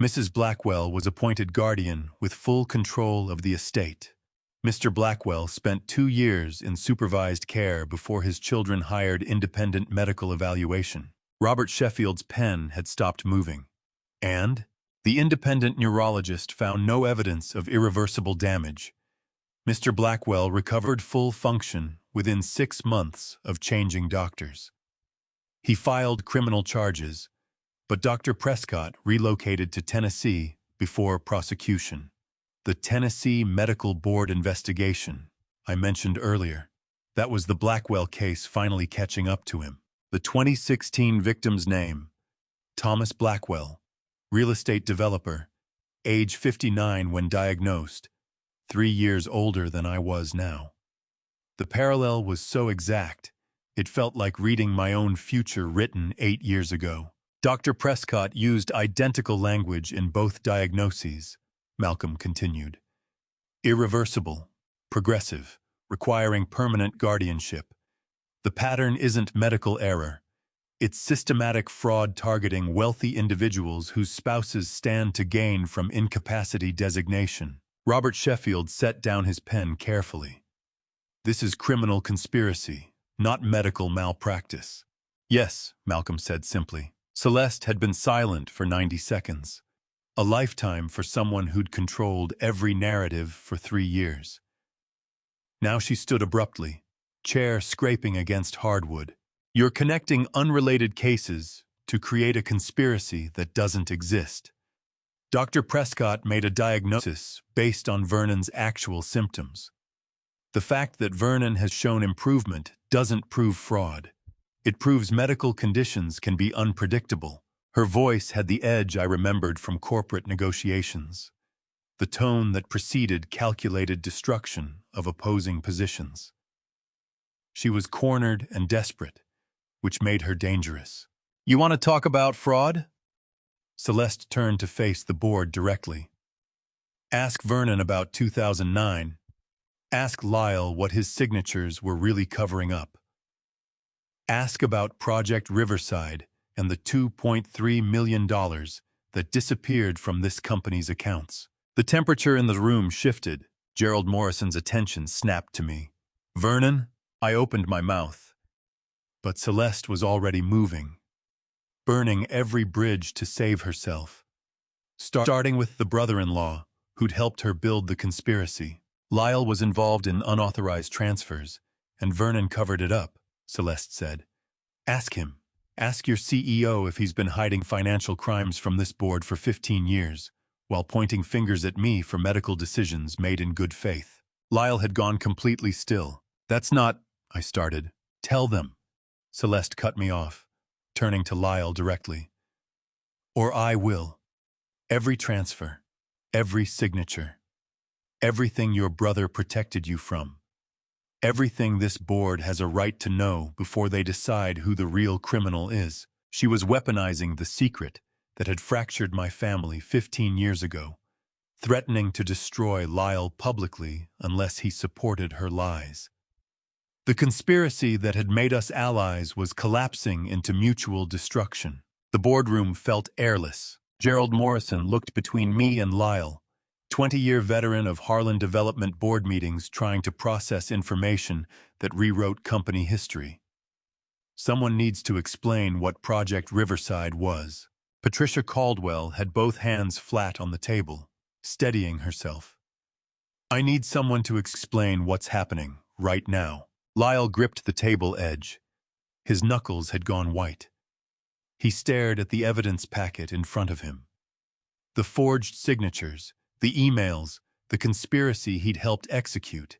Mrs. Blackwell was appointed guardian with full control of the estate. Mr. Blackwell spent 2 years in supervised care before his children hired independent medical evaluation. Robert Sheffield's pen had stopped moving. And the independent neurologist found no evidence of irreversible damage. Mr. Blackwell recovered full function within 6 months of changing doctors. He filed criminal charges, but Dr. Prescott relocated to Tennessee before prosecution. The Tennessee Medical Board investigation I mentioned earlier, that was the Blackwell case finally catching up to him. The 2016 victim's name, Thomas Blackwell, real estate developer, age 59 when diagnosed, 3 years older than I was now. The parallel was so exact, it felt like reading my own future written 8 years ago. Dr. Prescott used identical language in both diagnoses, Malcolm continued. Irreversible, progressive, requiring permanent guardianship. The pattern isn't medical error. It's systematic fraud targeting wealthy individuals whose spouses stand to gain from incapacity designation. Robert Sheffield set down his pen carefully. This is criminal conspiracy, not medical malpractice. Yes, Malcolm said simply. Celeste had been silent for 90 seconds. A lifetime for someone who'd controlled every narrative for 3 years. Now she stood abruptly, chair scraping against hardwood. You're connecting unrelated cases to create a conspiracy that doesn't exist. Dr. Prescott made a diagnosis based on Vernon's actual symptoms. The fact that Vernon has shown improvement doesn't prove fraud. It proves medical conditions can be unpredictable. Her voice had the edge I remembered from corporate negotiations, the tone that preceded calculated destruction of opposing positions. She was cornered and desperate, which made her dangerous. You want to talk about fraud? Celeste turned to face the board directly. Ask Vernon about 2009. Ask Lyle what his signatures were really covering up. Ask about Project Riverside and the $2.3 million that disappeared from this company's accounts. The temperature in the room shifted. Gerald Morrison's attention snapped to me. Vernon? I opened my mouth. But Celeste was already moving, burning every bridge to save herself. Starting with the brother-in-law who'd helped her build the conspiracy. Lyle was involved in unauthorized transfers, and Vernon covered it up, Celeste said. Ask him. Ask your CEO if he's been hiding financial crimes from this board for 15 years, while pointing fingers at me for medical decisions made in good faith. Lyle had gone completely still. That's not, I started. Tell them. Celeste cut me off, turning to Lyle directly. Or I will. Every transfer, every signature, everything your brother protected you from. Everything this board has a right to know before they decide who the real criminal is. She was weaponizing the secret that had fractured my family 15 years ago, threatening to destroy Lyle publicly unless he supported her lies. The conspiracy that had made us allies was collapsing into mutual destruction. The boardroom felt airless. Gerald Morrison looked between me and Lyle, 20-year veteran of Harlan Development board meetings trying to process information that rewrote company history. Someone needs to explain what Project Riverside was. Patricia Caldwell had both hands flat on the table, steadying herself. I need someone to explain what's happening right now. Lyle gripped the table edge. His knuckles had gone white. He stared at the evidence packet in front of him. The forged signatures, the emails, the conspiracy he'd helped execute,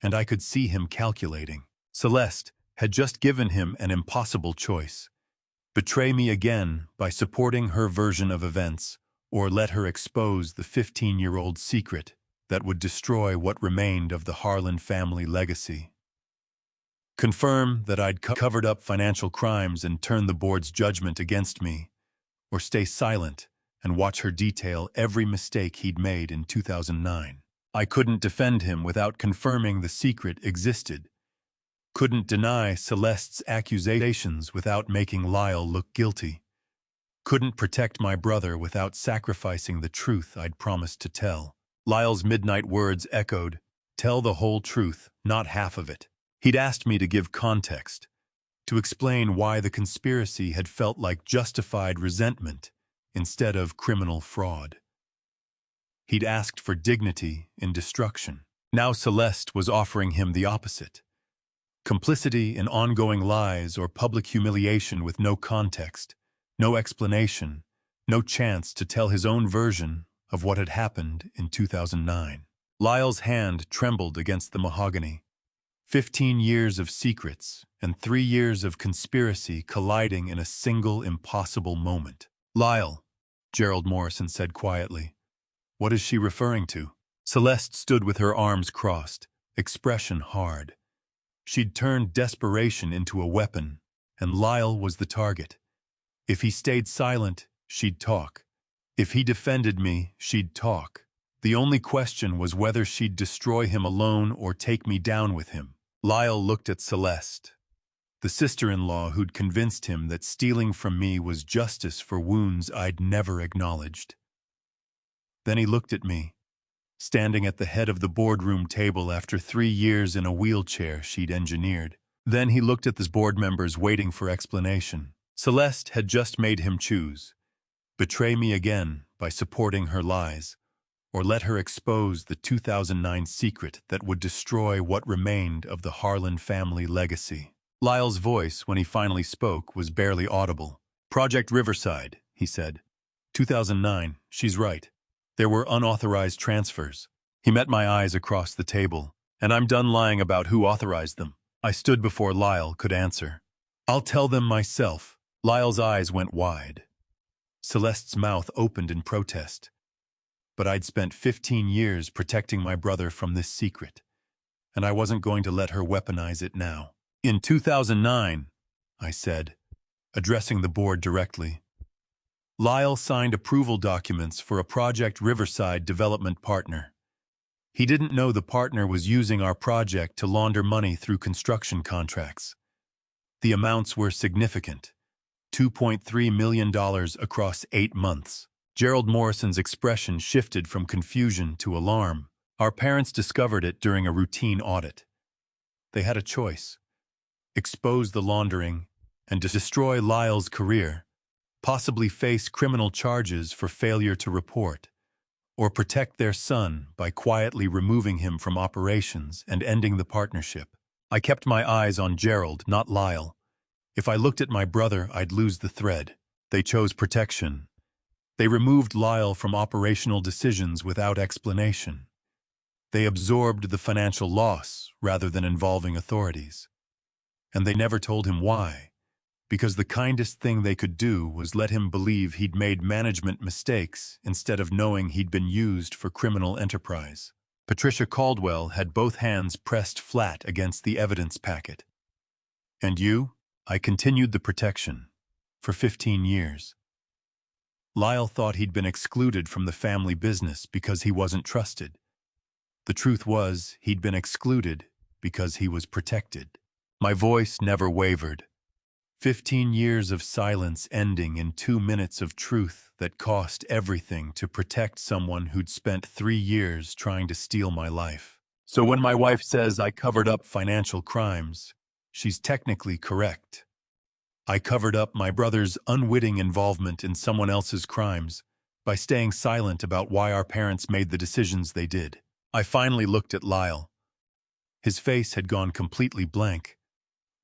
and I could see him calculating. Celeste had just given him an impossible choice. Betray me again by supporting her version of events, or let her expose the 15-year-old secret that would destroy what remained of the Harlan family legacy. Confirm that I'd covered up financial crimes and turn the board's judgment against me, or stay silent and watch her detail every mistake he'd made in 2009. I couldn't defend him without confirming the secret existed. Couldn't deny Celeste's accusations without making Lyle look guilty. Couldn't protect my brother without sacrificing the truth I'd promised to tell. Lyle's midnight words echoed, "Tell the whole truth, not half of it." He'd asked me to give context, to explain why the conspiracy had felt like justified resentment instead of criminal fraud. He'd asked for dignity in destruction. Now Celeste was offering him the opposite. Complicity in ongoing lies or public humiliation with no context, no explanation, no chance to tell his own version of what had happened in 2009. Lyle's hand trembled against the mahogany. 15 years of secrets and 3 years of conspiracy colliding in a single impossible moment. Lyle, Gerald Morrison said quietly. What is she referring to? Celeste stood with her arms crossed, expression hard. She'd turned desperation into a weapon, and Lyle was the target. If he stayed silent, she'd talk. If he defended me, she'd talk. The only question was whether she'd destroy him alone or take me down with him. Lyle looked at Celeste, the sister-in-law who'd convinced him that stealing from me was justice for wounds I'd never acknowledged. Then he looked at me, standing at the head of the boardroom table after 3 years in a wheelchair she'd engineered. Then he looked at the board members waiting for explanation. Celeste had just made him choose: betray me again by supporting her lies, or let her expose the 2009 secret that would destroy what remained of the Harlan family legacy. Lyle's voice, when he finally spoke, was barely audible. "Project Riverside," he said. 2009, she's right. There were unauthorized transfers. He met my eyes across the table, and I'm done lying about who authorized them. I stood before Lyle could answer. "I'll tell them myself." Lyle's eyes went wide. Celeste's mouth opened in protest. But I'd spent 15 years protecting my brother from this secret, and I wasn't going to let her weaponize it now. "In 2009, I said, addressing the board directly, Lyle signed approval documents for a Project Riverside development partner. He didn't know the partner was using our project to launder money through construction contracts. The amounts were significant: $2.3 million across 8 months. Gerald Morrison's expression shifted from confusion to alarm. Our parents discovered it during a routine audit. They had a choice: expose the laundering and destroy Lyle's career, possibly face criminal charges for failure to report, or protect their son by quietly removing him from operations and ending the partnership. I kept my eyes on Gerald, not Lyle. If I looked at my brother, I'd lose the thread. They chose protection. They removed Lyle from operational decisions without explanation. They absorbed the financial loss rather than involving authorities. And they never told him why, because the kindest thing they could do was let him believe he'd made management mistakes instead of knowing he'd been used for criminal enterprise. Patricia Caldwell had both hands pressed flat against the evidence packet. "And you?" I continued the protection. For 15 years. Lyle thought he'd been excluded from the family business because he wasn't trusted. The truth was, he'd been excluded because he was protected. My voice never wavered. 15 years of silence ending in 2 minutes of truth that cost everything to protect someone who'd spent 3 years trying to steal my life. So when my wife says I covered up financial crimes, she's technically correct. I covered up my brother's unwitting involvement in someone else's crimes by staying silent about why our parents made the decisions they did. I finally looked at Lyle. His face had gone completely blank,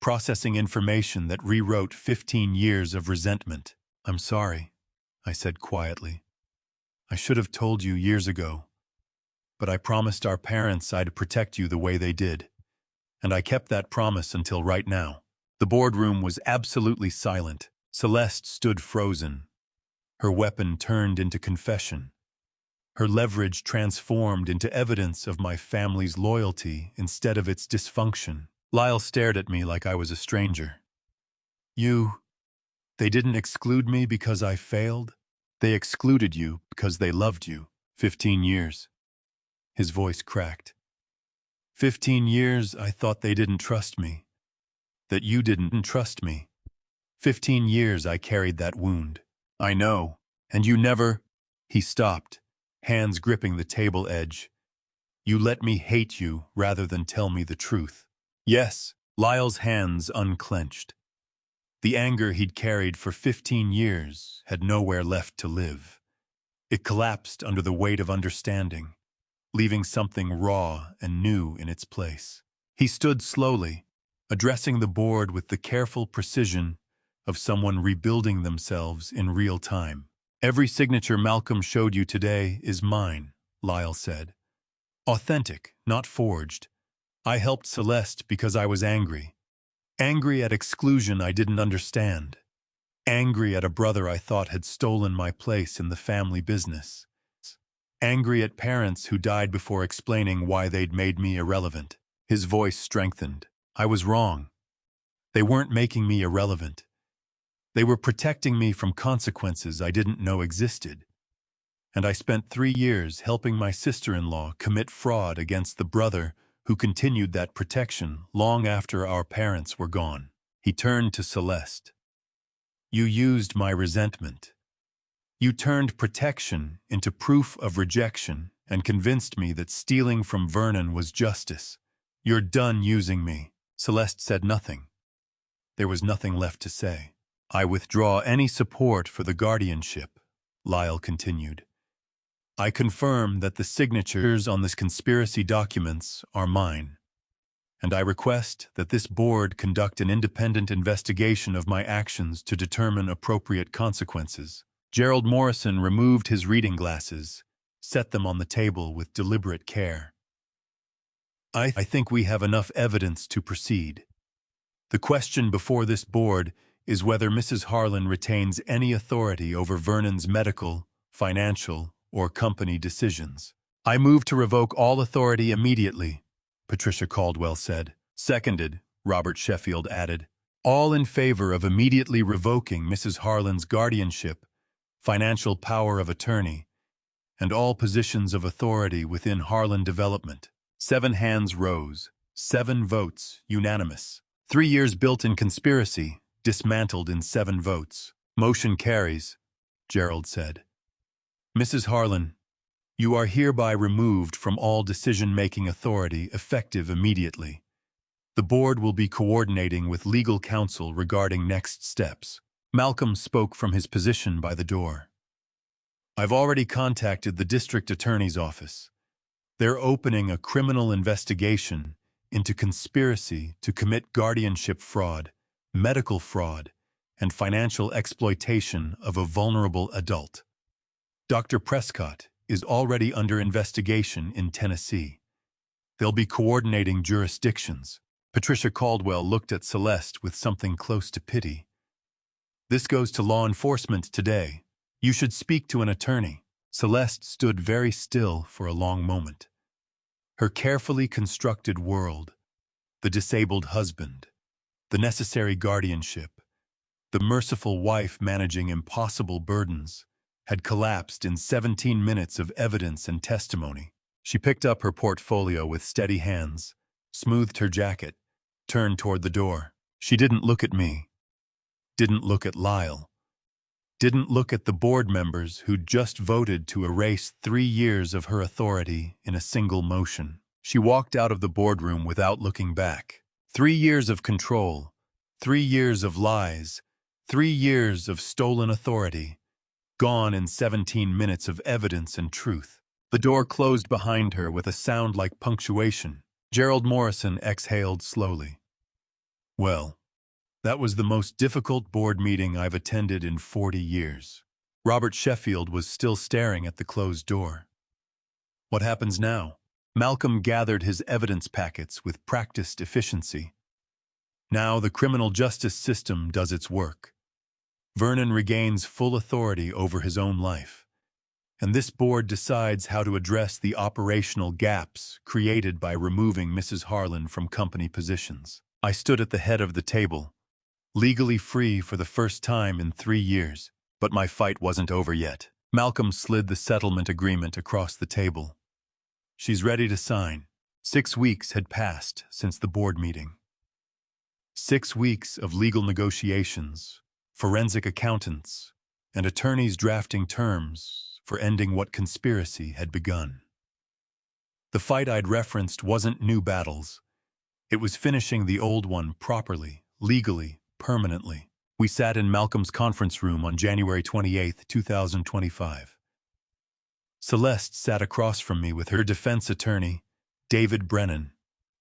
processing information that rewrote 15 years of resentment. "I'm sorry," I said quietly. "I should have told you years ago, but I promised our parents I'd protect you the way they did, and I kept that promise until right now." The boardroom was absolutely silent. Celeste stood frozen, her weapon turned into confession, her leverage transformed into evidence of my family's loyalty instead of its dysfunction. Lyle stared at me like I was a stranger. They didn't exclude me because I failed. They excluded you because they loved you. 15 years. His voice cracked. 15 years I thought they didn't trust me. That you didn't trust me. 15 years I carried that wound. I know, and you never... He stopped, hands gripping the table edge. "You let me hate you rather than tell me the truth." Yes, Lyle's hands unclenched. The anger he'd carried for 15 years had nowhere left to live. It collapsed under the weight of understanding, leaving something raw and new in its place. He stood slowly, addressing the board with the careful precision of someone rebuilding themselves in real time. "Every signature Malcolm showed you today is mine," Lyle said. "Authentic, not forged. I helped Celeste because I was angry. Angry at exclusion I didn't understand. Angry at a brother I thought had stolen my place in the family business. Angry at parents who died before explaining why they'd made me irrelevant." His voice strengthened. I was wrong. They weren't making me irrelevant. They were protecting me from consequences I didn't know existed. And I spent 3 years helping my sister-in-law commit fraud against the brother who continued that protection long after our parents were gone. He turned to Celeste. You used my resentment. You turned protection into proof of rejection and convinced me that stealing from Vernon was justice. You're done using me. Celeste said nothing. There was nothing left to say. I withdraw any support for the guardianship, Lyle continued. I confirm that the signatures on this conspiracy documents are mine, and I request that this board conduct an independent investigation of my actions to determine appropriate consequences. Gerald Morrison removed his reading glasses, set them on the table with deliberate care. I think we have enough evidence to proceed. The question before this board is whether Mrs. Harlan retains any authority over Vernon's medical, financial, or company decisions. I move to revoke all authority immediately, Patricia Caldwell said. Seconded, Robert Sheffield added. All in favor of immediately revoking Mrs. Harlan's guardianship, financial power of attorney, and all positions of authority within Harlan Development. 7 hands rose, 7 votes, unanimous. 3 years built in conspiracy, dismantled in 7 votes. Motion carries, Gerald said. Mrs. Harlan, you are hereby removed from all decision-making authority effective immediately. The board will be coordinating with legal counsel regarding next steps. Malcolm spoke from his position by the door. I've already contacted the district attorney's office. They're opening a criminal investigation into conspiracy to commit guardianship fraud, medical fraud, and financial exploitation of a vulnerable adult. Dr. Prescott is already under investigation in Tennessee. They'll be coordinating jurisdictions. Patricia Caldwell looked at Celeste with something close to pity. This goes to law enforcement today. You should speak to an attorney. Celeste stood very still for a long moment. Her carefully constructed world, the disabled husband, the necessary guardianship, the merciful wife managing impossible burdens, had collapsed in 17 minutes of evidence and testimony. She picked up her portfolio with steady hands, smoothed her jacket, turned toward the door. She didn't look at me, didn't look at Lyle, didn't look at the board members who'd just voted to erase 3 years of her authority in a single motion. She walked out of the boardroom without looking back. 3 years of control, 3 years of lies, 3 years of stolen authority, gone in 17 minutes of evidence and truth. The door closed behind her with a sound like punctuation. Gerald Morrison exhaled slowly. Well, that was the most difficult board meeting I've attended in 40 years. Robert Sheffield was still staring at the closed door. What happens now? Malcolm gathered his evidence packets with practiced efficiency. Now the criminal justice system does its work. Vernon regains full authority over his own life, and this board decides how to address the operational gaps created by removing Mrs. Harlan from company positions. I stood at the head of the table, legally free for the first time in 3 years, but my fight wasn't over yet. Malcolm slid the settlement agreement across the table. She's ready to sign. 6 weeks had passed since the board meeting. 6 weeks of legal negotiations, forensic accountants, and attorneys drafting terms for ending what conspiracy had begun. The fight I'd referenced wasn't new battles. It was finishing the old one properly, legally, permanently. We sat in Malcolm's conference room on January 28, 2025. Celeste sat across from me with her defense attorney, David Brennan,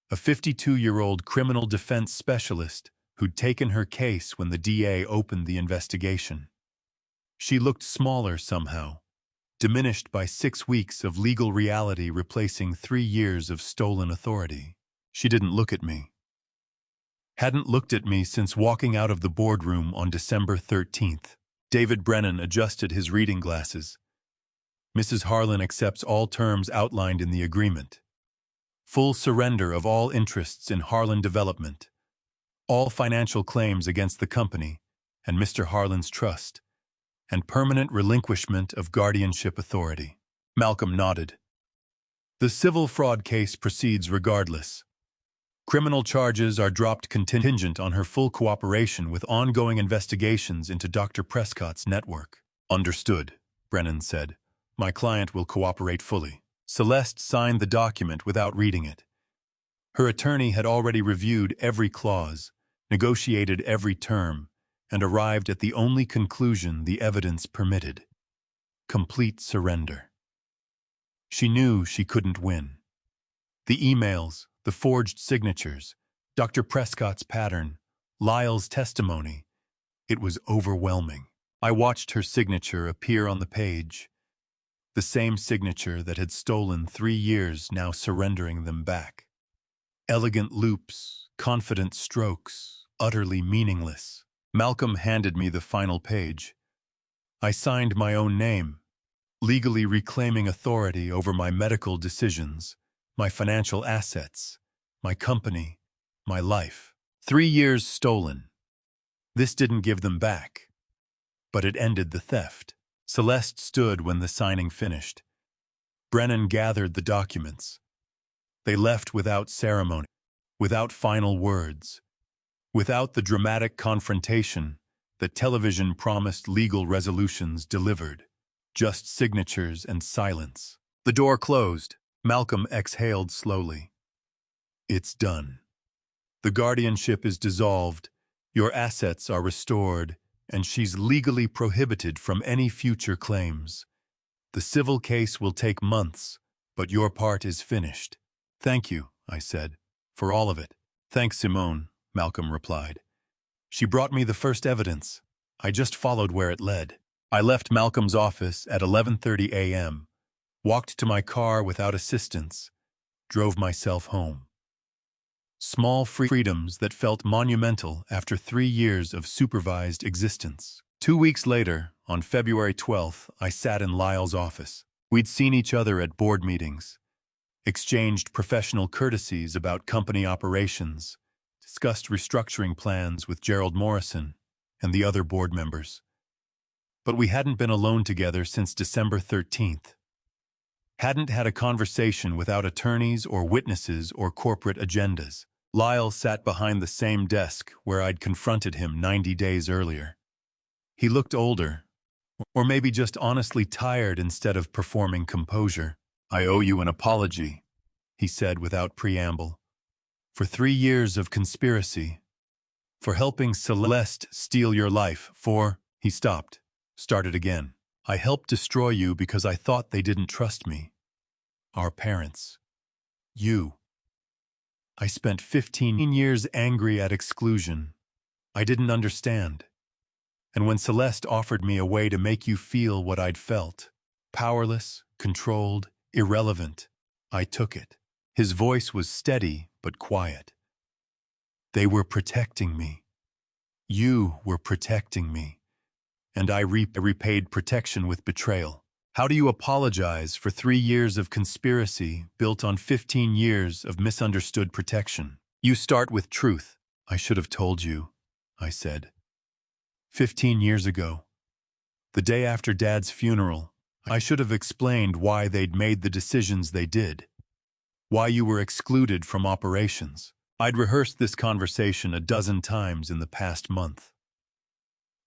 a 52-year-old criminal defense specialist who'd taken her case when the DA opened the investigation. She looked smaller somehow, diminished by 6 weeks of legal reality replacing 3 years of stolen authority. She didn't look at me. Hadn't looked at me since walking out of the boardroom on December 13th. David Brennan adjusted his reading glasses. Mrs. Harlan accepts all terms outlined in the agreement. Full surrender of all interests in Harlan Development, all financial claims against the company and Mr. Harlan's trust, and permanent relinquishment of guardianship authority. Malcolm nodded. The civil fraud case proceeds regardless. Criminal charges are dropped contingent on her full cooperation with ongoing investigations into Dr. Prescott's network. Understood, Brennan said. My client will cooperate fully. Celeste signed the document without reading it. Her attorney had already reviewed every clause, negotiated every term, and arrived at the only conclusion the evidence permitted: complete surrender. She knew she couldn't win. The emails, the forged signatures, Dr. Prescott's pattern, Lyle's testimony, it was overwhelming. I watched her signature appear on the page, the same signature that had stolen 3 years, now surrendering them back. Elegant loops, confident strokes, utterly meaningless. Malcolm handed me the final page. I signed my own name, legally reclaiming authority over my medical decisions, my financial assets, my company, my life. 3 years stolen. This didn't give them back, but it ended the theft. Celeste stood when the signing finished. Brennan gathered the documents. They left without ceremony, without final words, without the dramatic confrontation that television promised legal resolutions delivered. Just signatures and silence. The door closed. Malcolm exhaled slowly. It's done. The guardianship is dissolved, your assets are restored, and she's legally prohibited from any future claims. The civil case will take months, but your part is finished. Thank you, I said, for all of it. Thanks, Simone, Malcolm replied. She brought me the first evidence. I just followed where it led. I left Malcolm's office at 11:30 a.m., walked to my car without assistance, drove myself home. Small freedoms that felt monumental after 3 years of supervised existence. 2 weeks later, on February 12th, I sat in Lyle's office. We'd seen each other at board meetings, exchanged professional courtesies about company operations, discussed restructuring plans with Gerald Morrison and the other board members. But we hadn't been alone together since December 13th. Hadn't had a conversation without attorneys or witnesses or corporate agendas. Lyle sat behind the same desk where I'd confronted him 90 days earlier. He looked older, or maybe just honestly tired instead of performing composure. I owe you an apology, he said without preamble. For 3 years of conspiracy. For helping Celeste steal your life. He stopped, started again. I helped destroy you because I thought they didn't trust me. Our parents. You. I spent 15 years angry at exclusion. I didn't understand. And when Celeste offered me a way to make you feel what I'd felt, powerless, controlled, irrelevant, I took it. His voice was steady but quiet. They were protecting me. You were protecting me. And I repaid protection with betrayal. How do you apologize for 3 years of conspiracy built on 15 years of misunderstood protection? You start with truth. I should have told you, I said. 15 years ago, the day after Dad's funeral, I should have explained why they'd made the decisions they did. Why you were excluded from operations. I'd rehearsed this conversation a dozen times in the past month.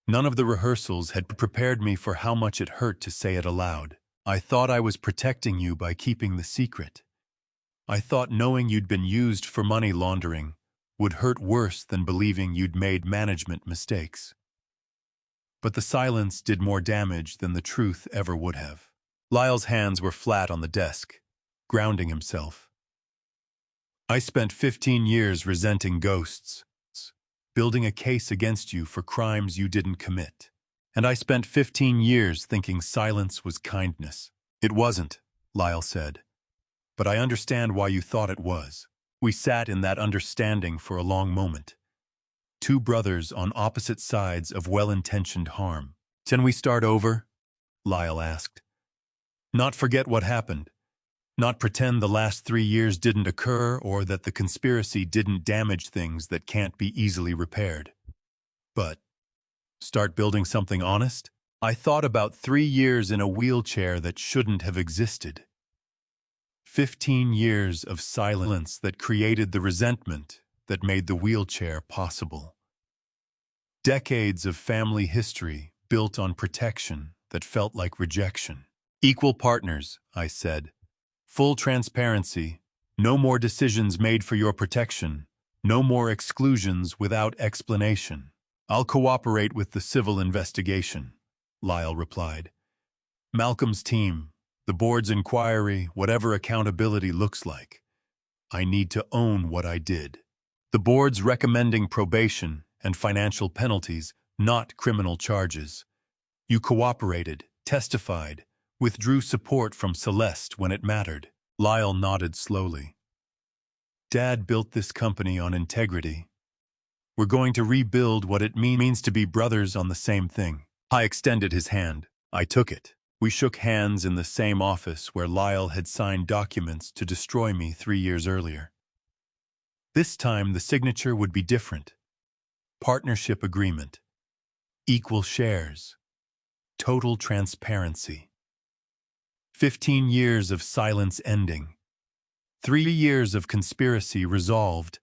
None of the rehearsals had prepared me for how much it hurt to say it aloud. I thought I was protecting you by keeping the secret. I thought knowing you'd been used for money laundering would hurt worse than believing you'd made management mistakes. But the silence did more damage than the truth ever would have. Lyle's hands were flat on the desk, grounding himself. I spent 15 years resenting ghosts, building a case against you for crimes you didn't commit. And I spent 15 years thinking silence was kindness. It wasn't, Lyle said. But I understand why you thought it was. We sat in that understanding for a long moment. 2 brothers on opposite sides of well-intentioned harm. Can we start over? Lyle asked. Not forget what happened. Not pretend the last 3 years didn't occur or that the conspiracy didn't damage things that can't be easily repaired. But start building something honest? I thought about 3 years in a wheelchair that shouldn't have existed. 15 years of silence that created the resentment that made the wheelchair possible. Decades of family history built on protection that felt like rejection. Equal partners, I said. Full transparency. No more decisions made for your protection. No more exclusions without explanation. I'll cooperate with the civil investigation, Lyle replied. Malcolm's team, the board's inquiry, whatever accountability looks like. I need to own what I did. The board's recommending probation and financial penalties, not criminal charges. You cooperated, testified, withdrew support from Celeste when it mattered. Lyle nodded slowly. Dad built this company on integrity. We're going to rebuild what it means to be brothers on the same thing. I extended his hand. I took it. We shook hands in the same office where Lyle had signed documents to destroy me 3 years earlier. This time the signature would be different. Partnership agreement. Equal shares. Total transparency. 15 years of silence ending. 3 years of conspiracy resolved,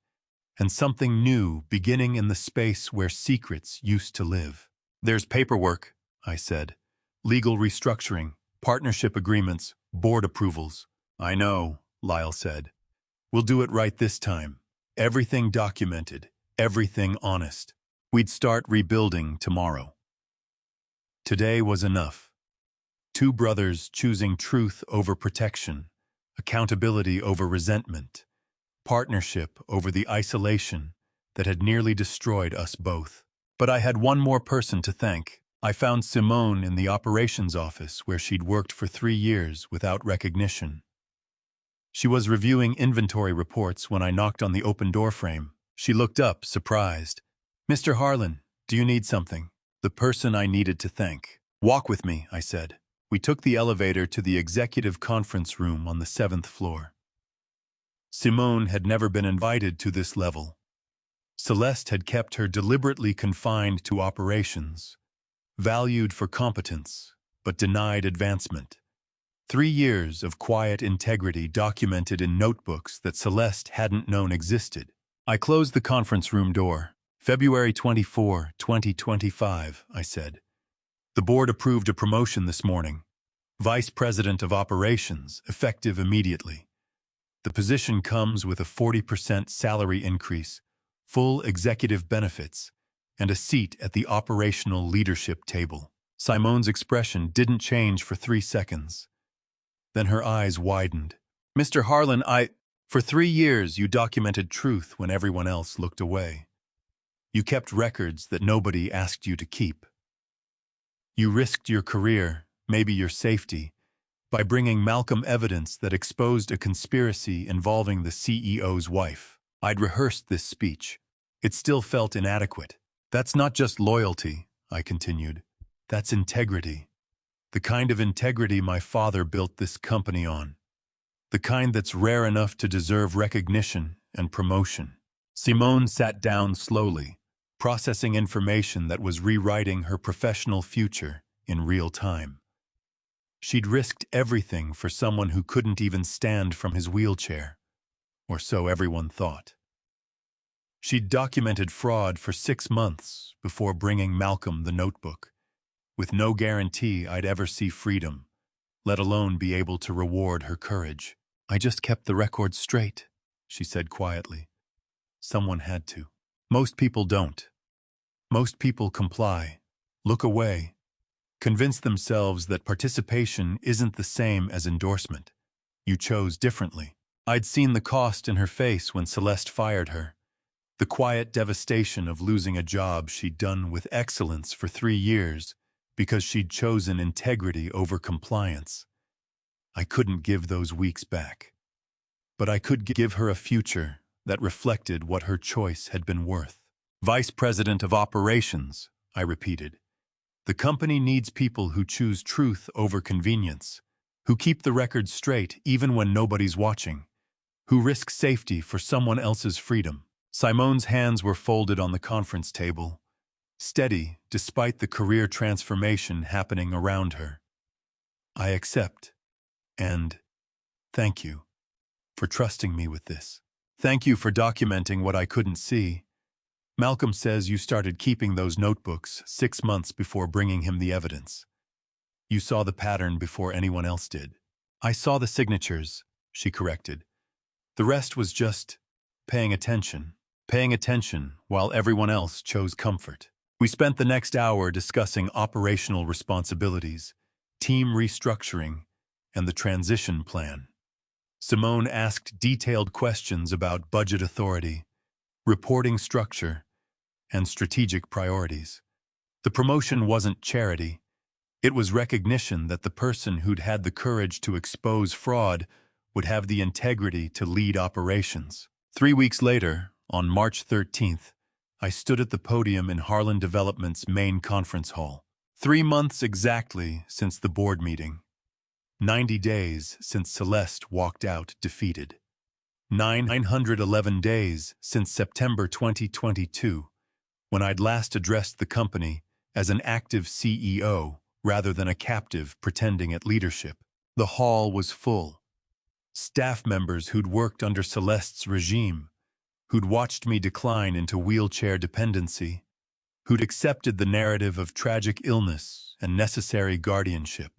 and something new beginning in the space where secrets used to live. There's paperwork, I said. Legal restructuring, partnership agreements, board approvals. I know, Lyle said. We'll do it right this time. Everything documented, everything honest. We'd start rebuilding tomorrow. Today was enough. 2 brothers choosing truth over protection, accountability over resentment, partnership over the isolation that had nearly destroyed us both. But I had one more person to thank. I found Simone in the operations office where she'd worked for 3 years without recognition. She was reviewing inventory reports when I knocked on the open door frame. She looked up, surprised. Mr. Harlan, do you need something? The person I needed to thank. Walk with me, I said. We took the elevator to the executive conference room on the 7th floor. Simone had never been invited to this level. Celeste had kept her deliberately confined to operations, valued for competence, but denied advancement. 3 years of quiet integrity documented in notebooks that Celeste hadn't known existed. I closed the conference room door. February 24, 2025, I said. The board approved a promotion this morning. Vice President of Operations, effective immediately. The position comes with a 40% salary increase, full executive benefits, and a seat at the operational leadership table. Simone's expression didn't change for 3 seconds. Then her eyes widened. Mr. Harlan, For 3 years you documented truth when everyone else looked away. You kept records that nobody asked you to keep. You risked your career, maybe your safety, by bringing Malcolm evidence that exposed a conspiracy involving the CEO's wife. I'd rehearsed this speech. It still felt inadequate. That's not just loyalty, I continued. That's integrity. The kind of integrity my father built this company on. The kind that's rare enough to deserve recognition and promotion. Simone sat down slowly, processing information that was rewriting her professional future in real time. She'd risked everything for someone who couldn't even stand from his wheelchair, or so everyone thought. She'd documented fraud for 6 months before bringing Malcolm the notebook, with no guarantee I'd ever see freedom, let alone be able to reward her courage. I just kept the record straight, she said quietly. Someone had to. Most people don't. Most people comply, look away, convince themselves that participation isn't the same as endorsement. You chose differently. I'd seen the cost in her face when Celeste fired her. The quiet devastation of losing a job she'd done with excellence for 3 years because she'd chosen integrity over compliance. I couldn't give those weeks back. But I could give her a future that reflected what her choice had been worth. Vice President of Operations, I repeated. The company needs people who choose truth over convenience, who keep the record straight even when nobody's watching, who risk safety for someone else's freedom. Simone's hands were folded on the conference table, steady despite the career transformation happening around her. I accept, and thank you for trusting me with this. Thank you for documenting what I couldn't see. Malcolm says you started keeping those notebooks 6 months before bringing him the evidence. You saw the pattern before anyone else did. I saw the signatures, she corrected. The rest was just paying attention. Paying attention while everyone else chose comfort. We spent the next hour discussing operational responsibilities, team restructuring, and the transition plan. Simone asked detailed questions about budget authority, reporting structure, and strategic priorities. The promotion wasn't charity. It was recognition that the person who'd had the courage to expose fraud would have the integrity to lead operations. 3 weeks later, on March 13th, I stood at the podium in Harlan Development's main conference hall. 3 months exactly since the board meeting. 90 days since Celeste walked out defeated. 911 days since September 2022, when I'd last addressed the company as an active CEO rather than a captive pretending at leadership. The hall was full. Staff members who'd worked under Celeste's regime, who'd watched me decline into wheelchair dependency, who'd accepted the narrative of tragic illness and necessary guardianship.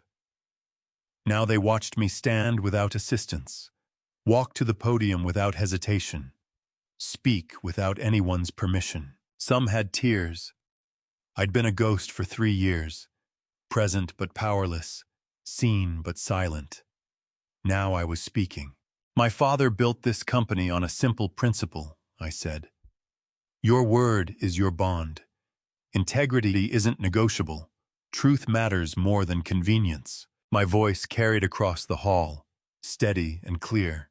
Now they watched me stand without assistance, walk to the podium without hesitation, speak without anyone's permission. Some had tears. I'd been a ghost for 3 years, present but powerless, seen but silent. Now I was speaking. My father built this company on a simple principle, I said. Your word is your bond. Integrity isn't negotiable. Truth matters more than convenience. My voice carried across the hall, steady and clear.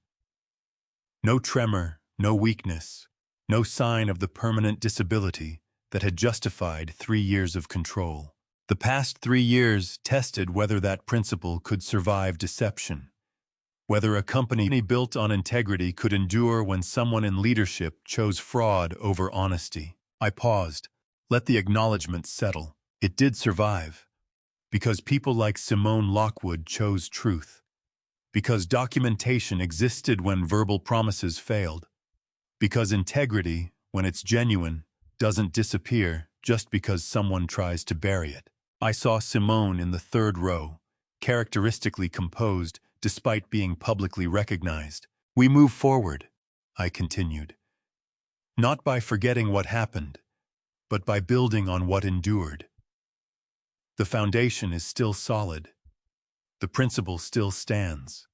No tremor, no weakness, no sign of the permanent disability that had justified 3 years of control. The past 3 years tested whether that principle could survive deception, whether a company built on integrity could endure when someone in leadership chose fraud over honesty. I paused, let the acknowledgement settle. It did survive, because people like Simone Lockwood chose truth, because documentation existed when verbal promises failed, because integrity, when it's genuine, doesn't disappear just because someone tries to bury it. I saw Simone in the 3rd row, characteristically composed despite being publicly recognized. We move forward, I continued, not by forgetting what happened, but by building on what endured. The foundation is still solid. The principle still stands.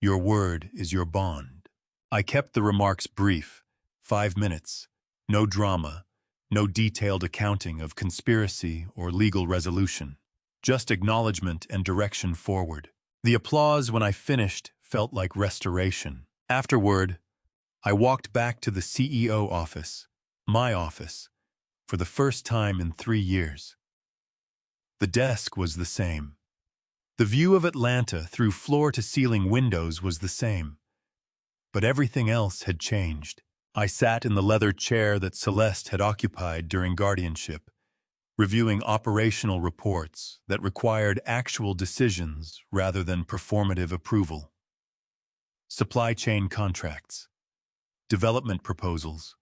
Your word is your bond. I kept the remarks brief, 5 minutes, no drama, no detailed accounting of conspiracy or legal resolution, just acknowledgement and direction forward. The applause when I finished felt like restoration. Afterward, I walked back to the CEO office, my office, for the first time in 3 years. The desk was the same. The view of Atlanta through floor-to-ceiling windows was the same. But everything else had changed. I sat in the leather chair that Celeste had occupied during guardianship, reviewing operational reports that required actual decisions rather than performative approval. Supply chain contracts, development proposals,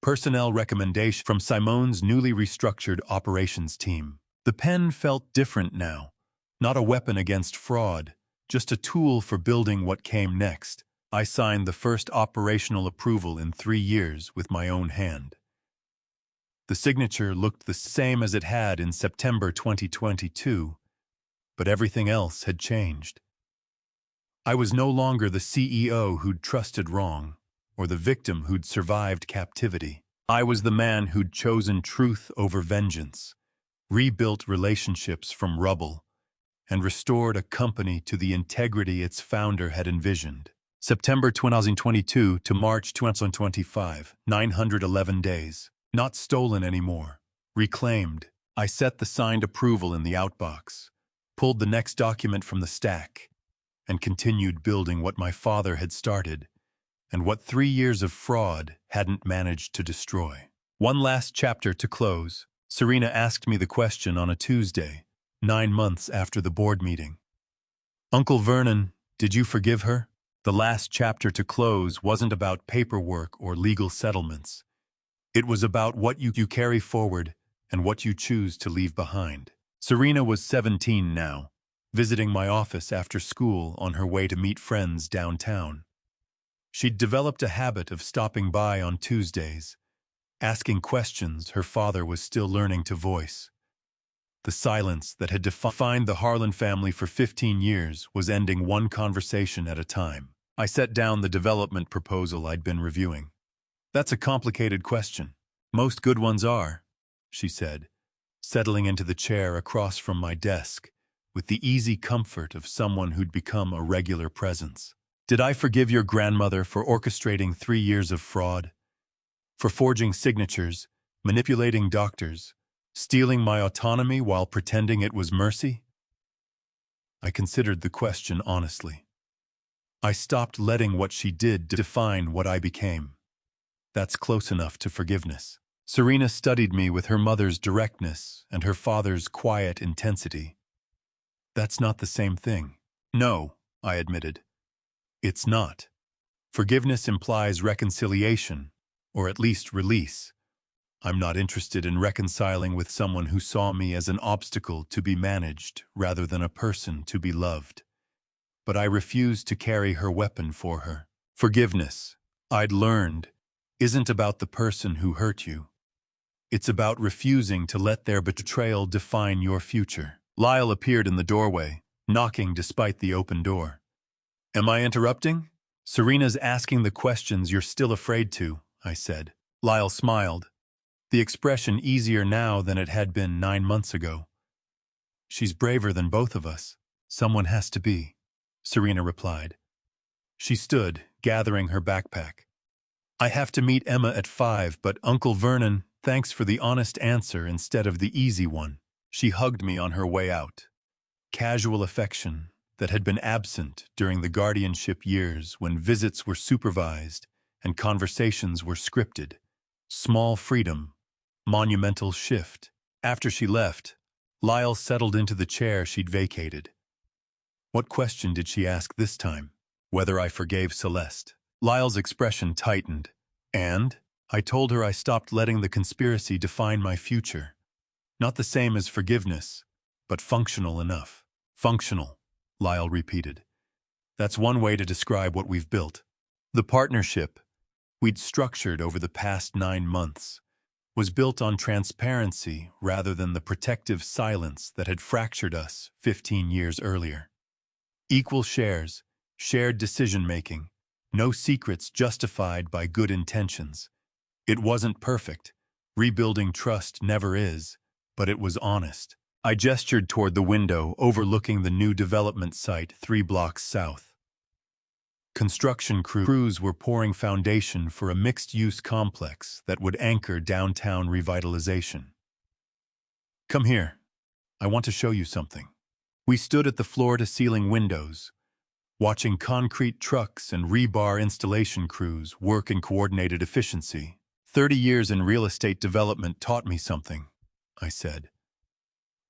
personnel recommendations from Simone's newly restructured operations team. The pen felt different now, not a weapon against fraud, just a tool for building what came next. I signed the first operational approval in 3 years with my own hand. The signature looked the same as it had in September 2022, but everything else had changed. I was no longer the CEO who'd trusted wrong, or the victim who'd survived captivity. I was the man who'd chosen truth over vengeance, rebuilt relationships from rubble, and restored a company to the integrity its founder had envisioned. September 2022 to March 2025, 911 days. Not stolen anymore. Reclaimed. I set the signed approval in the outbox, pulled the next document from the stack, and continued building what my father had started and what 3 years of fraud hadn't managed to destroy. One last chapter to close. Serena asked me the question on a Tuesday, 9 months after the board meeting. Uncle Vernon, did you forgive her? The last chapter to close wasn't about paperwork or legal settlements. It was about what you carry forward and what you choose to leave behind. Serena was 17 now, visiting my office after school on her way to meet friends downtown. She'd developed a habit of stopping by on Tuesdays, asking questions her father was still learning to voice. The silence that had defined the Harlan family for 15 years was ending one conversation at a time. I set down the development proposal I'd been reviewing. That's a complicated question. Most good ones are, she said, settling into the chair across from my desk with the easy comfort of someone who'd become a regular presence. Did I forgive your grandmother for orchestrating 3 years of fraud? For forging signatures, manipulating doctors, stealing my autonomy while pretending it was mercy? I considered the question honestly. I stopped letting what she did define what I became. That's close enough to forgiveness. Serena studied me with her mother's directness and her father's quiet intensity. That's not the same thing. No, I admitted. It's not. Forgiveness implies reconciliation, or at least release. I'm not interested in reconciling with someone who saw me as an obstacle to be managed rather than a person to be loved. But I refused to carry her weapon for her. Forgiveness, I'd learned, isn't about the person who hurt you. It's about refusing to let their betrayal define your future. Lyle appeared in the doorway, knocking despite the open door. Am I interrupting? Serena's asking the questions you're still afraid to, I said. Lyle smiled, the expression easier now than it had been 9 months ago. She's braver than both of us. Someone has to be, Serena replied. She stood, gathering her backpack. I have to meet Emma at 5, but Uncle Vernon, thanks for the honest answer instead of the easy one. She hugged me on her way out. Casual affection that had been absent during the guardianship years when visits were supervised and conversations were scripted. Small freedom, monumental shift. After she left, Lyle settled into the chair she'd vacated. What question did she ask this time? Whether I forgave Celeste. Lyle's expression tightened, and I told her I stopped letting the conspiracy define my future. Not the same as forgiveness, but functional enough. Functional, Lyle repeated. That's one way to describe what we've built. The partnership we'd structured over the past 9 months was built on transparency rather than the protective silence that had fractured us 15 years earlier. Equal shares, shared decision-making, no secrets justified by good intentions. It wasn't perfect. Rebuilding trust never is, but it was honest. I gestured toward the window overlooking the new development site 3 blocks south. Construction crews were pouring foundation for a mixed-use complex that would anchor downtown revitalization. Come here. I want to show you something. We stood at the floor-to-ceiling windows, watching concrete trucks and rebar installation crews work in coordinated efficiency. 30 years in real estate development taught me something, I said.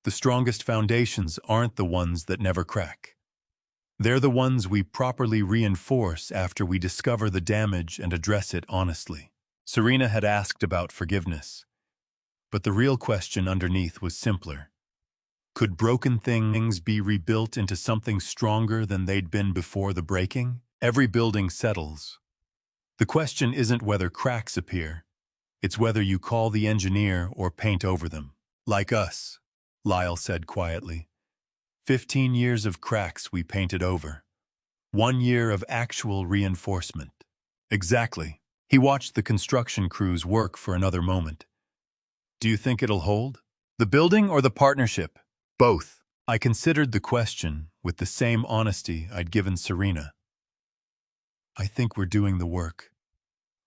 The strongest foundations aren't the ones that never crack. They're the ones we properly reinforce after we discover the damage and address it honestly. Serena had asked about forgiveness, but the real question underneath was simpler. Could broken things be rebuilt into something stronger than they'd been before the breaking? Every building settles. The question isn't whether cracks appear. It's whether you call the engineer or paint over them. Like us, Lyle said quietly. 15 years of cracks we painted over. 1 year of actual reinforcement. Exactly. He watched the construction crews work for another moment. Do you think it'll hold? The building or the partnership? Both. I considered the question with the same honesty I'd given Serena. I think we're doing the work.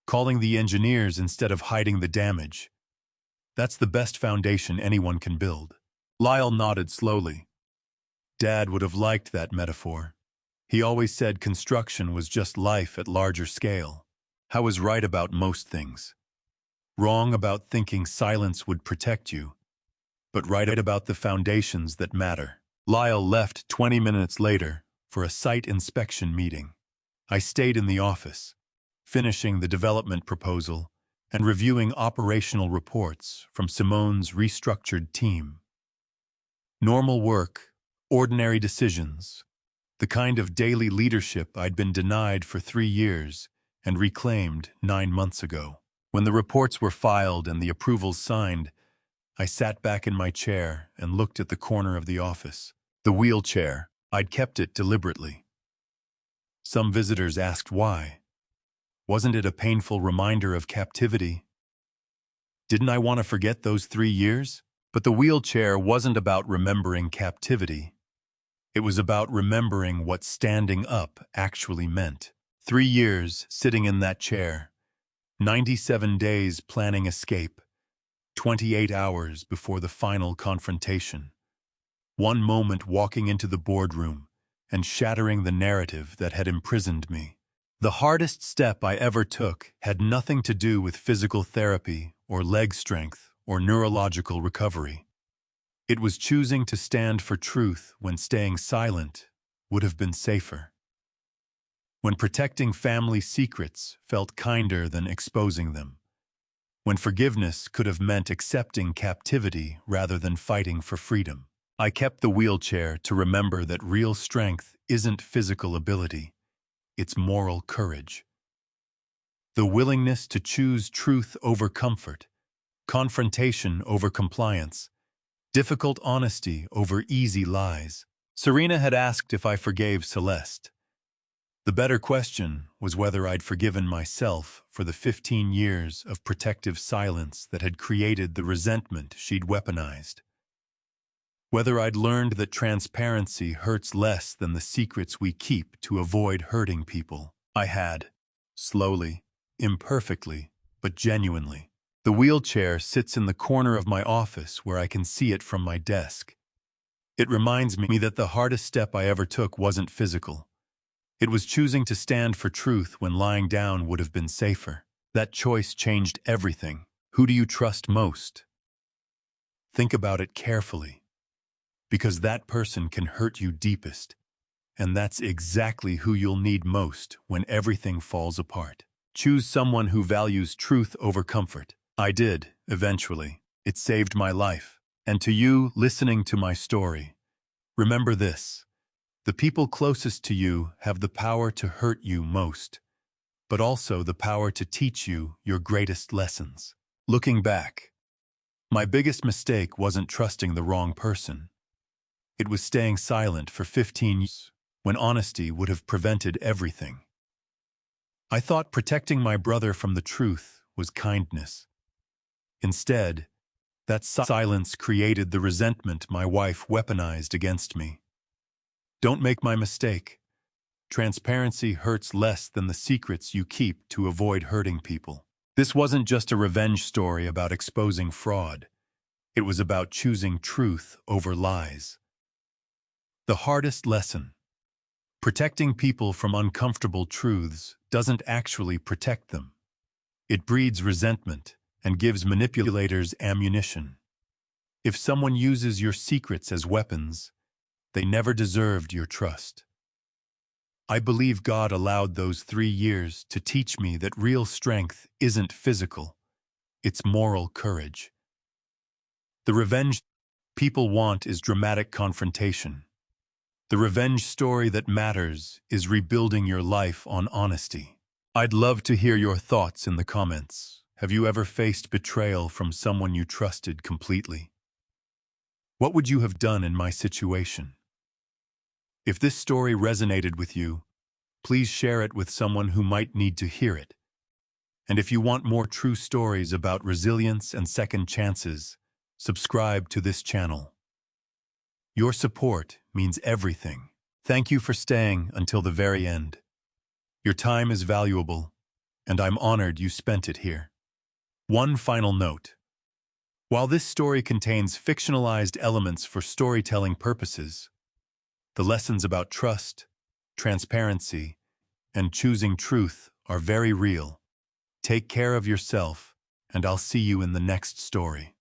Calling the engineers instead of hiding the damage. That's the best foundation anyone can build. Lyle nodded slowly. Dad would have liked that metaphor. He always said construction was just life at larger scale. I was right about most things. Wrong about thinking silence would protect you, but right about the foundations that matter. Lyle left 20 minutes later for a site inspection meeting. I stayed in the office, finishing the development proposal and reviewing operational reports from Simone's restructured team. Normal work, ordinary decisions, the kind of daily leadership I'd been denied for 3 years and reclaimed 9 months ago. When the reports were filed and the approvals signed, I sat back in my chair and looked at the corner of the office. The wheelchair. I'd kept it deliberately. Some visitors asked why. Wasn't it a painful reminder of captivity? Didn't I want to forget those 3 years? But the wheelchair wasn't about remembering captivity. It was about remembering what standing up actually meant. 3 years sitting in that chair, 97 days planning escape, 28 hours before the final confrontation. One moment walking into the boardroom and shattering the narrative that had imprisoned me. The hardest step I ever took had nothing to do with physical therapy or leg strength or neurological recovery. It was choosing to stand for truth when staying silent would have been safer. When protecting family secrets felt kinder than exposing them. When forgiveness could have meant accepting captivity rather than fighting for freedom. I kept the wheelchair to remember that real strength isn't physical ability, it's moral courage. The willingness to choose truth over comfort, confrontation over compliance, difficult honesty over easy lies. Serena had asked if I forgave Celeste. The better question was whether I'd forgiven myself for the 15 years of protective silence that had created the resentment she'd weaponized. Whether I'd learned that transparency hurts less than the secrets we keep to avoid hurting people. I had. Slowly, imperfectly, but genuinely. The wheelchair sits in the corner of my office where I can see it from my desk. It reminds me that the hardest step I ever took wasn't physical. It was choosing to stand for truth when lying down would have been safer. That choice changed everything. Who do you trust most? Think about it carefully. Because that person can hurt you deepest. And that's exactly who you'll need most when everything falls apart. Choose someone who values truth over comfort. I did, eventually. It saved my life. And to you, listening to my story, remember this. The people closest to you have the power to hurt you most, but also the power to teach you your greatest lessons. Looking back, my biggest mistake wasn't trusting the wrong person. It was staying silent for 15 years when honesty would have prevented everything. I thought protecting my brother from the truth was kindness. Instead, that silence created the resentment my wife weaponized against me. Don't make my mistake. Transparency hurts less than the secrets you keep to avoid hurting people. This wasn't just a revenge story about exposing fraud. It was about choosing truth over lies. The hardest lesson. Protecting people from uncomfortable truths doesn't actually protect them. It breeds resentment and gives manipulators ammunition. If someone uses your secrets as weapons, they never deserved your trust. I believe God allowed those 3 years to teach me that real strength isn't physical, it's moral courage. The revenge people want is dramatic confrontation. The revenge story that matters is rebuilding your life on honesty. I'd love to hear your thoughts in the comments. Have you ever faced betrayal from someone you trusted completely? What would you have done in my situation? If this story resonated with you, please share it with someone who might need to hear it. And if you want more true stories about resilience and second chances, subscribe to this channel. Your support means everything. Thank you for staying until the very end. Your time is valuable, and I'm honored you spent it here. One final note. While this story contains fictionalized elements for storytelling purposes, the lessons about trust, transparency, and choosing truth are very real. Take care of yourself and I'll see you in the next story.